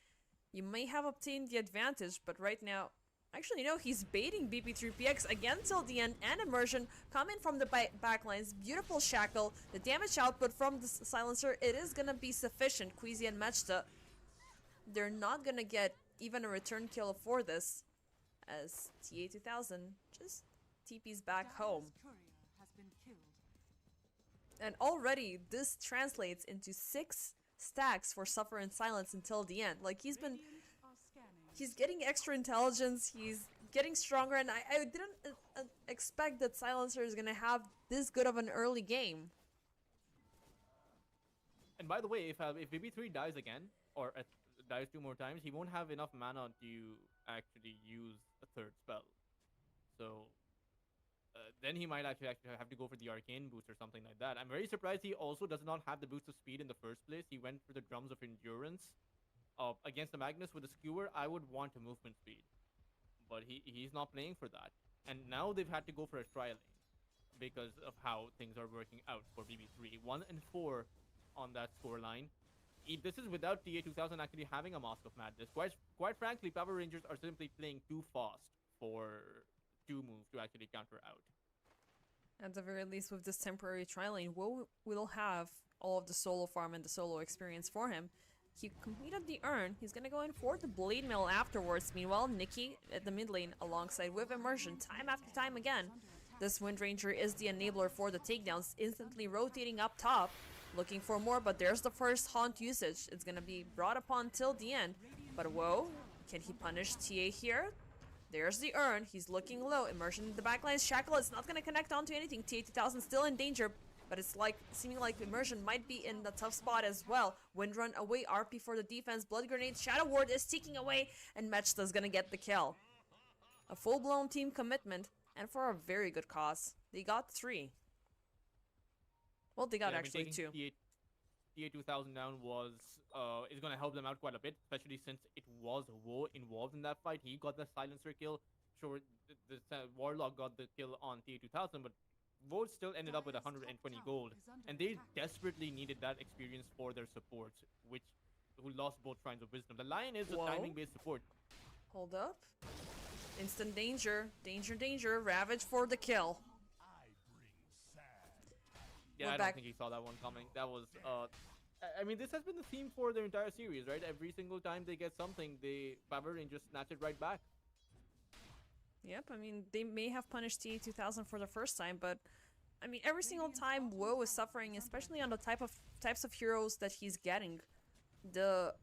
You may have obtained the advantage, but right now... Actually, no, he's baiting BP3PX again till the end, and immersion coming from the backlines. Beautiful shackle. The damage output from the silencer, it is gonna be sufficient. Queasy and Mechta, they're not gonna get even a return kill for this, as TA2000 just TP's back home. Dire's courier has been killed. And already this translates into 6 stacks for Suffer in Silence until the end. Like, he's been... Radiant are scanning. He's getting extra intelligence, he's getting stronger, and I didn't expect that Silencer is gonna have this good of an early game. And by the way, if BB3 dies again, or dies 2 more times, he won't have enough mana to actually use a 3rd spell. So then he might actually have to go for the arcane boost or something like that. I'm very surprised he also does not have the boost of speed in the first place. He went for the drums of endurance. Against the Magnus with a skewer, I would want a movement speed, but he's not playing for that. And now they've had to go for a tri-lane because of how things are working out for BB3. 1 and 4 on that score line. This is without TA2000 actually having a Mask of Madness. Quite frankly, Power Rangers are simply playing too fast for 2 moves to actually counter out. At the very least, with this temporary tri-lane, we'll have all of the solo farm and the solo experience for him. He completed the urn. He's gonna go in for the blade mill afterwards. Meanwhile, Nikki at the mid lane alongside with immersion time after time again. This Wind Ranger is the enabler for the takedowns, instantly rotating up top, looking for more, but there's the first haunt usage. It's gonna be brought upon till the end. But whoa, can he punish TA here? There's the urn. He's looking low. Immersion in the backline. Shackle is not gonna connect onto anything. TA2000 still in danger. But it's like seeming like immersion might be in the tough spot as well. Windrun away, RP for the defense, blood grenade, Shadow Ward is ticking away, and Mechta's gonna get the kill. A full-blown team commitment, and for a very good cause. They got 3. Well, they got Yeah, I mean, actually taking 2. TA2000 down is gonna help them out quite a bit, especially since it was Wo involved in that fight. He got the silencer kill. Sure, the Warlock got the kill on TA2000, but Wo still ended up with 120 gold, and they desperately needed that experience for their supports, who lost both Shrines of Wisdom. The Lion is a Whoa. timing-based support. Hold up. Instant danger. Danger, danger. Ravage for the kill. Yeah, We're I back. don't think he saw that one coming. That was, I mean, this has been the theme for their entire series, right? Every single time they get something, Power Rangers snatch it right back. Yep, I mean, they may have punished TA2000 for the first time, but I mean, every single time Wo is suffering, especially on the types of heroes that he's getting, the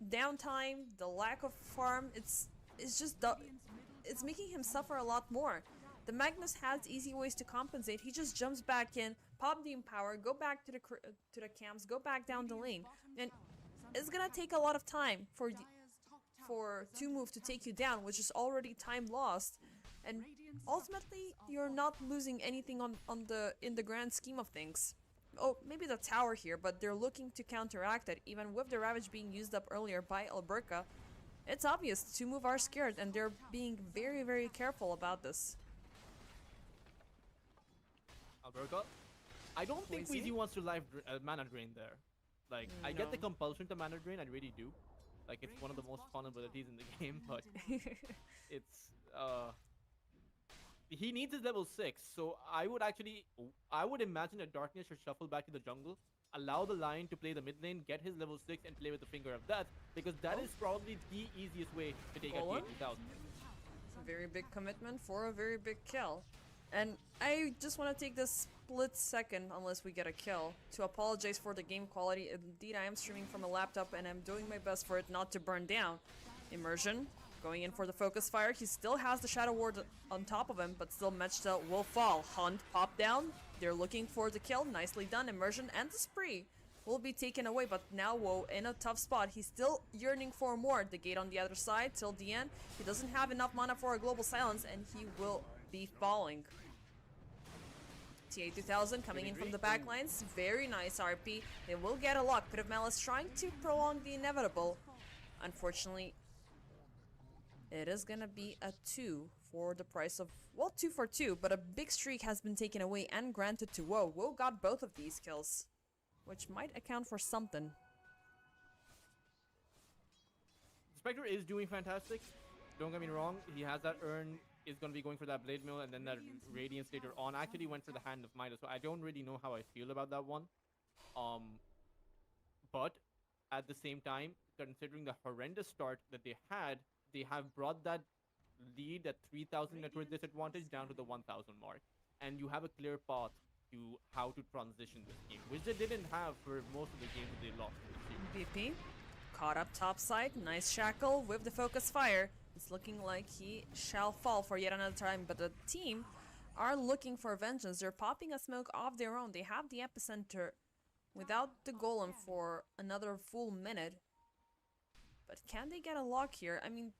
downtime, the lack of farm, it's just it's making him suffer a lot more. The Magnus has easy ways to compensate. He just jumps back in, pop the Empower, go back to the camps, go back down the lane, and it's gonna take a lot of time for 2-move to take you down, which is already time lost, and ultimately you're not losing anything in the grand scheme of things. Oh, maybe the tower here, but they're looking to counteract it, even with the Ravage being used up earlier by Alberca. It's obvious 2-move are scared, and they're being very, very careful about this. Alberca, I don't think Queasy? Queasy wants to mana drain there. Like, I get the No. compulsion to mana drain, I really do. Like, it's one of the most fun abilities in the game, but it's he needs his level 6, so I would imagine that Darkness should shuffle back to the jungle, allow the Lion to play the mid lane, get his level 6, and play with the Finger of Death, because that is probably the easiest way to take out Golem? T2000. It's a very big commitment for a very big kill. And I just want to take this split second, unless we get a kill, to apologize for the game quality. Indeed, I am streaming from a laptop and I'm doing my best for it not to burn down. Immersion, going in for the focus fire. He still has the Shadow Ward on top of him, but still Mechta will fall. Hunt, pop down. They're looking for the kill. Nicely done. Immersion and the spree will be taken away, but now Woe in a tough spot. He's still yearning for more. The gate on the other side till the end. He doesn't have enough mana for a global silence, and he will be falling. TA2000 coming in from the backlines. Very nice RP. They will get a lock. Pit of Malice trying to prolong the inevitable. Unfortunately, it is gonna be a 2 for the price of, well, 2 for 2, but a big streak has been taken away and granted to Woe. Woe got both of these kills, which might account for something. Spectre is doing fantastic. Don't get me wrong, he has that urn, is going to be going for that Blade Mill, and then that Radiance later on. Actually went for the Hand of Midas, so I don't really know how I feel about that one. But at the same time, considering the horrendous start that they have brought that lead, that 3,000 network disadvantage, down to the 1,000 mark. And you have a clear path to how to transition this game, which they didn't have for most of the games that they lost this year. BP caught up topside. Nice shackle with the focus fire. It's looking like he shall fall for yet another time, but the team are looking for vengeance. They're popping a smoke of their own. They have the epicenter without the golem for another full minute. But can they get a lock here? I mean,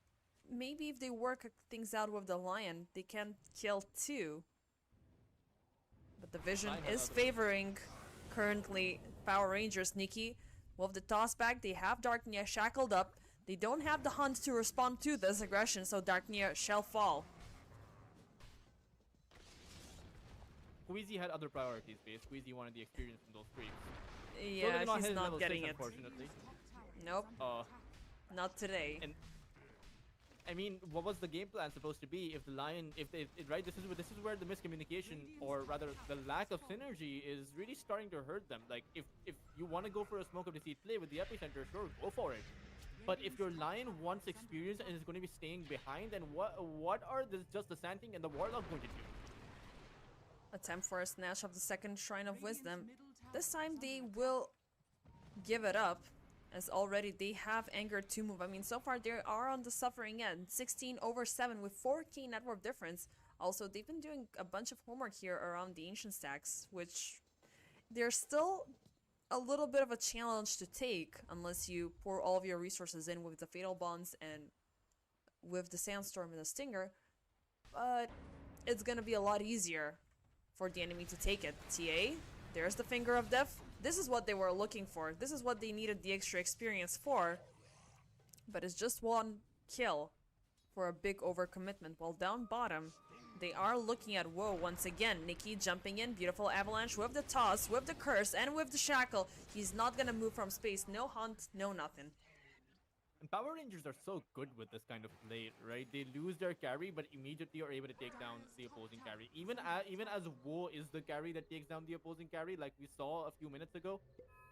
maybe if they work things out with the Lion, they can kill 2. But the vision is favoring currently Power Rangers. Nikki with the toss back. They have Darknia shackled up. They don't have the Hunt to respond to this aggression, so Darknia shall fall. Queasy had other priorities, base. Queasy wanted the experience from those streams. Yeah, So he's not getting it. Unfortunately. Nope, not today. And I mean, what was the game plan supposed to be if the Lion, right? This is where the miscommunication, or rather the lack of synergy, is really starting to hurt them. Like, if you want to go for a smoke of deceit play with the epicenter, sure, go for it. But if your Lion wants experience and is going to be staying behind, then what are just the Sandting and the Warlock going to do? Attempt for a snatch of the second Shrine of Wisdom. This time they will give it up, as already they have Anger to move. I mean, so far they are on the suffering end. 16/7 with 4k net worth difference. Also, they've been doing a bunch of homework here around the Ancient stacks, which they're still a little bit of a challenge to take unless you pour all of your resources in with the Fatal Bonds and with the Sandstorm and the Stinger. But it's gonna be a lot easier for the enemy to take it. TA, there's the Finger of Death. This is what they were looking for. This is what they needed the extra experience for. But it's just one kill for a big overcommitment. While down bottom, they are looking at Woe once again. Nikki jumping in. Beautiful avalanche with the toss, with the curse, and with the shackle. He's not gonna move from space. No hunt, no nothing. And Power Rangers are so good with this kind of play, right? They lose their carry, but immediately are able to take down the opposing carry. Even as Woe is the carry that takes down the opposing carry, like we saw a few minutes ago,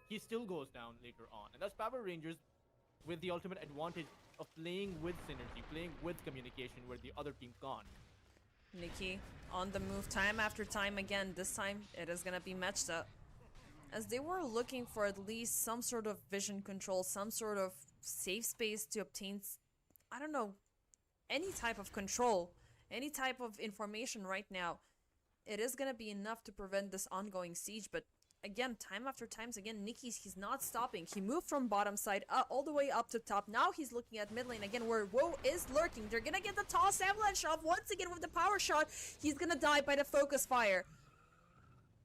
he still goes down later on. And that's Power Rangers with the ultimate advantage of playing with synergy, playing with communication where the other team can't. Nikki on the move time after time again. This time it is gonna be Mechta. As they were looking for at least some sort of vision control, some sort of safe space to obtain, I don't know, any type of control any type of information right now, it is gonna be enough to prevent this ongoing siege. But again, time after times again, he's not stopping. He moved from bottom side all the way up to top. Now he's looking at mid lane again, where Woe is lurking. They're gonna get the toss avalanche off once again with the power shot. He's gonna die by the focus fire.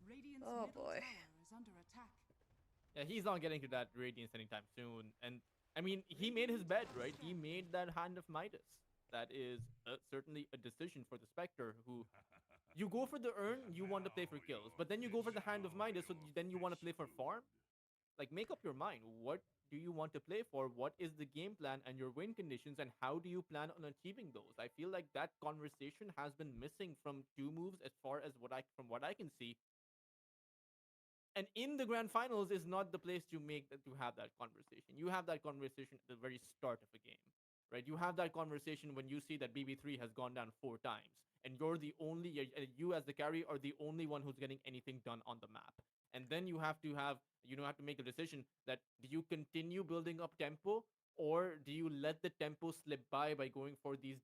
Radiant's Oh, middle boy. tower is under attack. Yeah, he's not getting to that Radiance anytime soon. And I mean, he made his bed, right? He made that Hand of Midas. That is certainly a decision for the Spectre, who you go for the urn, you want to play for kills, but then you go for the Hand of Midas, so then you want to play for farm. Like, make up your mind. What do you want to play for? What is the game plan and your win conditions, and how do you plan on achieving those? I feel like that conversation has been missing from two moves, as far as from what I can see. And in the grand finals is not the place to have that conversation. You have that conversation at the very start of a game, right? You have that conversation when you see that BB3 has gone down 4 times, and you as the carry are the only one who's getting anything done on the map. And then you have to make a decision that, do you continue building up tempo, or do you let the tempo slip by going for these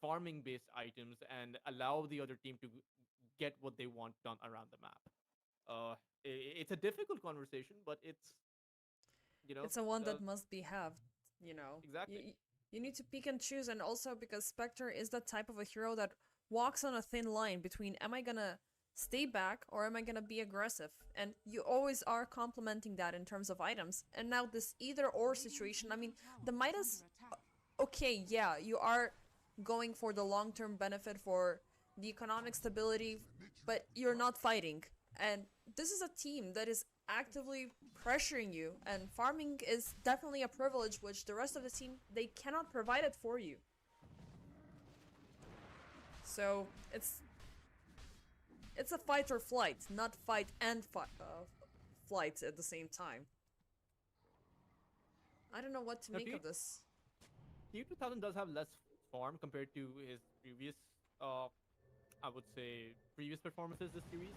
farming based items and allow the other team to get what they want done around the map. It's a difficult conversation, but it's It's a one that must be had, you know. Exactly. You need to pick and choose, and also because Spectre is that type of a hero that walks on a thin line between, am I gonna stay back or am I gonna be aggressive? And you always are complementing that in terms of items. And now this either or situation, I mean, the Midas, okay, yeah, you are going for the long-term benefit for the economic stability, but you're not fighting. And this is a team that is actively pressuring you, and farming is definitely a privilege which the rest of the team, they cannot provide it for you. So it's a fight or flight, not fight and flight at the same time. I don't know what to make of this. T2000 does have less farm compared to his previous I would say previous performances this series,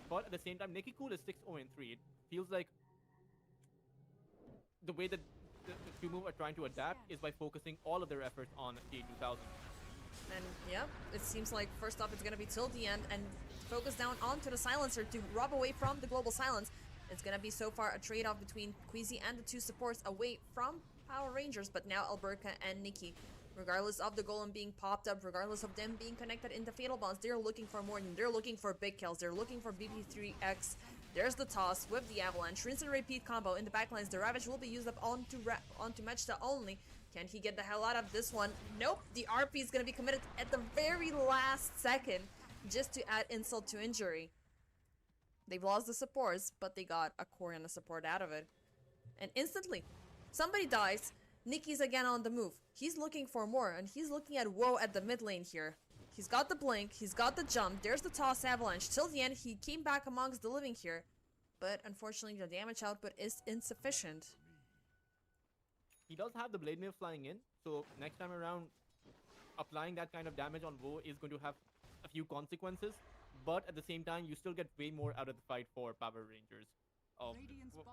but at the same time, Nikki Cool is 6-0-3. It feels like the way that the two move are trying to adapt is by focusing all of their efforts on T2000. And yeah, it seems like first off it's gonna be till the end and focus down onto the silencer to rob away from the global silence. It's gonna be so far a trade-off between Queasy and the two supports away from Power Rangers, but now Alberca and Nikki, regardless of the golem being popped up, regardless of them being connected into fatal bonds, they're looking for more. They're looking for big kills. They're looking for BB3X. There's the toss with the avalanche. Rinse and repeat combo in the backlines. The Ravage will be used up onto Mechta only. Can he get the hell out of this one? Nope. The RP is going to be committed at the very last second just to add insult to injury. They've lost the supports, but they got a core and a support out of it. And instantly, somebody dies. Nikki's again on the move. He's looking for more, and he's looking at Woe at the mid lane here. He's got the blink, he's got the jump, there's the toss avalanche. Till the end, he came back amongst the living here. But unfortunately, the damage output is insufficient. He does have the Blade Mail flying in, so next time around, applying that kind of damage on Woe is going to have a few consequences. But at the same time, you still get way more out of the fight for Power Rangers.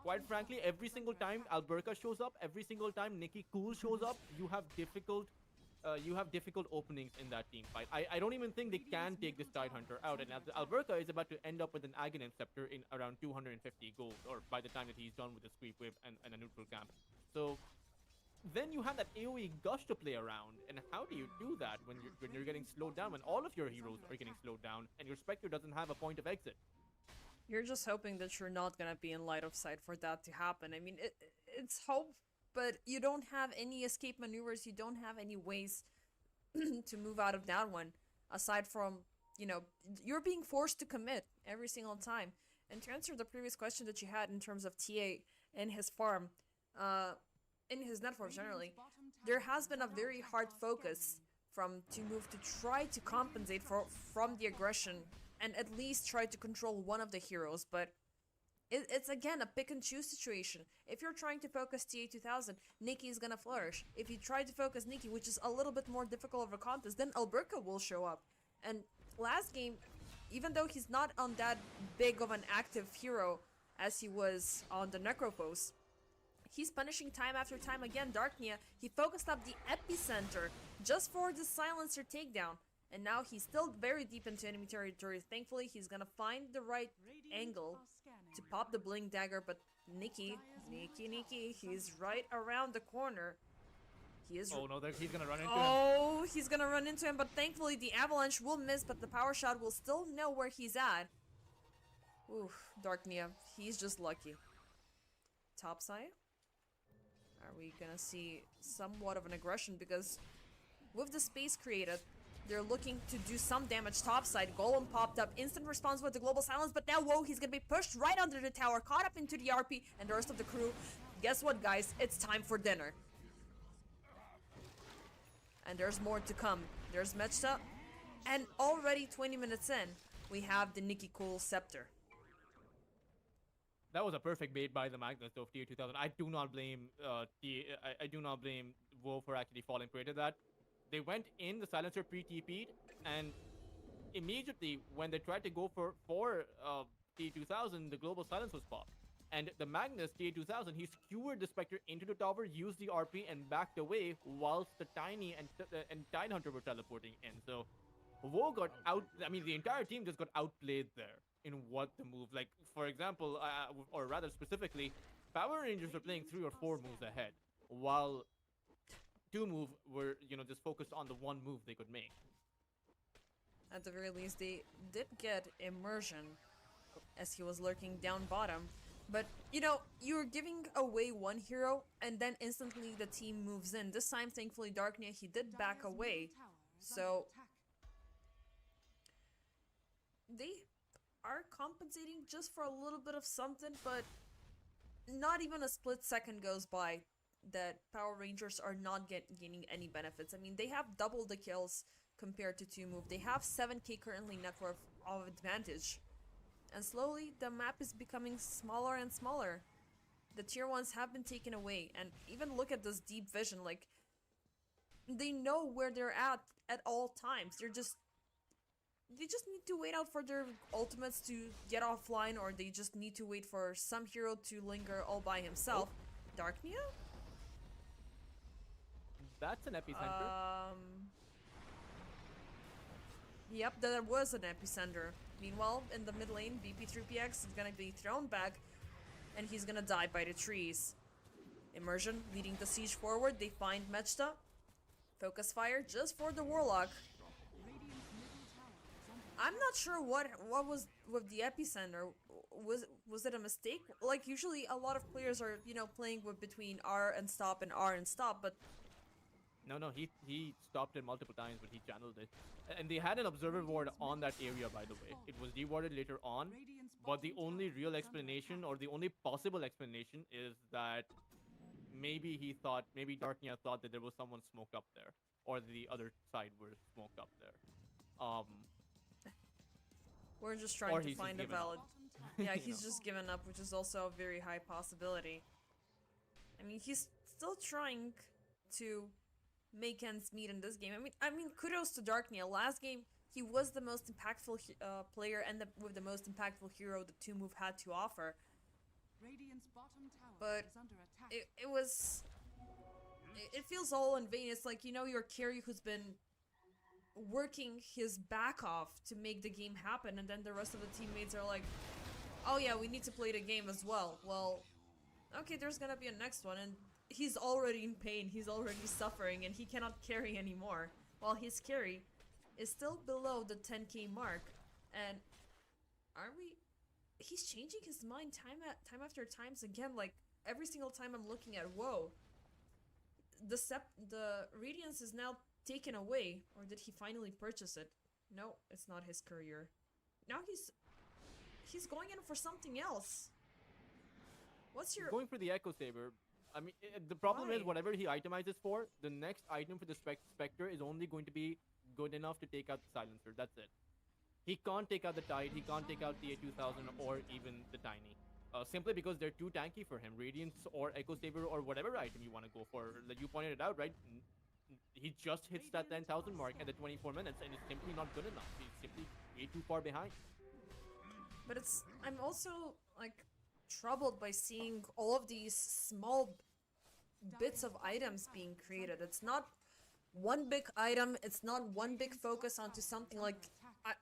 Quite frankly, every single time Alberca shows up, every single time Nikki Cool shows up, you have difficult openings in that team fight. I don't even think they can take this Tidehunter out, and Alberca is about to end up with an Aghanim Scepter in around 250 gold, or by the time that he's done with the sweep wave and a neutral camp. So then you have that AoE gush to play around, and how do you do that when you're getting slowed down, when all of your heroes are getting slowed down, and your Spectre doesn't have a point of exit? You're just hoping that you're not gonna be in light of sight for that to happen. I mean, it's hope, but you don't have any escape maneuvers, you don't have any ways to move out of that one, aside from, you know, you're being forced to commit every single time. And to answer the previous question that you had in terms of TA and his farm, in his network generally, there has been a very hard focus to move to try to compensate from the aggression and at least try to control one of the heroes, but it's again a pick and choose situation. If you're trying to focus TA2000, Nikki is gonna flourish. If you try to focus Nikki, which is a little bit more difficult of a contest, then Alberca will show up. And last game, even though he's not on that big of an active hero as he was on the Necropos, he's punishing time after time again. Darknia, he focused up the epicenter just for the silencer takedown. And now he's still very deep into enemy territory. Thankfully, he's gonna find the right angle to pop the blink dagger, but Nikki, he's right around the corner. He is. Oh no, he's gonna run into him. Oh, he's gonna run into him, but thankfully the avalanche will miss, but the power shot will still know where he's at. Oof, Darknia, he's just lucky. Topside? Are we gonna see somewhat of an aggression? Because with the space created, they're looking to do some damage topside. Golem popped up, instant response with the global silence, but now, whoa, he's gonna be pushed right under the tower, caught up into the RP, and the rest of the crew. Guess what, guys? It's time for dinner. And there's more to come. There's Mechta, and already 20 minutes in, we have the Nikki Cool Scepter. That was a perfect bait by the Magnus of tier 2000. I do not blame I do not blame WoW for actually falling prey to that. They went in, the silencer pre-TP'd, and immediately when they tried to go for tier 2000, the global silence was popped. And the Magnus tier 2000, he skewered the Spectre into the tower, used the RP, and backed away whilst the Tiny and Tidehunter were teleporting in. So WoW got out. I mean, the entire team just got outplayed there in what the move. Like, for example, or rather specifically, Power Rangers were playing 3 or 4 moves ahead, while 2 move were, you know, just focused on the 1 move they could make. At the very least, they did get immersion as he was lurking down bottom. But, you know, you're giving away 1 hero, and then instantly the team moves in. This time, thankfully, Darknia, he did back away. So they are compensating just for a little bit of something, but not even a split second goes by that Power Rangers are not gaining any benefits. I mean, they have double the kills compared to 2 move. They have 7k currently net worth of advantage. And slowly, the map is becoming smaller and smaller. The tier 1s have been taken away. And even look at this deep vision, like, they know where they're at all times. They just need to wait out for their ultimates to get offline, or they just need to wait for some hero to linger all by himself. Oh. Darknia? That's an epicenter. Yep, there was an epicenter. Meanwhile, in the mid lane, BP3PX is gonna be thrown back, and he's gonna die by the trees. Immersion leading the siege forward. They find Mechta. Focus fire just for the Warlock. I'm not sure what was with the epicenter. Was it a mistake? Like, usually a lot of players are, you know, playing with between R and stop, but No, he stopped it multiple times, but he channeled it. And they had an observer ward on that area, by the way. It was dewarded later on, but the only real explanation, or the only possible explanation, is that maybe Darknia thought that there was someone smoked up there, or the other side were smoked up there. We're just trying to find a valid... Yeah, he's just given up, which is also a very high possibility. I mean, he's still trying to make ends meet in this game. I mean, kudos to Darknia. Last game, he was the most impactful player, and with the most impactful hero the 2 move had to offer. But it feels all in vain. It's like, you know, your carry who's been working his back off to make the game happen, and then the rest of the teammates are like, oh yeah, we need to play the game as well. Well, okay, there's gonna be a next one, and he's already in pain, he's already suffering, and he cannot carry anymore. While his carry is still below the 10k mark. And he's changing his mind time after times again. Like, every single time I'm looking at, whoa, the Radiance is now taken away. Or did he finally purchase it? No, it's not his career. Now he's going in for something else. What's your... Going for the Echo Saber. I mean, the problem is, whatever he itemizes for, the next item for the Spectre is only going to be good enough to take out the Silencer. That's it. He can't take out the Tide, he can't take out the A2000 or even the Tiny. Simply because they're too tanky for him. Radiance or Echo Saber or whatever item you want to go for. Like you pointed it out, right? He just hits that 10,000 mark at the 24 minutes, and it's simply not good enough. He's simply way too far behind. But I'm also, like, troubled by seeing all of these small bits of items being created. It's not one big item, it's not one big focus onto something. Like,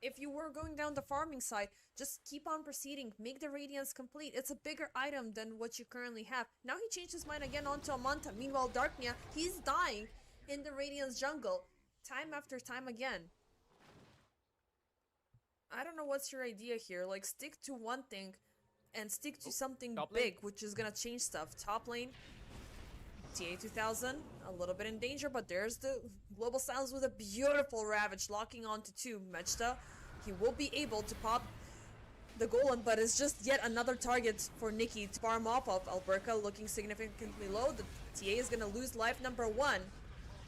if you were going down the farming side, just keep on proceeding, make the radiance complete. It's a bigger item than what you currently have. Now he changed his mind again onto Amanta. Meanwhile, Darknia, he's dying in the radiance jungle time after time again. I don't know what's your idea here. Like, stick to one thing and stick to something top lane. big, which is gonna change stuff. Top lane, TA2000, a little bit in danger, but there's the Global Silence with a beautiful Ravage locking onto 2. Mechta, he will be able to pop the Golem, but it's just yet another target for Nikki to bar him off of. Alberca looking significantly low. The TA is gonna lose life number 1.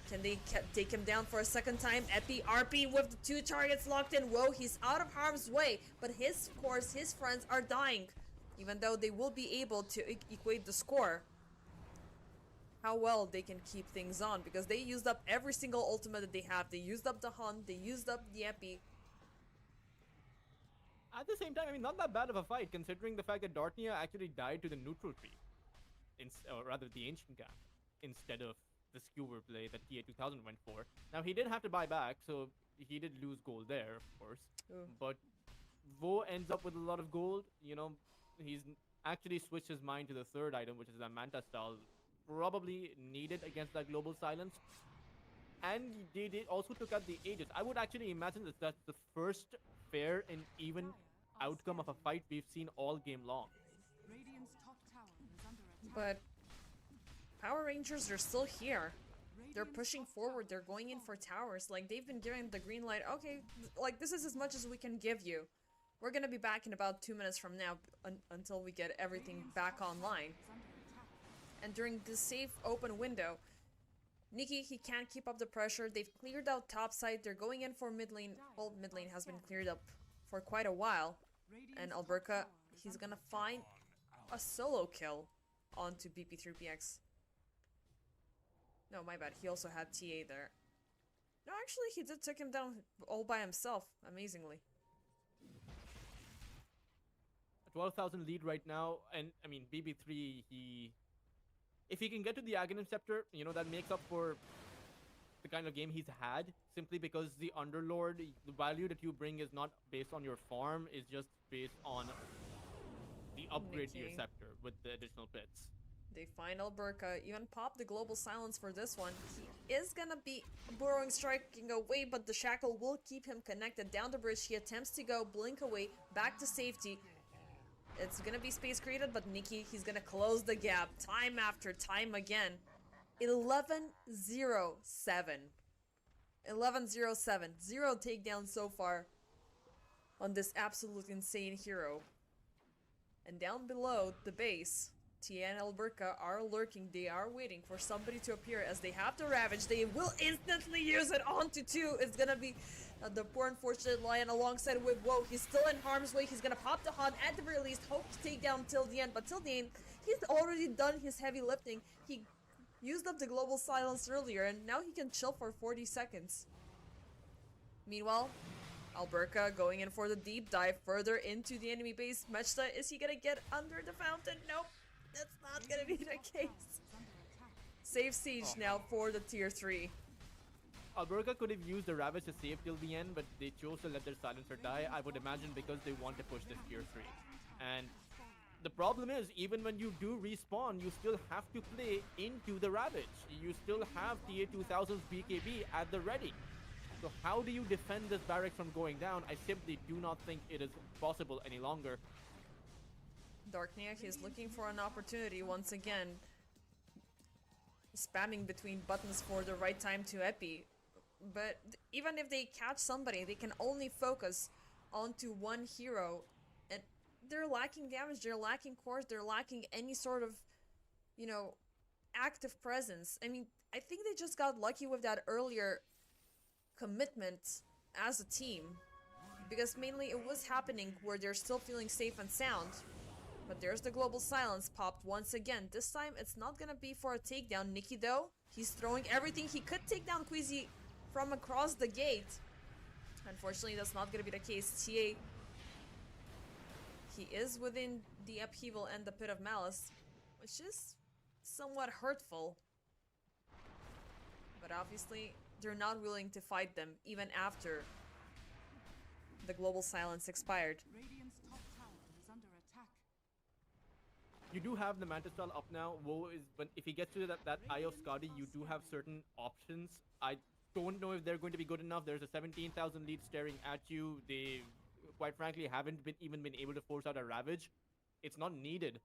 Can they take him down for a second time? Epi, RP with the 2 targets locked in. Whoa, he's out of harm's way, but his course, his friends are dying, even though they will be able to equate the score. How well they can keep things on, because they used up every single ultimate that they have. They used up the Hunt, they used up the Epi. At the same time, I mean, not that bad of a fight, considering the fact that Dartnia actually died to the neutral tree, or rather the ancient gap, instead of the skewer play that TA2000 went for. Now, he did have to buy back, so he did lose gold there, of course. Ooh. But Vo ends up with a lot of gold. You know, he's actually switched his mind to the third item, which is the Manta style, probably needed against that Global Silence. And they also took out the Aegis. I would actually imagine that that's the first fair and even outcome of a fight we've seen all game long. Radiant's top tower is under attack. But Power Rangers are still here. They're pushing forward, they're going in for towers. Like, they've been given the green light. Okay, like, this is as much as we can give you. We're gonna be back in about 2 minutes from now until we get everything back online. And during this safe open window, Nikki, he can't keep up the pressure. They've cleared out top side. They're going in for mid lane. Well, mid lane has been cleared up for quite a while. And Alberca, he's gonna find a solo kill onto BP3PX. No, my bad. He also had TA there. No, actually, he did take him down all by himself, amazingly. A 12,000 lead right now, and I mean, BB3, if he can get to the Aghanim Scepter, you know, that makes up for the kind of game he's had, simply because the Underlord, the value that you bring is not based on your farm, is just based on the upgrade to your Nikki. scepter with the additional bits. They find Alberca, even pop the Global Silence for this one. He is gonna be burrowing, striking away, but the Shackle will keep him connected down the bridge. He attempts to go, blink away, back to safety. It's gonna be space created, but Nikki, he's gonna close the gap time after time again. 11-0-7. 11-0-7. 0 takedowns so far on this absolute insane hero. And down below the base, Tia and Alberca are lurking. They are waiting for somebody to appear as they have the Ravage. They will instantly use it onto 2. It's gonna be the poor unfortunate Lion alongside with Whoa. He's still in harm's way. He's gonna pop the Hunt at the very least. Hope to take down till the end. But till the end, he's already done his heavy lifting. He used up the Global Silence earlier, and now he can chill for 40 seconds. Meanwhile, Alberca going in for the deep dive further into the enemy base. Mechta, is he gonna get under the fountain? Nope. That's not gonna be the case. Save siege now for the tier 3. Alberca could have used the Ravage to save till the end, but they chose to let their silencer die, I would imagine because they want to push this tier 3. And the problem is, even when you do respawn, you still have to play into the Ravage. You still have TA2000's BKB at the ready. So how do you defend this barracks from going down? I simply do not think it is possible any longer. Darknia, he's looking for an opportunity once again. Spamming between buttons for the right time to Epi. But even if they catch somebody, they can only focus onto one hero. And they're lacking damage, they're lacking cores, they're lacking any sort of, you know, active presence. I mean, I think they just got lucky with that earlier commitment as a team. Because mainly it was happening where they're still feeling safe and sound. But there's the Global Silence popped once again. This time, it's not gonna be for a takedown. Nikki, though, he's throwing everything. He could take down Queasy from across the gate. Unfortunately, that's not gonna be the case. TA, He is within the upheaval and the pit of malice, which is somewhat hurtful. But obviously, they're not willing to fight them even after the global silence expired. Radiant's top tower is under attack. You do have the Mantis style up now. Woe is when if he gets to that Eye of Skadi, you do have certain options. I don't know if they're going to be good enough. There's a 17,000 lead staring at you. They, quite frankly, haven't even been able to force out a Ravage. It's not needed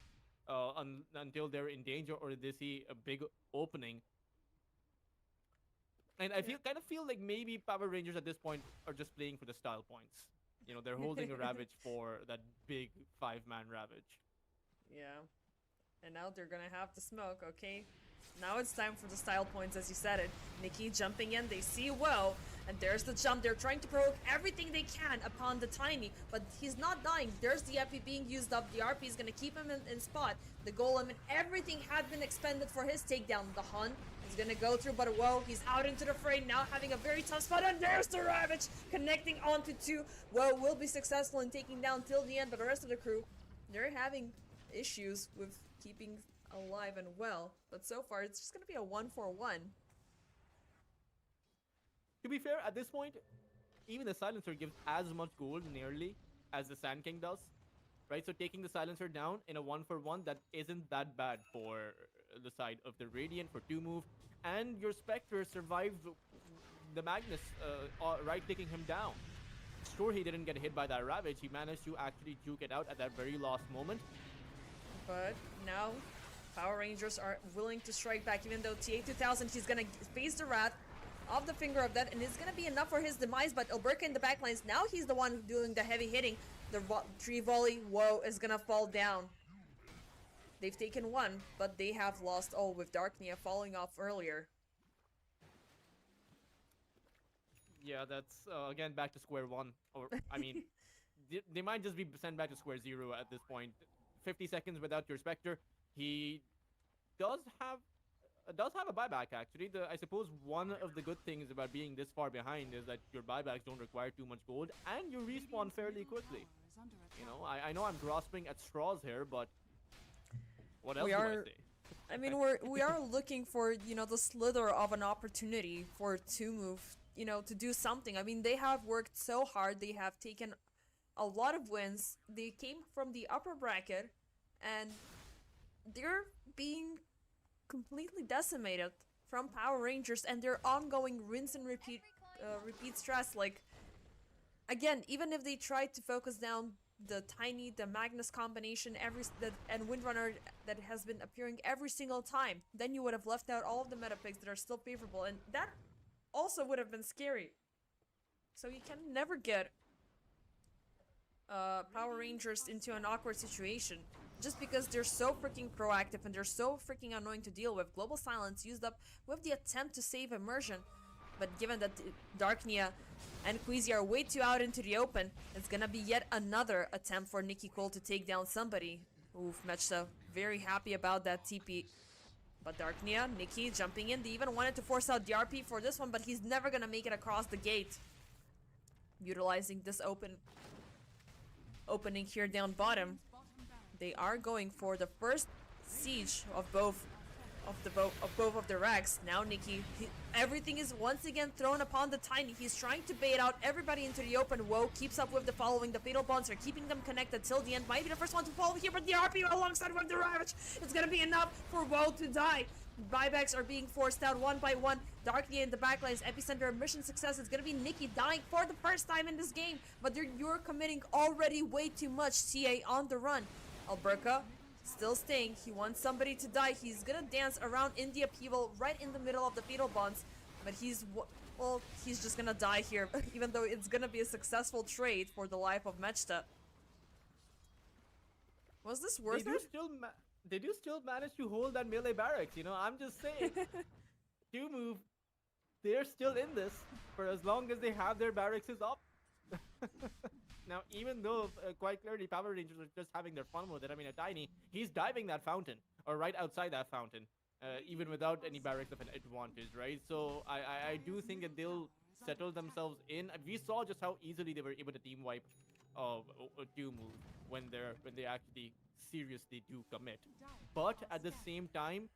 until they're in danger or they see a big opening. And I kind of feel like maybe Power Rangers at this point are just playing for the style points. You know, they're holding a Ravage for that big 5-man Ravage. Yeah. And now they're gonna have the smoke, okay? Now it's time for the style points, as you said it. Nikki jumping in, they see Woe, and there's the jump. They're trying to provoke everything they can upon the Tiny, but he's not dying. There's the epi being used up. The RP is gonna keep him in spot. The golem and everything had been expended for his takedown. The Hun is gonna go through, but Woe, he's out into the fray, now having a very tough spot, and there's the Ravage connecting onto 2. Woe will be successful in taking down till the end, but the rest of the crew, they're having issues with keeping alive and well, but so far it's just gonna be a 1-for-1. To be fair, at this point, even the Silencer gives as much gold nearly as the Sand King does, right? So taking the Silencer down in a 1-for-1, that isn't that bad for the side of the Radiant for 2 move, and your Spectre survived the Magnus right-clicking him down. Sure, he didn't get hit by that Ravage, he managed to actually juke it out at that very last moment. But now, Power Rangers are willing to strike back, even though TA2000, he's gonna face the Wrath of the Finger of Death, and it's gonna be enough for his demise, but Alberca in the backlines, now he's the one doing the heavy hitting. The 3 volley, Woe, is gonna fall down. They've taken 1, but they have lost all, with Darknia falling off earlier. Yeah, that's, again, back to square one. Or, I mean, they might just be sent back to square 0 at this point. 50 seconds without your Spectre. He does have a buyback, actually. I suppose one of the good things about being this far behind is that your buybacks don't require too much gold, and you respawn fairly quickly. You know, I know I'm grasping at straws here, but what else do I say? I mean, we are looking for, you know, the slither of an opportunity for 2 move, you know, to do something. I mean, they have worked so hard. They have taken a lot of wins. They came from the upper bracket, and they're being completely decimated from Power Rangers and their ongoing rinse and repeat stress. Like, again, even if they tried to focus down the Tiny, the Magnus combination, and Windrunner that has been appearing every single time, then you would have left out all of the meta picks that are still favorable, and that also would have been scary. So you can never get Power Rangers into an awkward situation just because they're so freaking proactive and they're so freaking annoying to deal with. Global Silence used up with the attempt to save Immersion, but given that Darknia and Queasy are way too out into the open, it's gonna be yet another attempt for Nikki Cole to take down somebody. Oof, Mechta very happy about that TP. But Darknia, Nikki jumping in, they even wanted to force out the RP for this one, but he's never gonna make it across the gate. Utilizing this opening here down bottom, they are going for the first siege of both of the racks. Now Nikki, everything is once again thrown upon the Tiny. He's trying to bait out everybody into the open. Woe keeps up with the following. The Fatal Bonds are keeping them connected till the end. Might be the first one to fall here, but the RP alongside with the Ravage, it's gonna be enough for Woe to die. Buybacks are being forced out one by one. Darknia in the backlines, epicenter mission success. It's gonna be Nikki dying for the first time in this game, but you're committing already way too much. CA on the run. Alberca still staying. He wants somebody to die. He's gonna dance around in the upheaval right in the middle of the Fatal Bonds, but he's just gonna die here, even though it's gonna be a successful trade for the life of Mechta. Was this worth it? They do still manage to hold that melee barracks, you know, I'm just saying. 2 move, they're still in this for as long as they have their barracks up. Now, even though quite clearly Power Rangers are just having their fun with it, I mean, a Tiny, he's diving that fountain, or right outside that fountain, even without any barracks of an advantage, right? So I do think that they'll settle themselves in. We saw just how easily they were able to team wipe do move when they actually seriously do commit. But at the same time,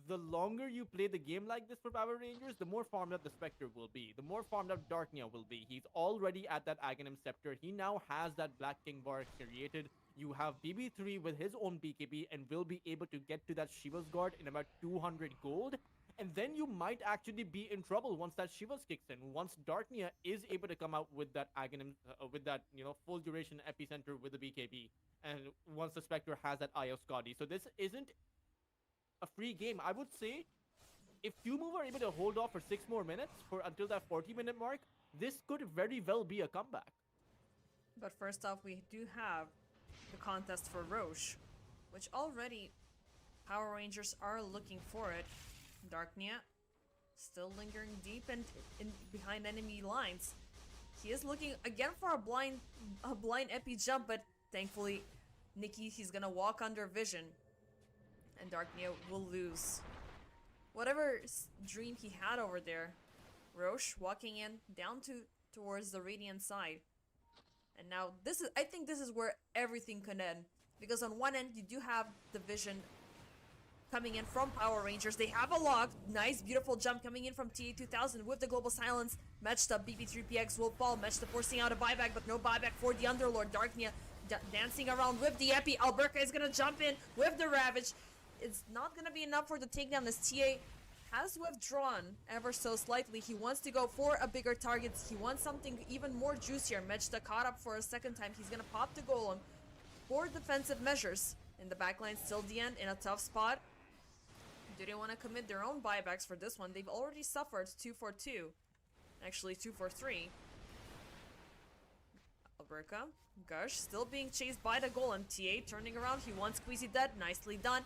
the longer you play the game like this for Power Rangers, the more farmed up the Spectre will be, the more farmed up Darknia will be. He's already at that Aghanim Scepter. He now has that Black King bar created. You have BB3 with his own BKB and will be able to get to that Shiva's Guard in about 200 gold. And then you might actually be in trouble once that Shiva's kicks in. Once Darknia is able to come out with that Aghanim, with that, full duration epicenter with the BKB. And once the Spectre has that Eye of Scotty. So this isn't a free game. I would say if two move are able to hold off for 6 more minutes for until that 40-minute mark, this could very well be a comeback. But first off, we do have the contest for Roche, which already Power Rangers are looking for it. Darknia still lingering deep and in behind enemy lines. He is looking again for a blind epi jump, but thankfully Nikki, he's gonna walk under vision. And Darknia will lose whatever dream he had over there. Roche walking in down towards the Radiant side. And now I think this is where everything can end. Because on one end you do have the vision coming in from Power Rangers. They have a log. Nice, beautiful jump coming in from TA2000 with the Global Silence. Matched up, BB3PX will fall. Matched up, forcing out a buyback, but no buyback for the Underlord. Darknia dancing around with the Epi. Alberca is gonna jump in with the Ravage. It's not gonna be enough for the takedown as TA has withdrawn ever so slightly. He wants to go for a bigger target. He wants something even more juicier. Mechta caught up for a second time. He's gonna pop the golem for defensive measures. In the backline, still the end in a tough spot. Do they want to commit their own buybacks for this one? They've already suffered 2 for 2. Actually, 2 for 3. Alberca, Gush, still being chased by the golem. TA turning around. He wants Squeezy dead. Nicely done.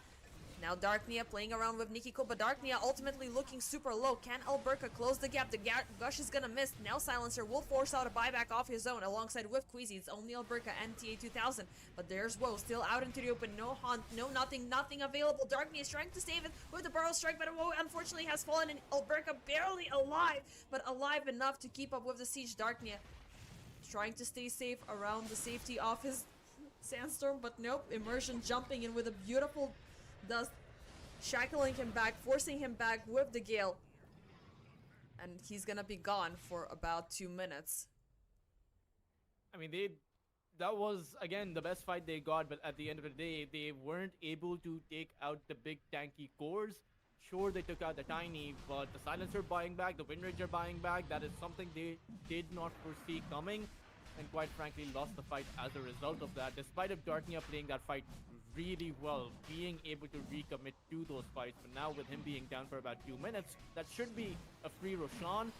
Now Darknia playing around with Nikiko, but Darknia ultimately looking super low. Can Alberca close the gap? The Gush is gonna miss. Now Silencer will force out a buyback off his own alongside with Queasy. It's only Alberca and TA2000, but there's Woe still out into the open. No haunt, no nothing available. Darknia is trying to save it with the Burrow Strike, but Woe unfortunately has fallen, and Alberca barely alive, but alive enough to keep up with the siege. Darknia trying to stay safe around the safety of his Sandstorm, but nope. Immersion jumping in with a beautiful dust, shackling him back, forcing him back with the Gale. And he's gonna be gone for about 2 minutes. I mean, that was, again, the best fight they got, but at the end of the day, they weren't able to take out the big tanky cores. Sure, they took out the tiny, but the Silencer buying back, the Wind Ranger buying back, that is something they did not foresee coming, and quite frankly lost the fight as a result of that, despite of Darknia playing that fight really well, being able to recommit to those fights. But now with him being down for about 2 minutes, that should be a free Roshan.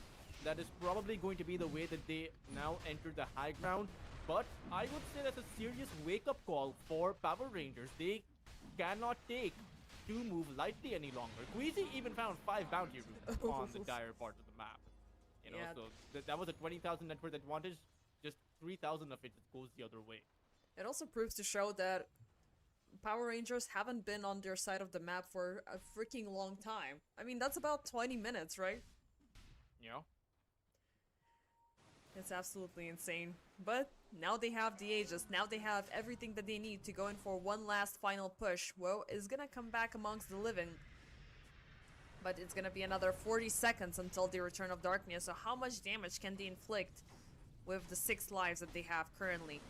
That is probably going to be the way that they now enter the high ground. But I would say that's a serious wake-up call for Power Rangers. They cannot take 2 move lightly any longer. Queasy even found 5 bounty routes on the dire part of the map. Yeah. So that was a 20,000 net worth advantage. Just 3,000 of it goes the other way. It also proves to show that Power Rangers haven't been on their side of the map for a freaking long time. I mean, that's about 20 minutes, right? Yeah. It's absolutely insane. But now they have the Aegis. Now they have everything that they need to go in for one last final push. Woe is gonna come back amongst the living. But it's gonna be another 40 seconds until the return of Darknia. So how much damage can they inflict with the 6 lives that they have currently?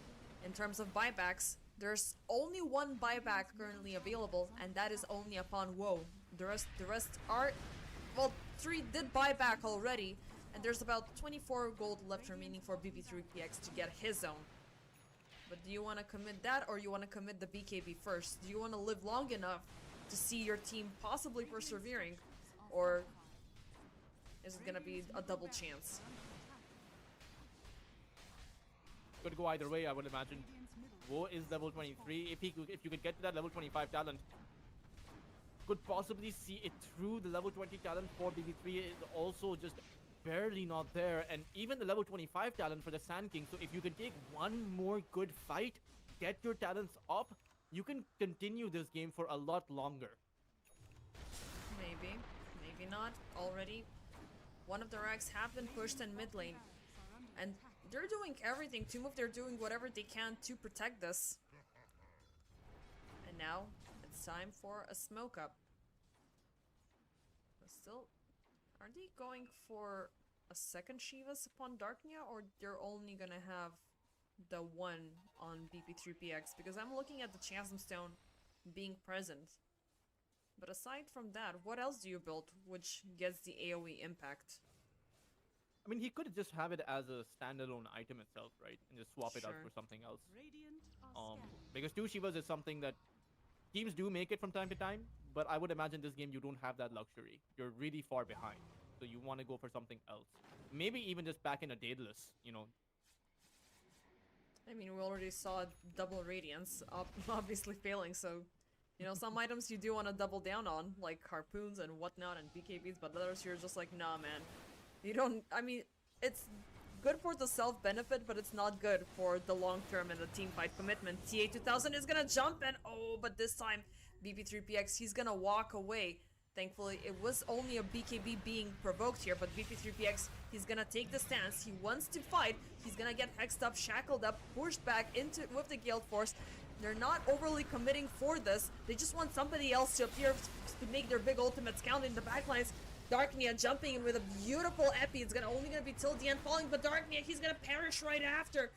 In terms of buybacks, there's only 1 buyback currently available, and that is only upon Woe. The rest are, well, 3 did buy back already, and there's about 24 gold left remaining for BB3PX to get his own. But do you want to commit that, or you want to commit the BKB first? Do you want to live long enough to see your team possibly persevering, or is it gonna be a double chance? Could go either way, I would imagine. Woe is level 23. If you could get to that level 25 talent, could possibly see it through. The level 20 talent for BB3 is also just barely not there, and even the level 25 talent for the Sand King. So if you can take 1 more good fight, get your talents up, you can continue this game for a lot longer. Maybe, maybe not. Already, one of the racks have been pushed in mid lane, and they're doing everything to move. They're doing whatever they can to protect this. And now it's time for a smoke up. But still, are they going for a second Shivas upon Darknia, or they're only gonna have the one on BP3PX? Because I'm looking at the Chasm Stone being present. But aside from that, what else do you build which gets the AoE impact? I mean, he could just have it as a standalone item itself, right? And just swap it out Sure. for something else. Radiant are scanning. Because 2 Shivas is something that teams do make it from time to time, but I would imagine this game you don't have that luxury. You're really far behind. So you want to go for something else. Maybe even just pack in a Daedalus, you know. I mean, we already saw double Radiance, obviously failing, so... You know, some items you do want to double down on, like harpoons and whatnot and BKBs, but others you're just like, nah, man. You don't... I mean, it's good for the self-benefit, but it's not good for the long-term and the team fight commitment. TA2000 is gonna jump and... Oh, but this time, BP3PX, he's gonna walk away. Thankfully, it was only a BKB being provoked here, but BP3PX, he's gonna take the stance. He wants to fight. He's gonna get hexed up, shackled up, pushed back into with the Guild Force. They're not overly committing for this. They just want somebody else to appear to make their big ultimates count in the backlines. Darknia jumping in with a beautiful epi. It's only gonna be till the end falling, but Darknia, he's gonna perish right after.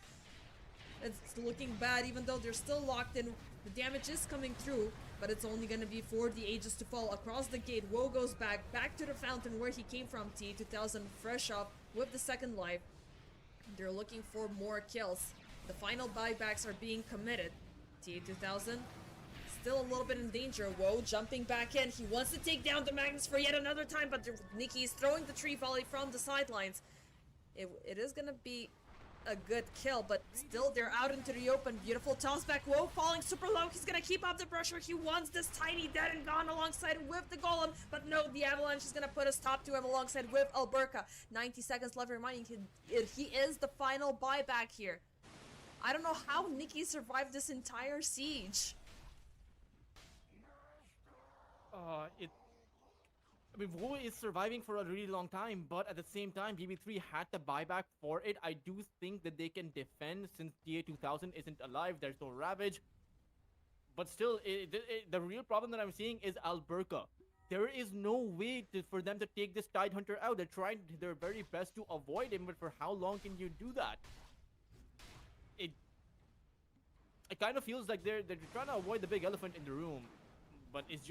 It's looking bad, even though they're still locked in. The damage is coming through, but it's only gonna be for the Aegis to fall across the gate. Woe goes back to the fountain where he came from. TA2000 fresh up with the second life. They're looking for more kills. The final buybacks are being committed. TA2000 still a little bit in danger. Woe jumping back in. He wants to take down the Magnus for yet another time, but Nikki is throwing the tree volley from the sidelines. It is gonna be a good kill, but still they're out into the open. Beautiful toss back. Woe falling super low. He's gonna keep up the pressure. He wants this tiny dead and gone alongside with the golem, but no, the avalanche is gonna put a stop to him alongside with Alberca. 90 seconds left, reminding him he is the final buyback here. I don't know how Nikki survived this entire siege. I mean, Woe is surviving for a really long time, but at the same time, BB3 had to buy back for it. I do think that they can defend since TA2000 isn't alive. There's no Ravage. But still, the real problem that I'm seeing is Alberca. There is no way for them to take this Tidehunter out. They're trying their very best to avoid him, but for how long can you do that? It kind of feels like they're trying to avoid the big elephant in the room, but it's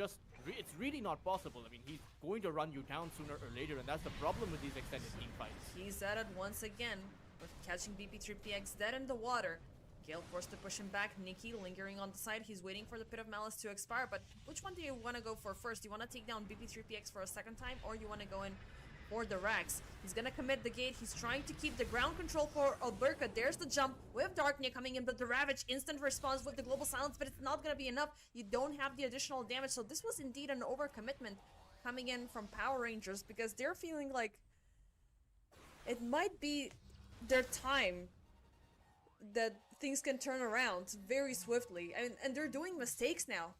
really not possible. I mean, he's going to run you down sooner or later, and that's the problem with these extended team fights. He's at it once again, with catching BP3PX dead in the water. Gale forced to push him back. Nikki lingering on the side. He's waiting for the Pit of Malice to expire, but which one do you want to go for first? Do you want to take down BP3PX for a second time, or you want to go in for the Rax? He's gonna commit the gate. He's trying to keep the ground control for Alberca. There's the jump with Darknia coming in, but the Ravage instant response with the global silence, but it's not gonna be enough. You don't have the additional damage, so this was indeed an overcommitment coming in from Power Rangers, because they're feeling like it might be their time that things can turn around very swiftly, and they're doing mistakes now.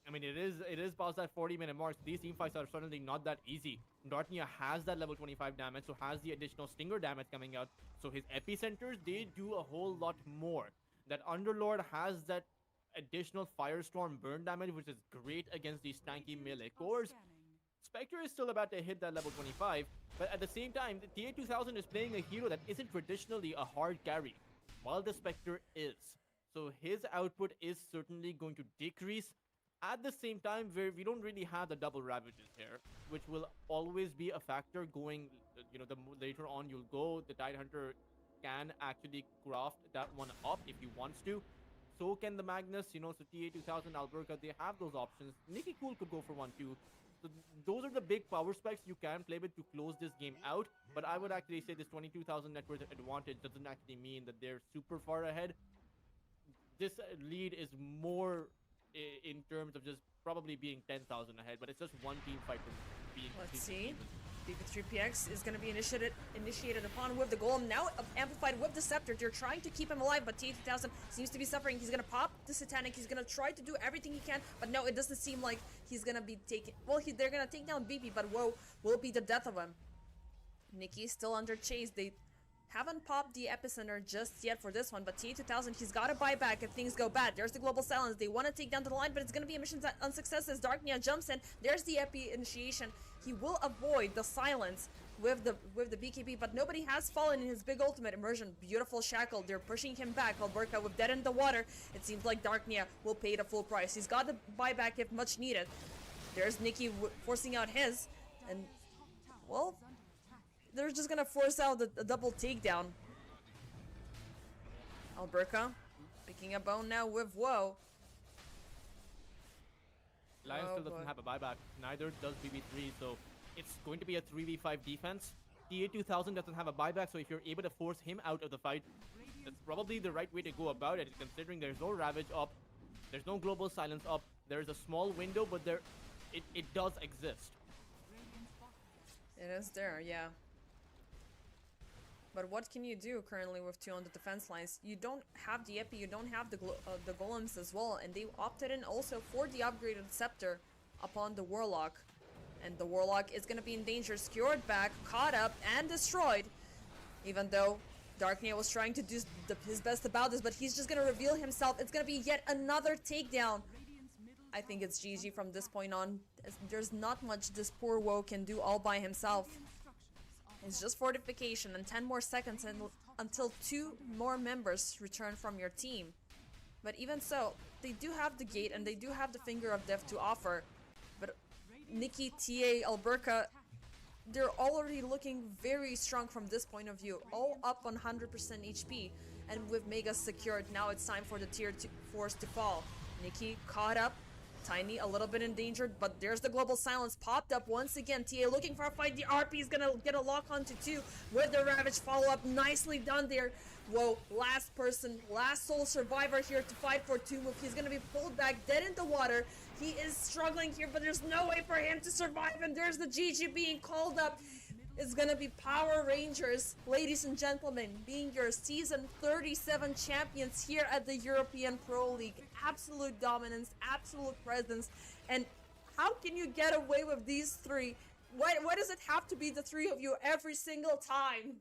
I mean, it is past that 40-minute mark. These team fights are certainly not that easy. Darknia has that level 25 damage, so has the additional stinger damage coming out. So his epicenters, they do a whole lot more. That Underlord has that additional Firestorm burn damage, which is great against these tanky melee cores. Spectre is still about to hit that level 25, but at the same time, the TA2000 is playing a hero that isn't traditionally a hard carry, while the Spectre is. So his output is certainly going to decrease. At the same time, we don't really have the double Ravages here, which will always be a factor going, you know, the later on you'll go, the Tidehunter can actually craft that one up if he wants to. So can the Magnus, you know, so TA2000, Alberca, they have those options. Nikki Cool could go for one too. So those are the big power specs you can play with to close this game out. But I would actually say this 22,000 net worth advantage doesn't actually mean that they're super far ahead. This lead is more in terms of just probably being 10,000 ahead, but it's just one team fight from being. Let's see. BP3PX is going to be initiated upon with the golem, now amplified with the scepter. They're trying to keep him alive, but TA2000 seems to be suffering. He's going to pop the satanic. He's going to try to do everything he can, but no, it doesn't seem like he's going to be taken. Well, they're going to take down BP, but Woe will be the death of him. Nikki's still under chase. They haven't popped the epicenter just yet for this one, but TA2000, he's got to buy back if things go bad. There's the global silence. They want to take down the line, but it's going to be a mission unsuccess as Darknia jumps in. There's the epi initiation. He will avoid the silence with the BKB, but nobody has fallen in his big ultimate immersion. Beautiful shackle. They're pushing him back. Alberca with dead in the water. It seems like Darknia will pay the full price. He's got the buyback if much needed. There's Nikki forcing out his, and well, they're just gonna force out a double takedown. Alberca picking a bone now with Woe. Lion Oh, still doesn't boy. have a buyback. Neither does BB3, so it's going to be a 3v5 defense. TA2000 doesn't have a buyback, so if you're able to force him out of the fight, that's probably the right way to go about it, considering there's no Ravage up, there's no Global Silence up, there's a small window, but it does exist. It is there, yeah. But what can you do currently with 2 on the defense lines? You don't have the epi, you don't have the golems as well, and they opted in also for the upgraded scepter upon the warlock. And the warlock is gonna be in danger, skewered back, caught up, and destroyed. Even though Darknia was trying to do his best about this, but he's just gonna reveal himself. It's gonna be yet another takedown. I think it's GG from this point on. There's not much this poor Woe can do all by himself. It's just fortification and 10 more seconds until 2 more members return from your team. But even so, they do have the gate and they do have the finger of death to offer. But Nikki, TA, Alberca, they're already looking very strong from this point of view. All up on 100% HP. And with Mega secured, now it's time for the tier 2 force to fall. Nikki caught up. Tiny a little bit endangered, but there's the global silence popped up once again. TA looking for a fight. The RP is gonna get a lock onto 2 with the Ravage follow-up. Nicely done there. Whoa, last person, last sole survivor here to fight for 2 move. He's gonna be pulled back, dead in the water. He is struggling here, but there's no way for him to survive, and there's the GG being called up. It's gonna be Power Rangers, ladies and gentlemen, being your season 37 champions here at the European Pro League. Absolute dominance, absolute presence, and how can you get away with these 3? Why does it have to be the 3 of you every single time?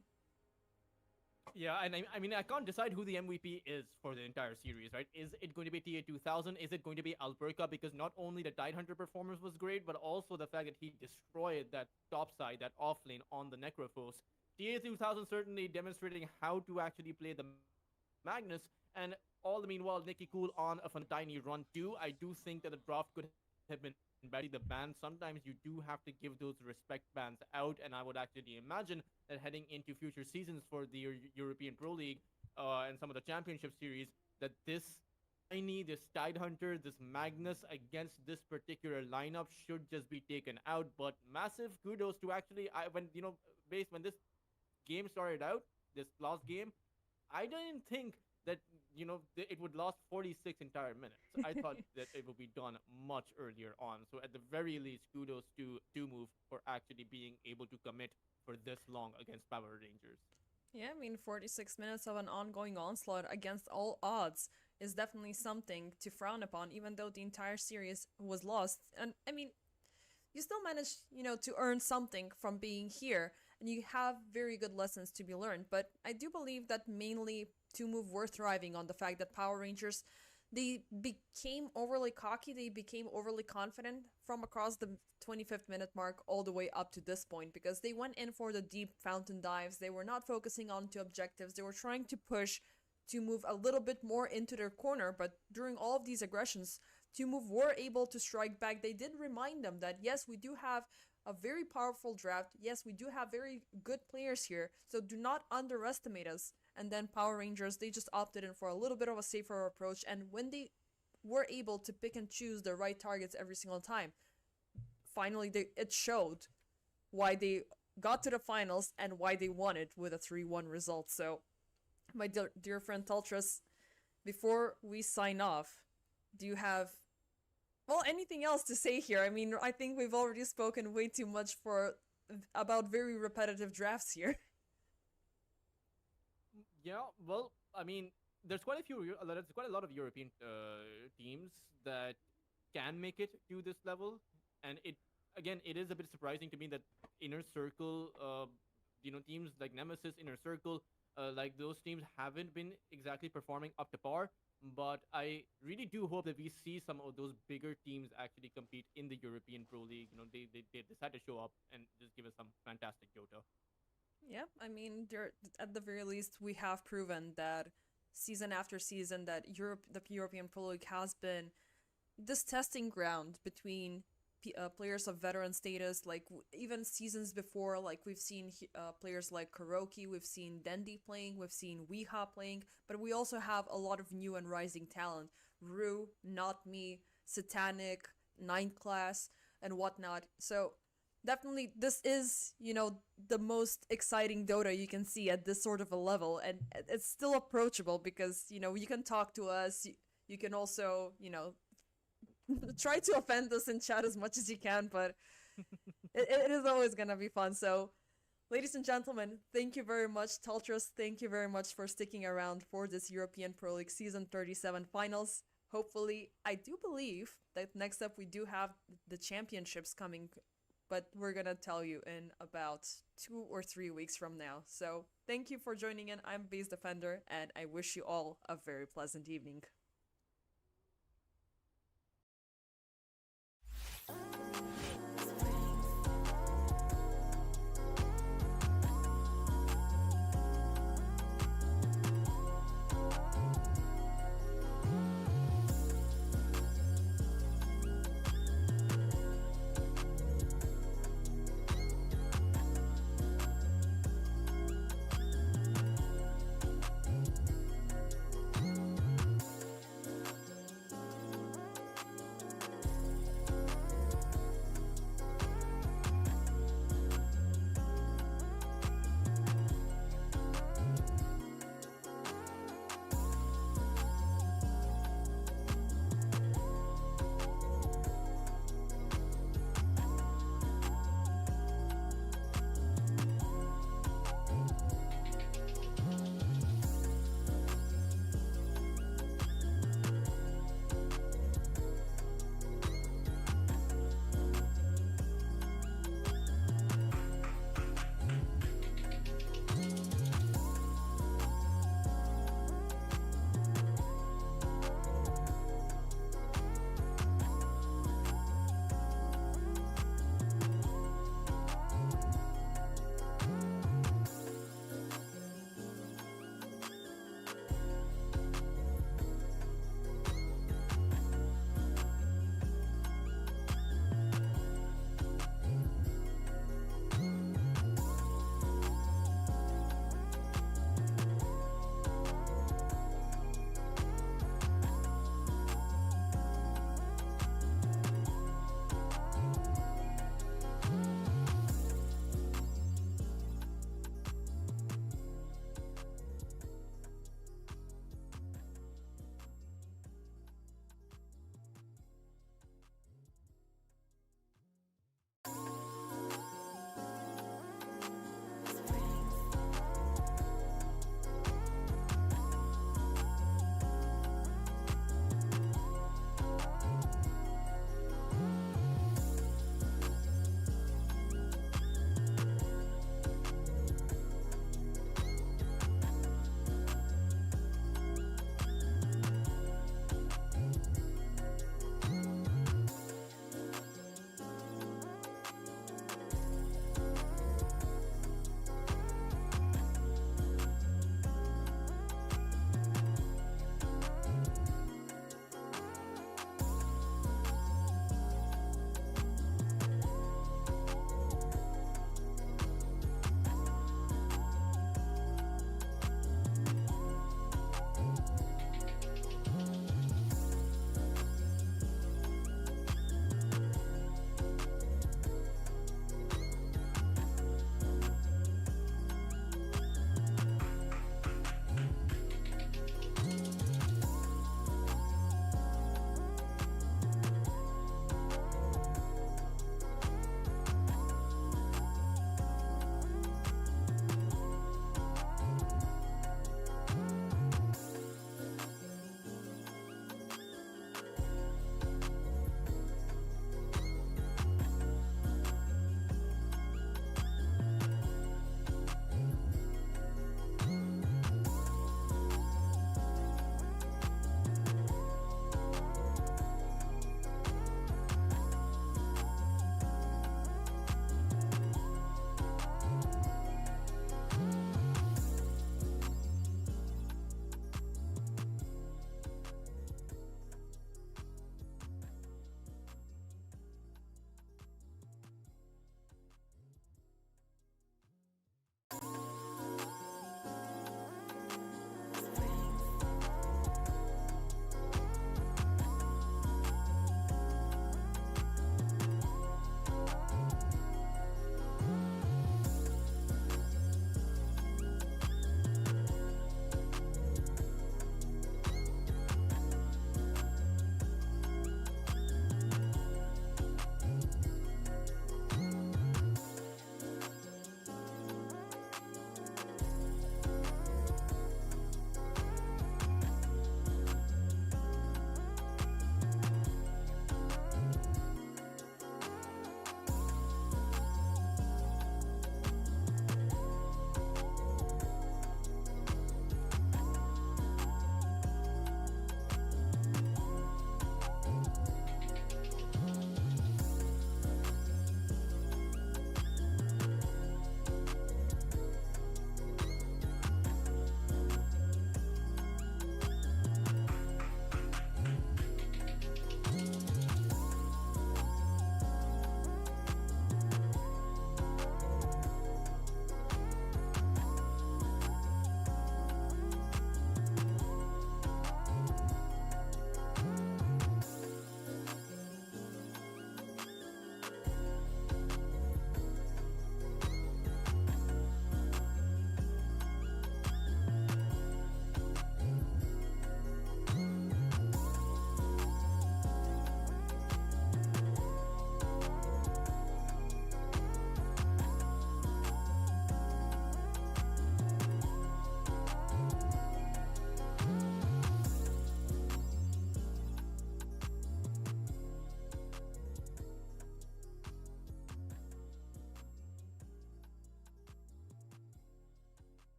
Yeah, and I mean, I can't decide who the MVP is for the entire series, right? Is it going to be TA2000? Is it going to be Alberca? Because not only the Tidehunter performance was great, but also the fact that he destroyed that top side, that off lane on the Necrophos. TA2000 certainly demonstrating how to actually play the Magnus, and all the meanwhile, Nikki Cool on a fun tiny run too. I do think that the draft could have been better. The ban, sometimes you do have to give those respect bans out, and I would actually imagine that heading into future seasons for the European Pro League and some of the championship series, that this Tidehunter, this Magnus against this particular lineup should just be taken out. But massive kudos to actually, when this game started out, this last game, I didn't think that it would last 46 entire minutes. I thought that it would be done much earlier on. So at the very least, kudos to Move for actually being able to commit for this long against Power Rangers. Yeah, I mean, 46 minutes of an ongoing onslaught against all odds is definitely something to frown upon, even though the entire series was lost. And I mean, you still managed, to earn something from being here, and you have very good lessons to be learned. But I do believe that mainly 2Move were thriving on the fact that Power Rangers, they became overly cocky, they became overly confident from across the 25th minute mark all the way up to this point, because they went in for the deep fountain dives. They were not focusing on 2 objectives. They were trying to push 2Move a little bit more into their corner, but during all of these aggressions, 2Move were able to strike back. They did remind them that, yes, we do have a very powerful draft. Yes, we do have very good players here, so do not underestimate us. And then Power Rangers, they just opted in for a little bit of a safer approach, and when they were able to pick and choose the right targets every single time, finally it showed why they got to the finals and why they won it with a 3-1 result. So, my dear friend Tultras, before we sign off, do you have anything else to say here? I mean, I think we've already spoken way too much about very repetitive drafts here. Yeah, well, I mean, there's quite a lot of European teams that can make it to this level, and it is a bit surprising to me that Inner Circle teams like Nemesis, Inner Circle, like those teams haven't been exactly performing up to par. But I really do hope that we see some of those bigger teams actually compete in the European Pro League. They decide to show up and just give us some fantastic Dota. Yeah, I mean, there at the very least we have proven that season after season that the European Pro League has been this testing ground between players of veteran status. Like even seasons before, like we've seen players like Kuroki, we've seen Dendi playing, we've seen Weeha playing, but we also have a lot of new and rising talent. Rue, Not Me, Satanic, Ninth Class, and whatnot. So definitely this is the most exciting Dota you can see at this sort of a level, and it's still approachable because you can talk to us. You can also try to offend us in chat as much as you can, but it is always gonna be fun. So ladies and gentlemen, thank you very much. Teltros, thank you very much for sticking around for this European Pro League Season 37 finals. Hopefully, I do believe that next up we do have the championships coming, but we're gonna tell you in about 2 or 3 weeks from now. So thank you for joining in. I'm Base Defender, and I wish you all a very pleasant evening.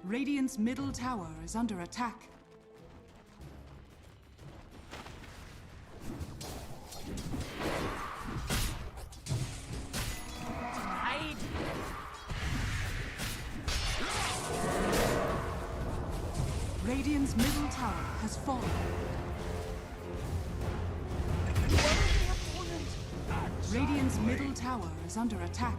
Radiant's middle tower is under attack. Radiant's middle tower has fallen. Radiant's middle tower is under attack.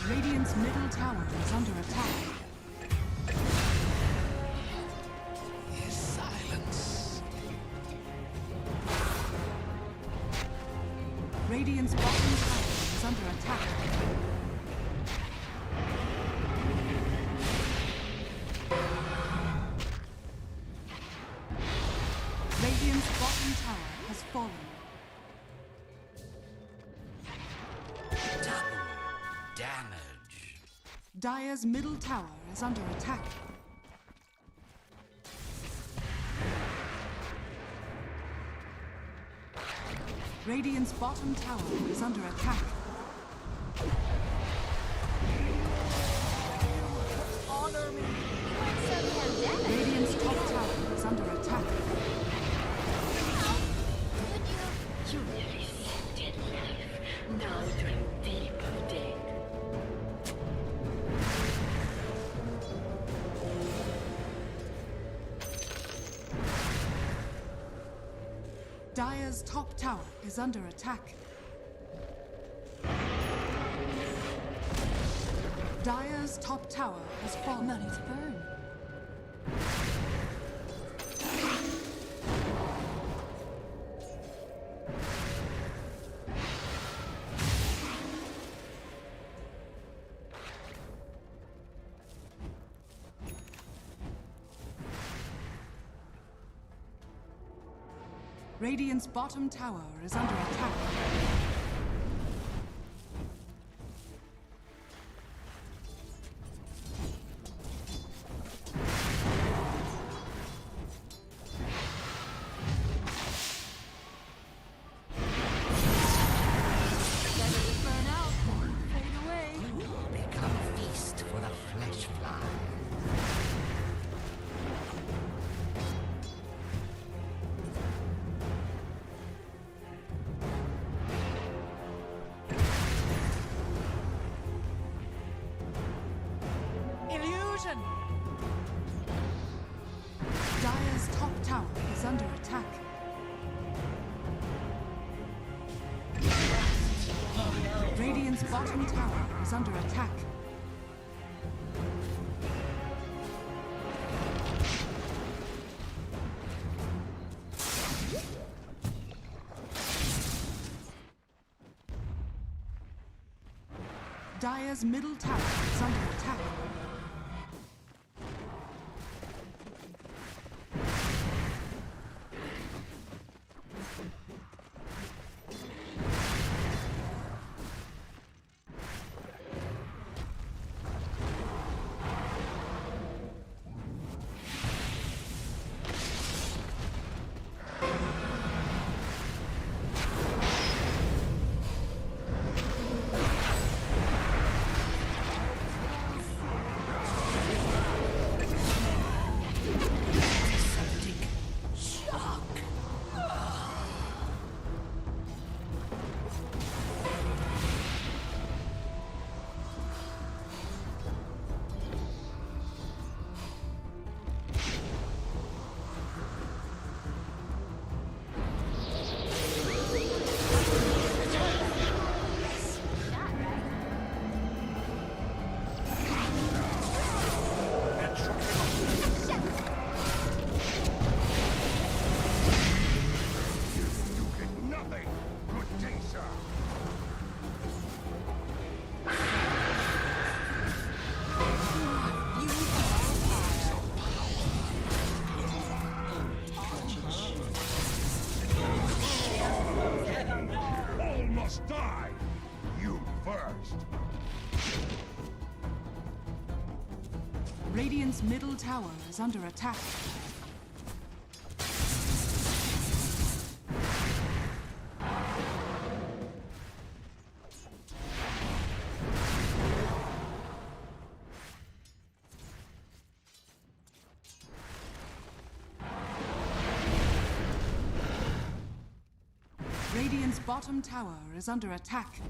Radiant's middle tower is under attack. Silence. Radiant's bottom tower is under attack. Radiant's bottom tower has fallen. Double damage. Dire's middle tower is under attack. Radiant's bottom tower is under attack. Honor me. You went so damn damage. Radiant's top tower is under attack. How could you? You never accepted life. Now dream deep of death. Dire's top tower is under attack. Dire's top tower has fallen. Let it burn. Radiant's bottom tower is under attack. Let it burn out. Fade away. You will become a feast for the flesh fly. Illusion. Dire's top tower is under attack. Radiant's bottom tower is under attack. Dire's middle tower is under attack. You get nothing. Good day, sir. All must die. You first. Radiant's middle tower is under attack. Radiant's bottom tower is under attack.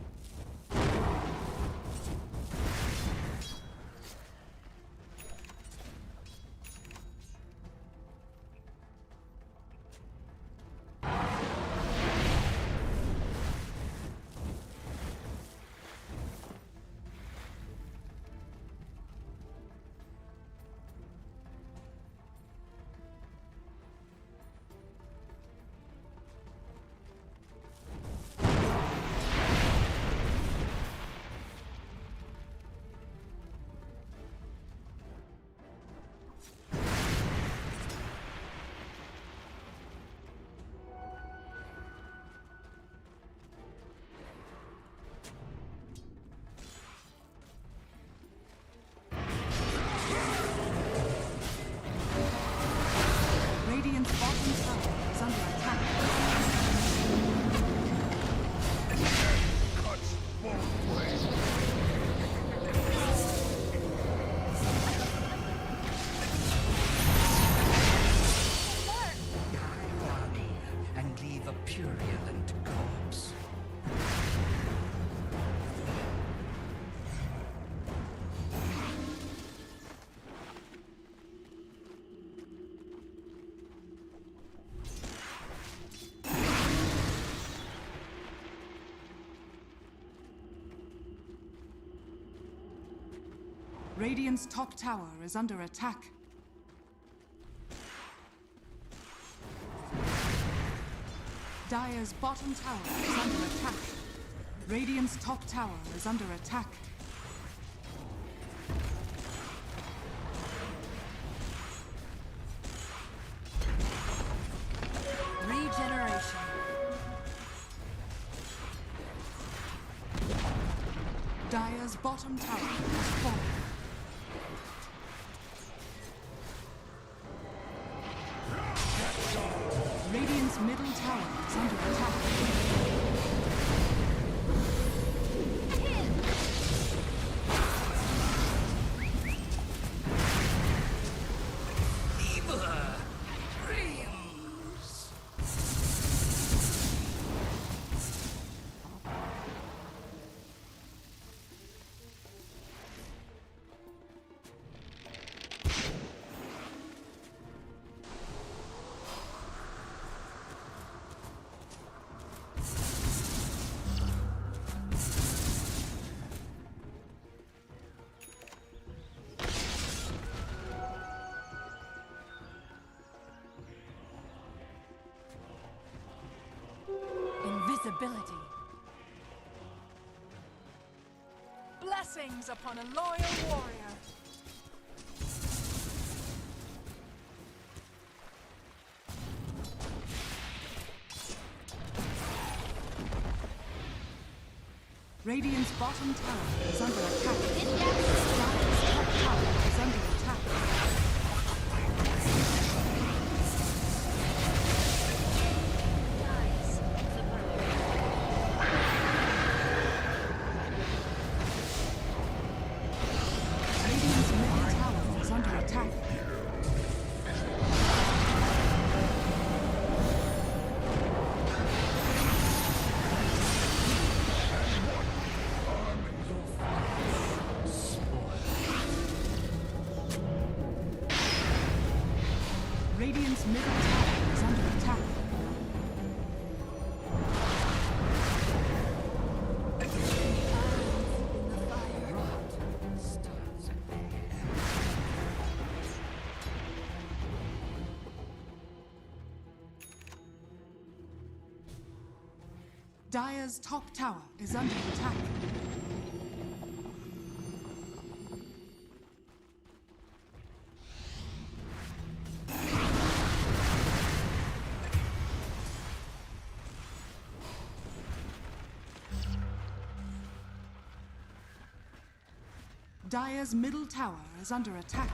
Radiant's bottom tower is under attack. Cuts both ways. Die on me and leave a purulent corpse. Radiant's top tower is under attack. Dire's bottom tower is under attack. Radiant's top tower is under attack. Regeneration. Dire's bottom tower has fallen. Radiant's middle tower is under attack. Evil dreams. Invisibility. Blessings upon a loyal warrior. Radiant's bottom tower is under attack. Dire's top tower is under attack. Dies. Zvalter. Radiant's middle tower is under attack. Radiant's middle tower is under attack. Dire's top tower is under attack. Dire's middle tower is under attack.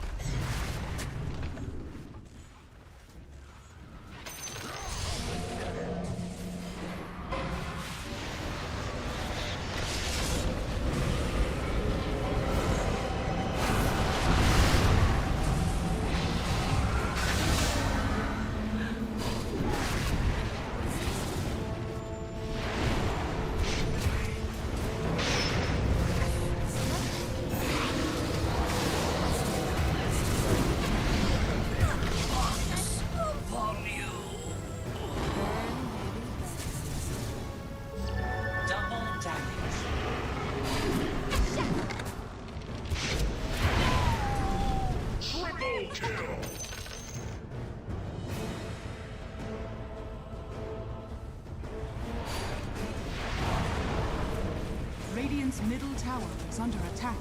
tower is under attack.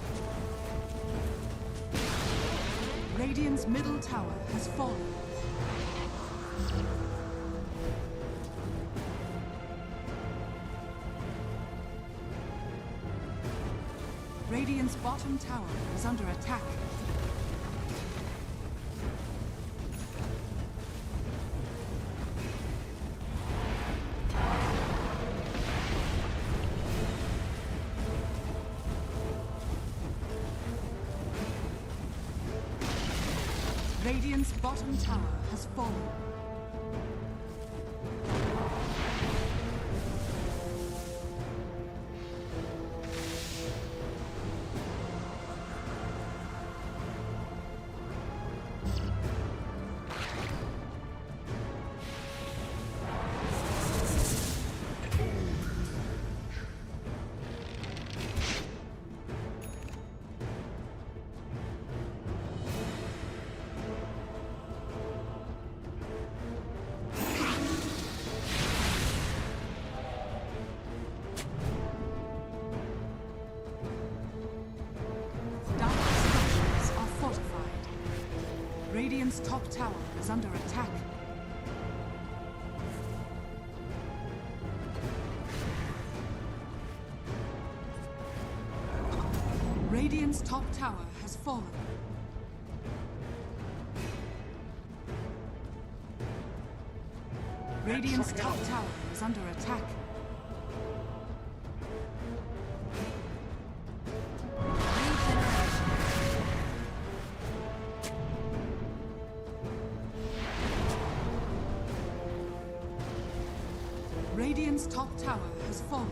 Radiant's middle tower has fallen. Radiant's bottom tower is under attack. Radiant's bottom tower has fallen. Radiant's top tower is under attack. Radiant's top tower has fallen. Radiant's top tower is under attack. Radiant's top tower has fallen.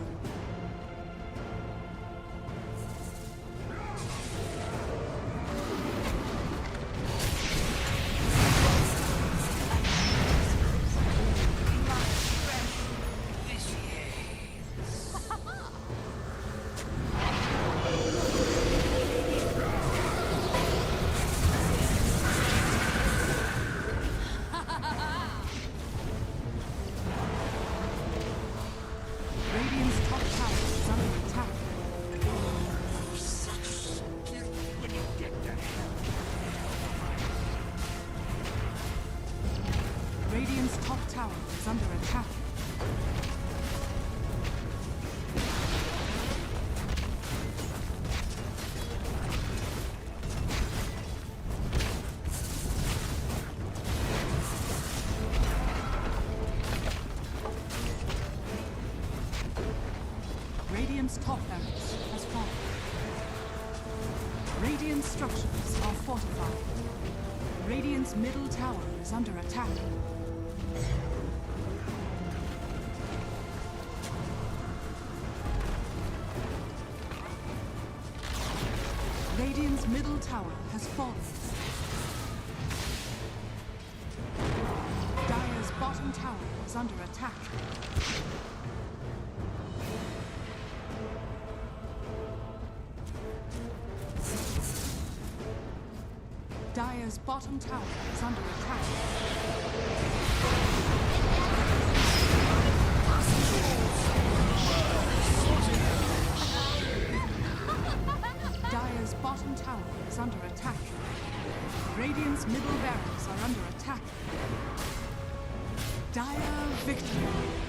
Radiant's top tower is under attack. Radiant's top tower is under attack. Radiant's top barracks has fallen. Radiant structures are fortified. Radiant's middle tower is under attack. Radiant's middle tower has fallen. Dire's bottom tower is under attack. Dire's bottom tower is under attack. Dire's bottom tower is under attack. Radiant's middle barracks are under attack. Dire victory.